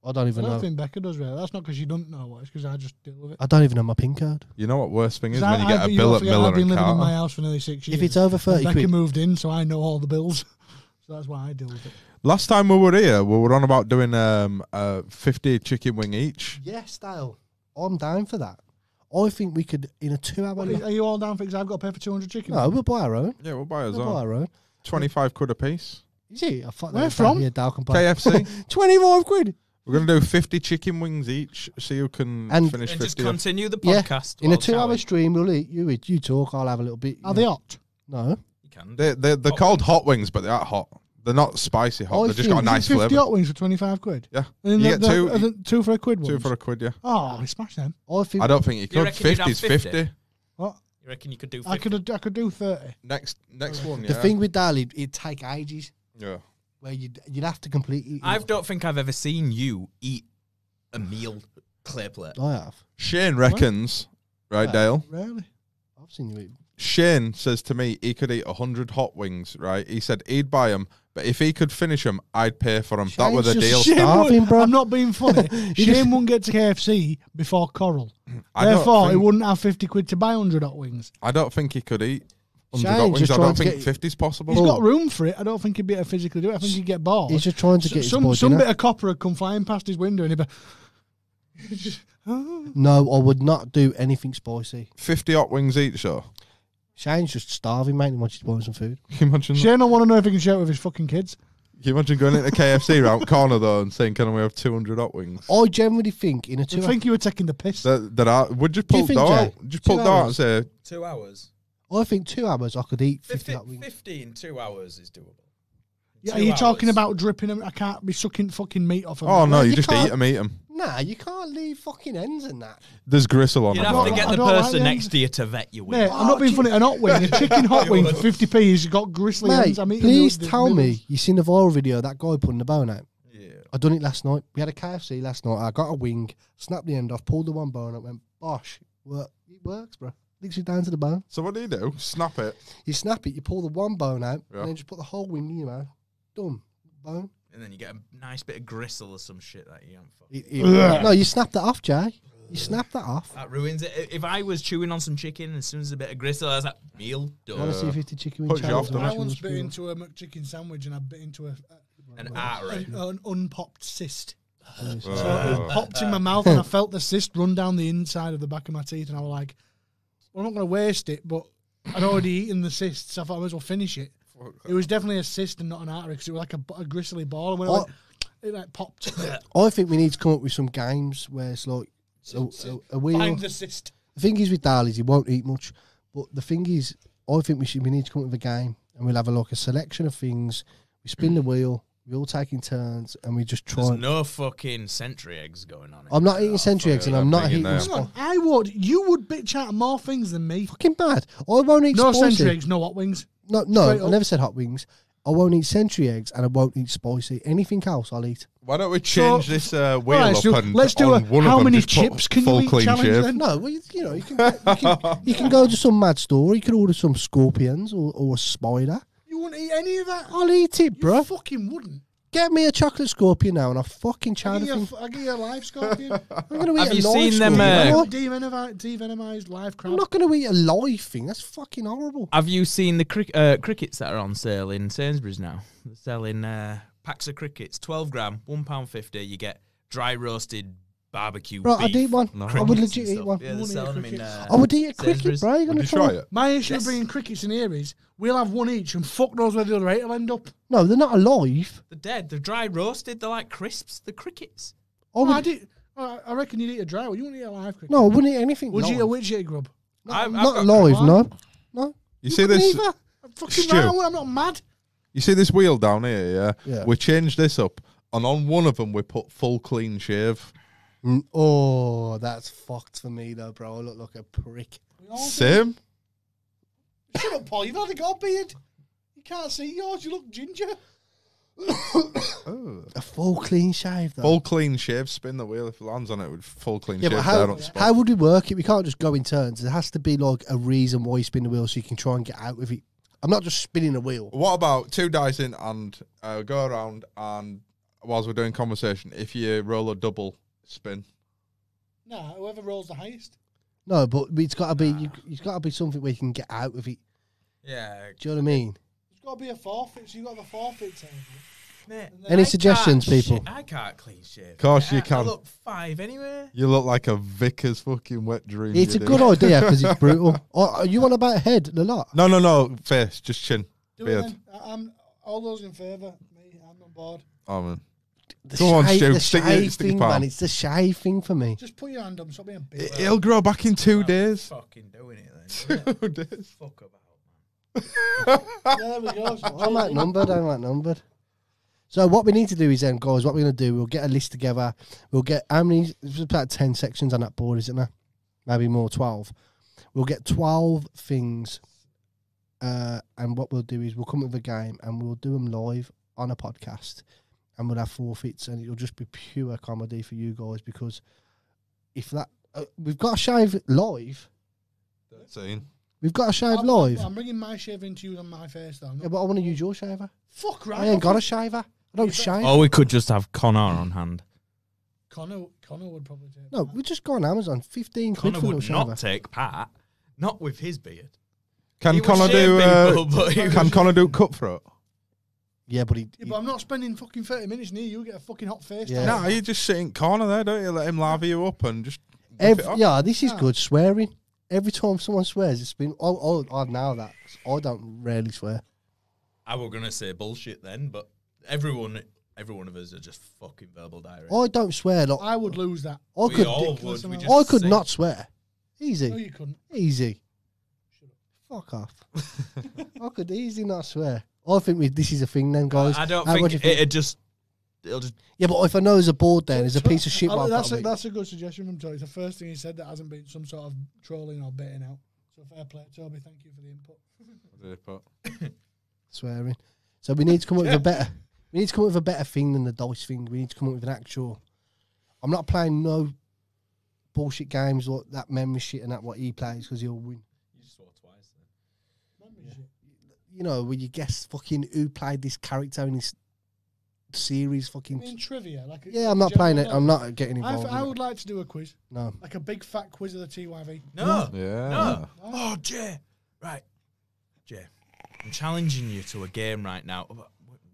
I don't I even don't know. think Becca does really. That's not because you don't know what. It's because I just deal with it. I don't even know my PIN code. You know what worst thing is? 'Cause When you get a bill at Miller I've been and living in my Carter. house for nearly 6 years. If it's over 30 Becca quid. moved in, so I know all the bills. So that's why I deal with it. Last time we were here, we were on about doing 50 chicken wing each. Yes, Dale. I'm down for that. I think we could, in a 2-hour... Are you all down for because I've got to pay for 200 chicken? No, we'll buy our own. Yeah, we'll buy ours We'll buy own. our own. 25 quid a piece. Is it? I thought Where that was from? down here, Dale can buy. KFC. 25 quid. We're going to do 50 chicken wings each. See who can And- finish And just 50. continue the Yeah. podcast. In a while 2-hour chowing. stream, we'll eat. You talk, I'll have a little bit. Are they hot? No. You can. They're Hot called wings. hot wings, but they aren't hot. They're not spicy hot. I They've just got a think- nice 50 flavour. hot wings for 25 quid? Yeah. And You get two- are the 2 for a quid Two ones? for a quid, yeah. Oh, I smash them. I think I don't think you You could. reckon you'd have 50's 50? 50. What? You reckon you could do 50? I could do 30. Next one, yeah. the thing with Dale, it'd take ages. Yeah. Where you'd have to complete it. I don't think I've ever seen you eat a meal clear plate. I have. Shane reckons, right, Yeah. Dale? Really? I've seen you eat. Shane says to me he could eat 100 hot wings, right? He said he'd buy them, but if he could finish them, I'd pay for them. That Shane's was the just deal. shit. Starving, would, bro. I'm not being funny. just- Shane wouldn't get to KFC before Coral. I don't Therefore, he think- wouldn't have 50 quid to buy 100 hot wings. I don't think he could eat 100 Shane's hot wings. just I trying don't to think get- 50's possible. He's Paul. got room for it. I don't think he'd be able to physically do it. I think he'd get bored. He's just trying to get his boy some dinner. bit of copper would come flying past his window and he'd be... just, oh. No, I would not do anything spicy. 50 hot wings each, though. Shane's just starving, mate. He wants to buy some food. Can you imagine? Shane don't want to know if he can share it with his fucking kids. Can you imagine going into KFC round corner though and saying, "Can we have 200 hot wings?" I generally think in a I 2 think you were taking the piss. That are would just Do you pull think, door Jay? out. Just pull 2 door out and hours? say, 2 hours. I think 2 hours I could eat 50 hot 50, wings. 50 in 2 hours is doable. Yeah, 2 are you talking hours. about dripping them? I can't be sucking fucking meat off of "Oh them. no, Well, you you just can't- eat them." Nah, you can't leave fucking ends in that. There's gristle on You'd them. have to though. get I the don't like person them. next to you to vet you with. Mate, I'm not being funny. An hot wing, a chicken hot wing for 50p has got gristly Mate, ends. I'm eating please the tell middles. me you seen the viral video of that guy putting the bone out. Yeah. I done it last night. We had a KFC last night. I got a wing, snapped the end off, pulled the one bone up, went, bosh. It works, bro. Literally down to the bone. So what do? Snap it. You snap it, you pull the one bone out, Yeah. and then just put the whole wing in your mouth. Done. Bone. And then you get a nice bit of gristle or some shit that you don't fuck. No, you snap that off, Jay. You snap that off. That ruins it. If I was chewing on some chicken, as soon as a bit of gristle, I was like, meal I want done. to see 50 chicken wing Puts you off, challenge. doesn't I it? once bit into a McChicken sandwich and I bit into An artery. an unpopped cyst. So it popped in my mouth, and I felt the cyst run down the inside of the back of my teeth, and I was like, well, I'm not going to waste it, but I'd already eaten the cyst, so I thought I might as well finish it. It was definitely a cyst and not an artery, because it was like a gristly ball, and when it like popped. I think we need to come up with some games where it's like a wheel. Find the cyst. The thing is with Darley's, he won't eat much, but the thing is, I think we need to come up with a game, and we'll have a selection of things. We spin the wheel. We all taking turns, and we just try. There's no fucking century eggs going on. I'm not eating century eggs, and I'm not eating. Hang on, you would bitch out more things than me. Fucking bad. I won't eat no spicy. century eggs, no hot wings. No, I never said hot wings. I won't eat century eggs, and I won't eat spicy. Anything else, I'll eat. Why don't we change this wheel right, up and let's do on one how of them many just put chips can full you eat clean challenge shave? then? No, well, you can go to some mad store. You can order some scorpions or a spider. You wouldn't eat any of that? I'll eat it, bro. You fucking wouldn't. Get me a chocolate scorpion now, and I'll fucking I'll china give them. you a live scorpion. I'm going to eat Have a you live seen them, scorpion. Devenomized live crab. I'm not going to eat a live thing. That's fucking horrible. Have you seen the crickets that are on sale in Sainsbury's now? They're selling packs of crickets, 12 gram, £1.50. You get dry roasted barbecue Bro, beef. I'd eat one. No. I would legit eat one. Yeah, they're wouldn't eat selling them in crickets. I would eat a cricket, Sainsbury's. bro. You're going Would to you try try it? My issue Yes. of bringing crickets in here is we'll have one each, and fuck knows where the other 8 will end up. No, they're not alive. They're dead. They're dry roasted. They're like crisps. The crickets. I reckon you'd eat a dry one. You wouldn't eat a live cricket. No, I wouldn't eat anything. Would you eat a live. witch eat grub? I've Not got- alive, Why? no. No. You see this? Neither. I'm fucking Stu. right. I'm not mad. You see this wheel down here? Yeah. Yeah. We changed this up, and on one of them we put full clean shave. Oh, that's fucked for me, though, bro. I look like a prick. Same. Shut up, Paul. You've already got a beard. You can't see yours. You look ginger. A full clean shave, though. Full clean shave. Spin the wheel if it lands on it with full clean Yeah, shave. but There on the spot. how would we work it? We can't just go in turns. There has to be like a reason why you spin the wheel so you can try and get out with it. I'm not just spinning a wheel. What about 2 dice in and go around, and whilst we're doing conversation, if you roll a double spin, Nah, whoever rolls the highest. No, but it's got to be. It's got to be something where you can get out with it. Yeah. Do you know what I mean? There's got to be a forfeit, so you've got the forfeit table. Mate, Any I suggestions, can't people? I can't clean shave. Of course you I can. look 5 anyway. you look like a vicar's fucking wet dream. It's a you good do. idea because it's brutal. Are you on about head a lot? No, face, just chin. Do Beard. it then. I'm all those in favour. Me, I'm on board. Oh man. The Go on, shave- Stu, the stick your shave thing, palm. man. It's the shave thing for me. Just put your hand up. Stop being a bitch. It'll grow back in 2 days. Fucking doing it then. 2 days. Fuck about, man. There we go. I'm outnumbered. So what we need to do is then, guys, what we're going to do, we'll get a list together. We'll get how many? There's about 10 sections on that board, isn't there? Maybe more, 12. We'll get 12 things. And what we'll do is we'll come up with a game and we'll do them live on a podcast. And we'll have forfeits, and it'll just be pure comedy for you guys because if that we've got to shave live. 13. We've got to shave live. I'm bringing my shaving to use on my face, though. Yeah, but I want to use your shaver. Fuck right. I ain't got a shaver. I don't shave. Or we could just have Connor on hand. Connor would probably take No, that. we just go on Amazon. 15 quid Connor for a little would shaver. not take part. Not with his beard. Can He would Connor shave do? people, but he Can would- Connor do cutthroat? Yeah, but Yeah, but I'm not spending fucking 30 minutes near you. Get a fucking hot face. Yeah. No, you just sit in corner there, don't you? Let him lather you up and just. whip it up. yeah, this is Ah. good. Swearing. Every time someone swears, it's been. I know that. I don't rarely swear. I was gonna say bullshit then, but every one of us are just fucking verbal diarrhea. I don't swear. Like, I would lose that. I We could. all ridiculous would. We amount. just I could sing. not swear. No, Easy. you couldn't. Easy. Fuck off. I could easily not swear. I think this is a thing then, guys. I don't What think do you think? it'll just. Yeah, but if I know there's a board there, there's a piece of shit. what I've That's got to that's a good suggestion from Toby. It's the first thing he said that hasn't been some sort of trolling or baiting out. So fair play, Toby. Thank you for the input. be swearing. So we need to come up with a better. We need to come up with a better thing than the dice thing. We need to come up with an actual. I'm not playing no bullshit games like that memory shit and that what he plays because he'll win. You just swore twice. You know, when you guess fucking who played this character in this series, fucking. In trivia, like Yeah, I'm not playing it. I'm not getting involved. I in it. would like to do a quiz, No. like a big fat quiz of the TYV. No, Yeah. no. Oh, Jay. Right, Jay. I'm challenging you to a game right now,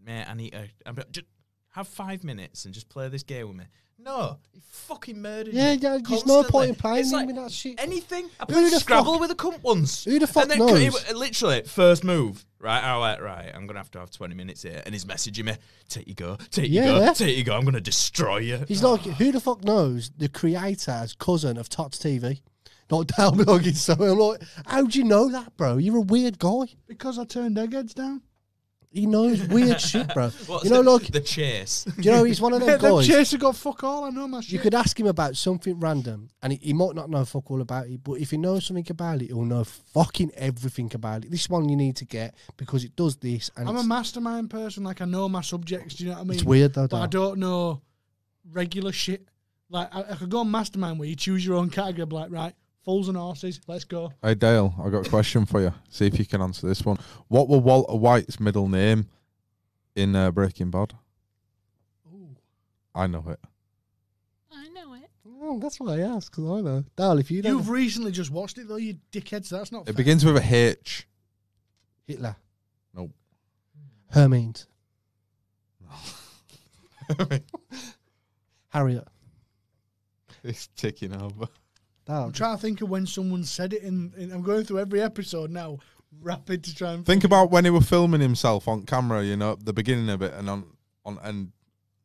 mate. I need to. have 5 minutes and just play this game with me. No, he fucking murdered Yeah, me. yeah, there's no Constantly. point in playing It's him like with that shit. anything. I Who played the Scrabble fuck- with a cunt once. Who the fuck and then knows? literally, first move, right? I went, right, I'm going to have 20 minutes here. And he's messaging me, take your go, take your Yeah. go, take your go. I'm going to destroy you. He's like, who the fuck knows the creator's cousin of Tots TV? Not Dale Miloggy. So I'm like, how'd you know that, bro? You're a weird guy. Because I turned eggheads down. He knows weird shit, bro. What's You know, the, like, the chase. do you know he's one of them Them guys. chaser got fuck all. I know my shit. You could ask him about something random, and he might not know fuck all about it, but if he knows something about it, he'll know fucking everything about it. This one you need to get because it does this, and I'm a it's, mastermind person. Like, I know my subjects. Do you know what I mean? it's weird though. But I Dale. don't know regular shit. Like, I could go on mastermind where you choose your own category. Be like, right, fools and horses. Let's go. Hey Dale, I got a question for you. See if you can answer this one. What were Walter White's middle name in Breaking Bad? Ooh. I know it. Oh, that's why I asked, because I know. Dale, if you don't You've recently just watched it though, you dickheads. That's not. It fair. begins with a H. Hitler. Nope. Hermes. Harriet. It's ticking over. Dale. I'm trying to think of when someone said it. I'm going through every episode now, rapid to try and Think about when he was filming himself on camera, you know, the beginning of it, and and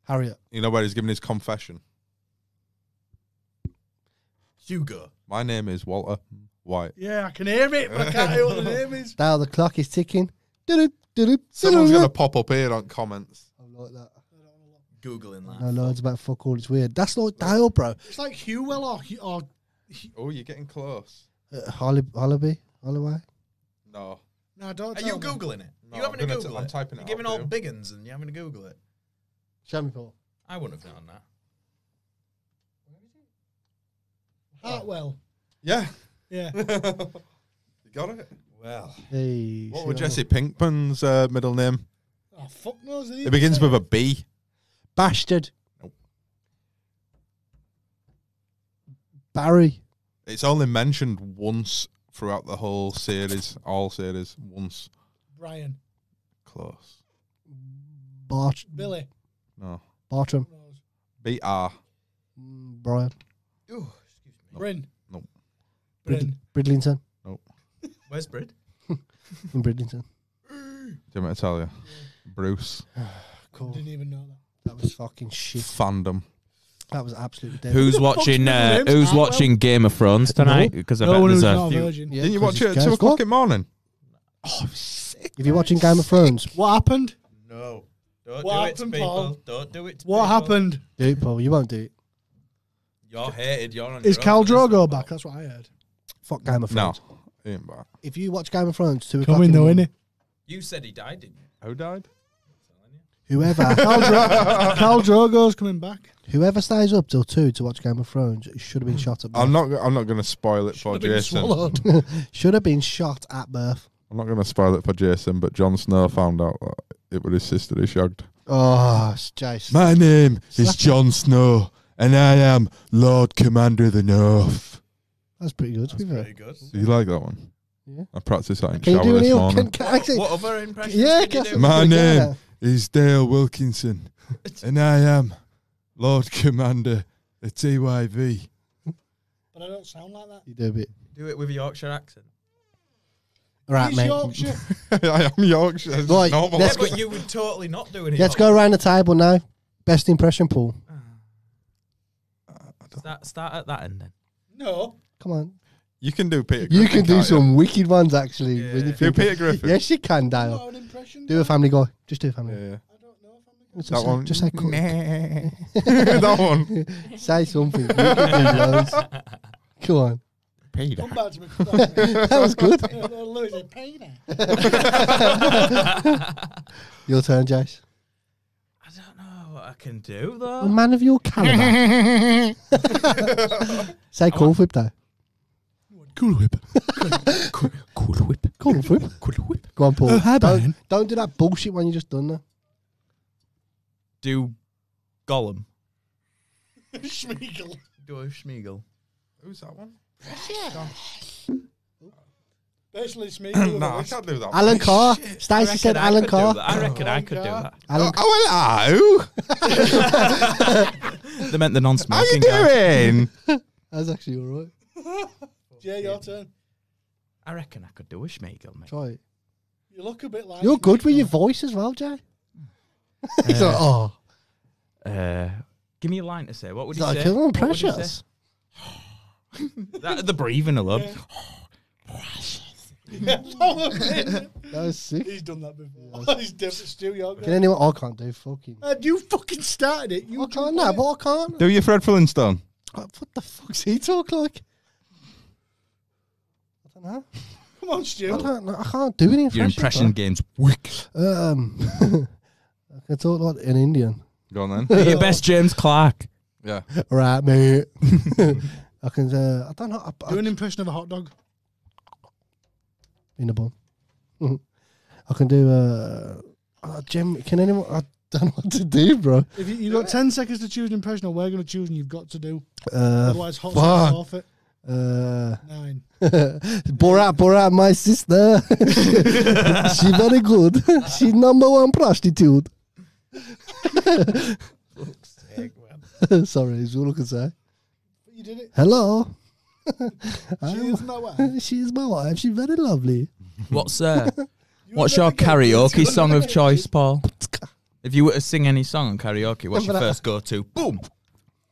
Harriet. you know where he's giving his confession. Hugo. My name is Walter White. Yeah, I can hear it, but I can't hear what the name is. Dale, the clock is ticking. Do-do, do-do, Someone's do-do. gonna pop up here on comments. I like that. Googling that. No, no, it's about fuck all. It's weird. That's not Dale, bro. It's like Hewell or Oh, you're getting close. Holloway? Holloway? No. no, don't. Are tell you me. Googling it? No, You having to I'm gonna Google I'm it? typing You're it giving out all for you. big uns and you're having to Google it. Show me, Paul. I wouldn't have known that. Hartwell. Yeah. Yeah. You got it. Well. Hey. What see was that? Jesse Pinkman's middle name? Oh fuck knows. It begins with a B. Bastard. Nope. Barry. It's only mentioned once throughout the whole series, all series, once. Brian. Close. Billy. No. Bartram. Who knows? B-R. Brian. Ooh, excuse me. Bryn. Nope. Bryn. Bridlington. Where's Brid? In Bridlington. Do you want me to tell you? Bruce. Cool. Didn't even know that. That was fucking shit. Fandom. That was absolutely dead. Who's watching? Who's watching Game of Thrones tonight? Because I No bet one there's who's a not a few. virgin. Yeah, Didn't you 'cause watch it it's at 2 Games o'clock Club. in the morning? Oh, sick. If you're watching Game of Thrones, What happened? No. Don't What do it to happened, people. Paul? Don't do it to What people. happened? do it, Paul. You won't do it. You're hated. You're on Is your Khal own for this Drogo one, back? Paul. That's what I heard. Fuck Game of No. Thrones. He ain't back. If you watch Game of Thrones, 2 o'clock Coming in the though, morning, innit? You said he died, didn't you? Who died? whoever Khal Drogo's coming back. whoever stays up till 2 to watch Game of Thrones should have been shot at birth. I'm not going to spoil it for Should've been Jason. swallowed. Should have been shot at birth. I'm not going to spoil it for Jason, but Jon Snow found out that it was his sister he shagged. Oh, it's Jace. My name is Slap Jon Snow, and I am Lord Commander of the North. That's pretty good. To be fair. Very good. Do you like that one? Yeah. I practiced that in Can you shower do this any? morning. Can I see? What other impressions Yeah, can you do? My can I get name that? is Dale Wilkinson, and I am Lord Commander of TYV. But I don't sound like that. You do a bit. Do it with a Yorkshire accent. All right, He's mate. Yorkshire. I am Yorkshire. It's Right, normal. let's Yeah, but you would totally not do it. Let's go around the table now. Best impression, Paul. Start at that end then. No. Come on. You can do Peter You Griffin, can do can't some wicked ones, actually. Yeah. When you Do think Peter Griffin. Yes, you can, Dale. Not an impression. Do a Family Guy. Just do a Family Guy. Yeah. I don't know if I'm Just That say, one. Just say, cut. That one. Say something. You can do loads. Come on. Peter. Come back to me. Come back to me. That was good. Louis said, Peter. Your turn, Jace. I don't know what I can do A though. man of your caliber. Say cool whip, though. Cool whip. Cool whip. Cool whip. Cool whip. Go on, Paul. Oh, hi, Brian. Don't do that bullshit when you just done that. Do Gollum. Schmeagol. Do a Schmeagol. Who's that one? Basically, it's me. No, I can't do that. Alan Carr. I Stacey said reckon I Alan could do Carr. that. I reckon I could do that. Alan Oh, hello. They meant the How non-smoking you guy. doing? That's actually all right. Yeah, your turn. I reckon I could do a Schmeagol, mate. Try it. You look a bit like. You're good with Schmeagol. your voice as well, Jay. He's like, oh. Give me a line to say. What would He's you like, say? killing What would you precious. say? The breathing alone. That was sick. He's done that before. He's different. Stu, you're Can anyone? I can't do fucking. You fucking started it. You I can't. No, but I can't. Do your Fred Flintstone. What the fuck's he talk like? I don't know. Come on, Stu. I don't know. I can't do any Your impression. impression game's weak. I can talk like an Indian. Go on then. Do your best James Clark. Yeah. Right, mate. I can. I don't know. Do an impression of a hot dog. In a bun. I can do. Jim, can anyone? I don't know what to do, bro. If you've got 10 seconds to choose an impression, or we're going to choose, and you've got to do. Uh, Otherwise, hot fuck. sauce forfeit. 9. Borat, my sister. She very good. She #1 prostitute. Sorry, is all I can say. You did it. Hello. She is my wife. She's my wife. She's very lovely. What's What's your karaoke song of choice, Paul? If you were to sing any song on karaoke, what's your first go-to? Boom.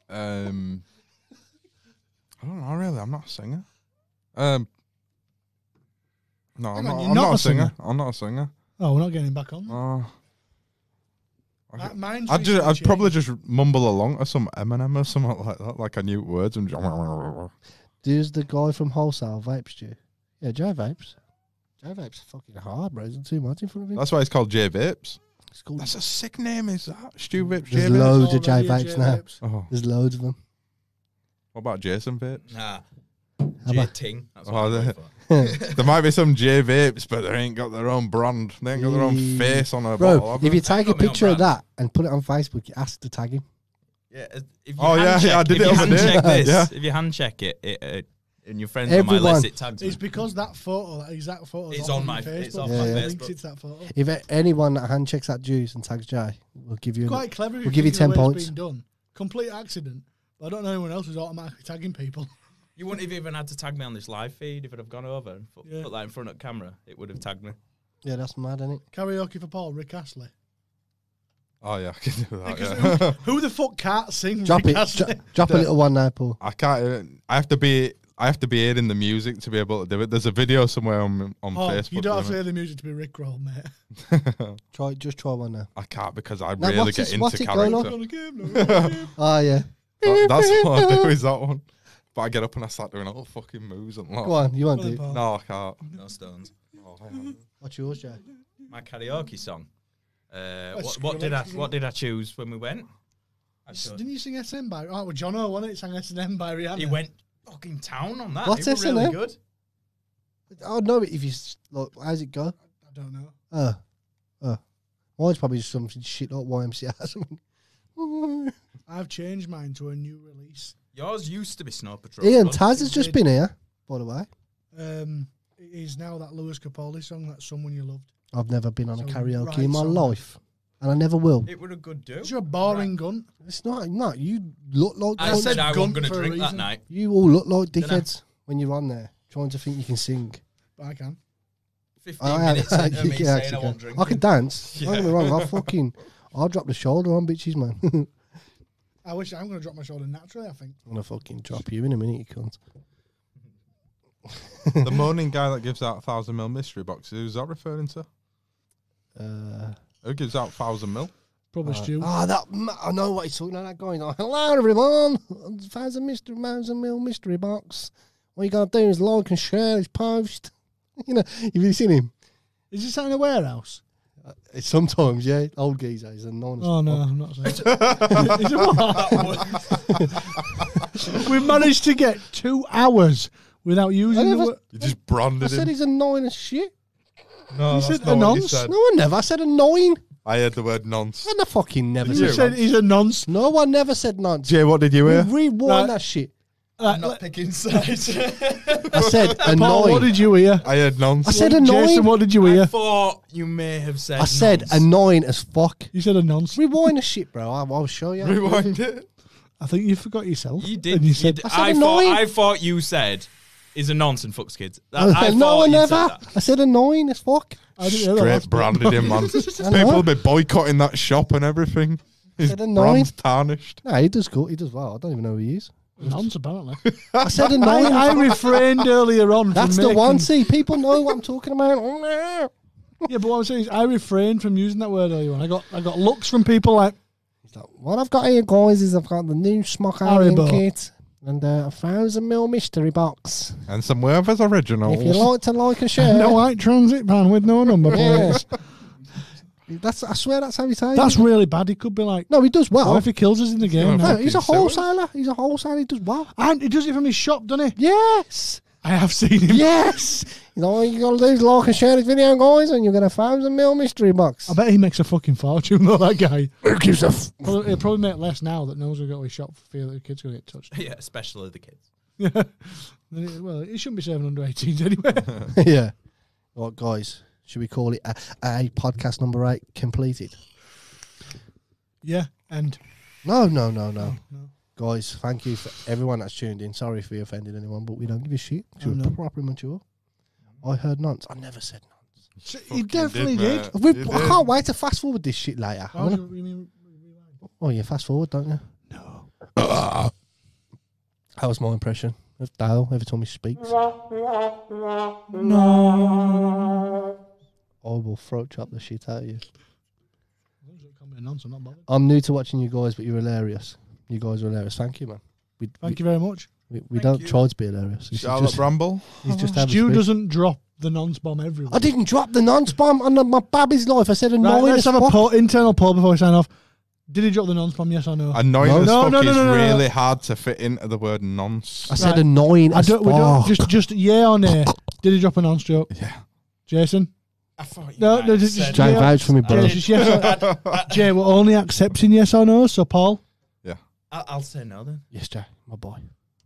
I don't know really. I'm not a singer. No, Hang I'm on, not. you're I'm not not a a singer. singer? I'm not a singer. Oh, we're not getting him back on. Oh. Mine's I'd probably just mumble along to some Eminem or something like that, like I knew words and just Does the guy from Wholesale vapes you? Yeah, Joe vapes. Joe vapes fucking hard, bro. Isn't too much in front of him. That's why it's called J Vapes. It's called. That's a sick name, is that? Stu Vapes, J There's Vapes. loads of J vapes now. Oh, There's loads of them. what about Jason Vapes? Nah. How J about- Ting. That's Oh, what I'm they- going for. There might be some J Vapes, but they ain't got their own brand. They ain't got their own face on a bottle. Bro, have if they? you take a got me on picture of brand. that and put it on Facebook, you ask to tag him. Yeah. If you Oh, yeah, hand yeah, I check- did if it you the hand other day. check this, Yeah. if you hand check it, and your friends on my Everyone- list, it tags me. It's because that photo, that exact photo, is It's off on my- Facebook. it's off my It Facebook. links it to that photo. If anyone that hand checks that juice and tags Jay, we'll give you. Quite clever. We'll give you 10 points. Been done. Complete accident. But I don't know anyone else who's automatically tagging people. You wouldn't have even had to tag me on this live feed if I'd have gone over and put Yeah. that in front of camera. It would have tagged me. Yeah, that's mad, isn't it? Karaoke for Paul, Rick Astley. Oh yeah, I can do that. Because Yeah. who the fuck can't sing Drop Rick it. Astley? Drop a little one now, Paul. I can't. I have to be in the music to be able to do it. There's a video somewhere on Oh, Facebook. you don't have to doing hear the music to be Rick Roll, mate. Try one now. I can't because I Now, really what's get this- into what's it going character. on? On a game, no, on a game. Oh yeah. That's what I do. Is that one? But I get up and I start doing all fucking moves and Go on, you want Go on, to? Paul. No, I can't. No stones. Oh, hang on. What's yours, Jay? My karaoke song. That's What did I Skrillex, What did I choose when we went? Didn't you sing S&M by... Oh, well, John O, wasn't it? He sang S&M by Rihanna. He went fucking town on that. What's It was really S&M? good. I know it if you look. How's it go? I don't know. Mine's probably just something shit like YMCA or something. I've changed mine to a new release. Yours used to be Snow Patrol. Ian Run. Taz has just been here, by the way. It is now that Lewis Capaldi song, That's Someone You Loved. I've never been on a So, karaoke right in my song. life, and I never will. It were a good do. You're a boring gun. It's not. No, you look like. I I said said I gun wasn't going to for a drink that reason. night. You all look like Dunno. dickheads when you're on there trying to think you can sing. But I can. 15 minutes into me you saying actually I want can. drink. I can dance. Don't get me Yeah. wrong. I'll drop the shoulder on bitches, man. I wish I'm going to drop my shoulder naturally, I think. I'm gonna fucking drop you in a minute, you cunt. The moaning guy that gives out 1,000 ml mystery boxes. Who's that referring to? Who gives out 1,000 ml? Probably Stu. I know what he's talking about. That guy. He's like, hello, everyone. There's a mil mystery box. All you gotta do is like and share his post. You know, have you seen him? Is he sat in a warehouse? Sometimes, yeah. Old geezer. He's a non. Oh, no, I'm not saying. Is it what? We managed to get 2 hours without using the never- word. You just I branded said him. he's annoying as shit. No, You that's said not what you nonce? said. No, I never. I said annoying. I heard the word nonce. I fucking never Did You said. you? said he's a nonce. No one never said nonce. Jay, what did you hear? Rewind Right. that shit. I'm not picking sides. I said Paul, annoying. what did you hear? I had nonsense. I said annoying. Jason, what did you I hear? thought you may have said. I said nonce. annoying as fuck. You said a nonce. Rewind the shit, bro. I'll show you. Rewind it. I think you forgot yourself. You did. And you said, I said annoying. I thought you said is a nonce and fucks kids. No, I thought you never. said that. I said annoying as fuck. I didn't hear that Straight last bit. branded him, man. know. People will be boycotting that shop and everything. His Said annoying. brand's tarnished. No, he does good. He does well. I don't even know who he is. Nonce, apparently. I said annoying. I refrained earlier on That's from the making... one. See, people know what I'm talking about. Yeah, but what I'm saying is I refrained from using that word earlier on. I got looks from people like, He's like, what I've got here, guys, is I've got the new Smock Haribo. Alien kit and a 1,000ml mystery box. And some Werther's originals. If you like to like and share, no white transit van with no number yes. plates. I swear that's how he says That's it. really bad. He could be like, No, he does well. what if he kills us in the game? gonna now? No, he's a fucking wholesaler. He's a wholesaler. He does well. And he does it from his shop, doesn't he? Yes. I have seen him. Yes. You know what you got to do is like and share this video, guys, and you get a 1,000ml mystery box. I bet he makes a fucking fortune, though, that guy. Who gives a He'll probably make less now that knows we've got to his shop for fear that the kid's going to get touched. Yeah, especially the kids. Yeah. Well, he shouldn't be serving under 18s anyway. Yeah. Right, guys, should we call it a podcast number 8 completed? Yeah, and No. no. Guys, thank you for everyone that's tuned in. Sorry if we offended anyone, but we don't give a shit. Oh, We're no. properly mature. I heard nonce. I never said nonce. He definitely did. mate. I can't wait to fast forward this shit later. Oh, you mean rewind? Oh, you fast forward, don't you? No. That was my impression of Dale every time he speaks. No. I will throat chop the shit out of you. Nonsense, I'm not bothered. I'm new to watching you guys, but you're hilarious. You guys are hilarious. Thank you, man. Thank you very much. We Thank don't you. try to be hilarious. This is Charlotte just, Bramble. he's just having Stu speech. doesn't drop the nonce bomb everywhere. I didn't drop the nonce bomb on my baby's life. I said Right, annoying let's as have a fuck. poll, internal poll before we sign off. Did he drop the nonce bomb? Yes or no? Annoying No. as No, fuck no, no, is no, no, no. really hard to fit into the word nonce. I said Right. annoying as We don't fuck. just yeah or nay. Did he drop a nonce joke? Yeah. Jason? I thought you No, might no, have just- said Jay, yeah. vouch for me, I bro. No, did. just yes or Jay, we're only accepting yes or no, so Paul? I'll say no then. Yes, Jay, my boy.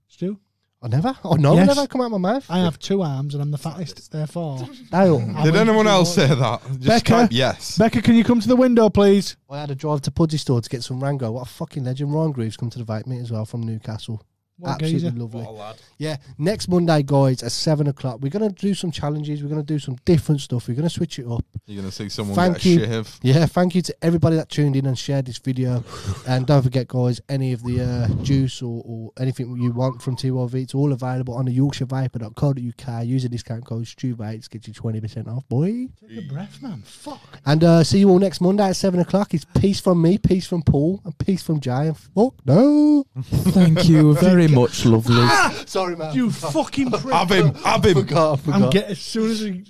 Stu? I never. Oh no, Yes. I never come out of my mouth. I have 2 arms and I'm the fattest, therefore. Dale, I Did went anyone to else the- say that? Just Becca? type yes. Becca, can you come to the window, please? I had to drive to Pudsey store to get some Rango. What a fucking legend. Ryan Greaves come to the vape meet as well from Newcastle. What Absolutely geezer? lovely. What a lad. Yeah, next Monday, guys, at 7 o'clock. We're going to do some challenges. We're going to do some different stuff. We're going to switch it up. You're going to see someone Thank get a you. shave. Yeah, thank you to everybody that tuned in and shared this video. And don't forget, guys, any of the juice or anything you want from TYV, it's all available on the yorkshirevapor.co.uk. Use the discount code STUVATES, gets you 20% off, boy. Take a breath, man. Fuck. And see you all next Monday at 7 o'clock. It's peace from me, peace from Paul, and peace from Jay. And fuck no. Thank you very much, lovely. Sorry, man. You fucking prick. Have him. Forgot. I'm getting as soon as he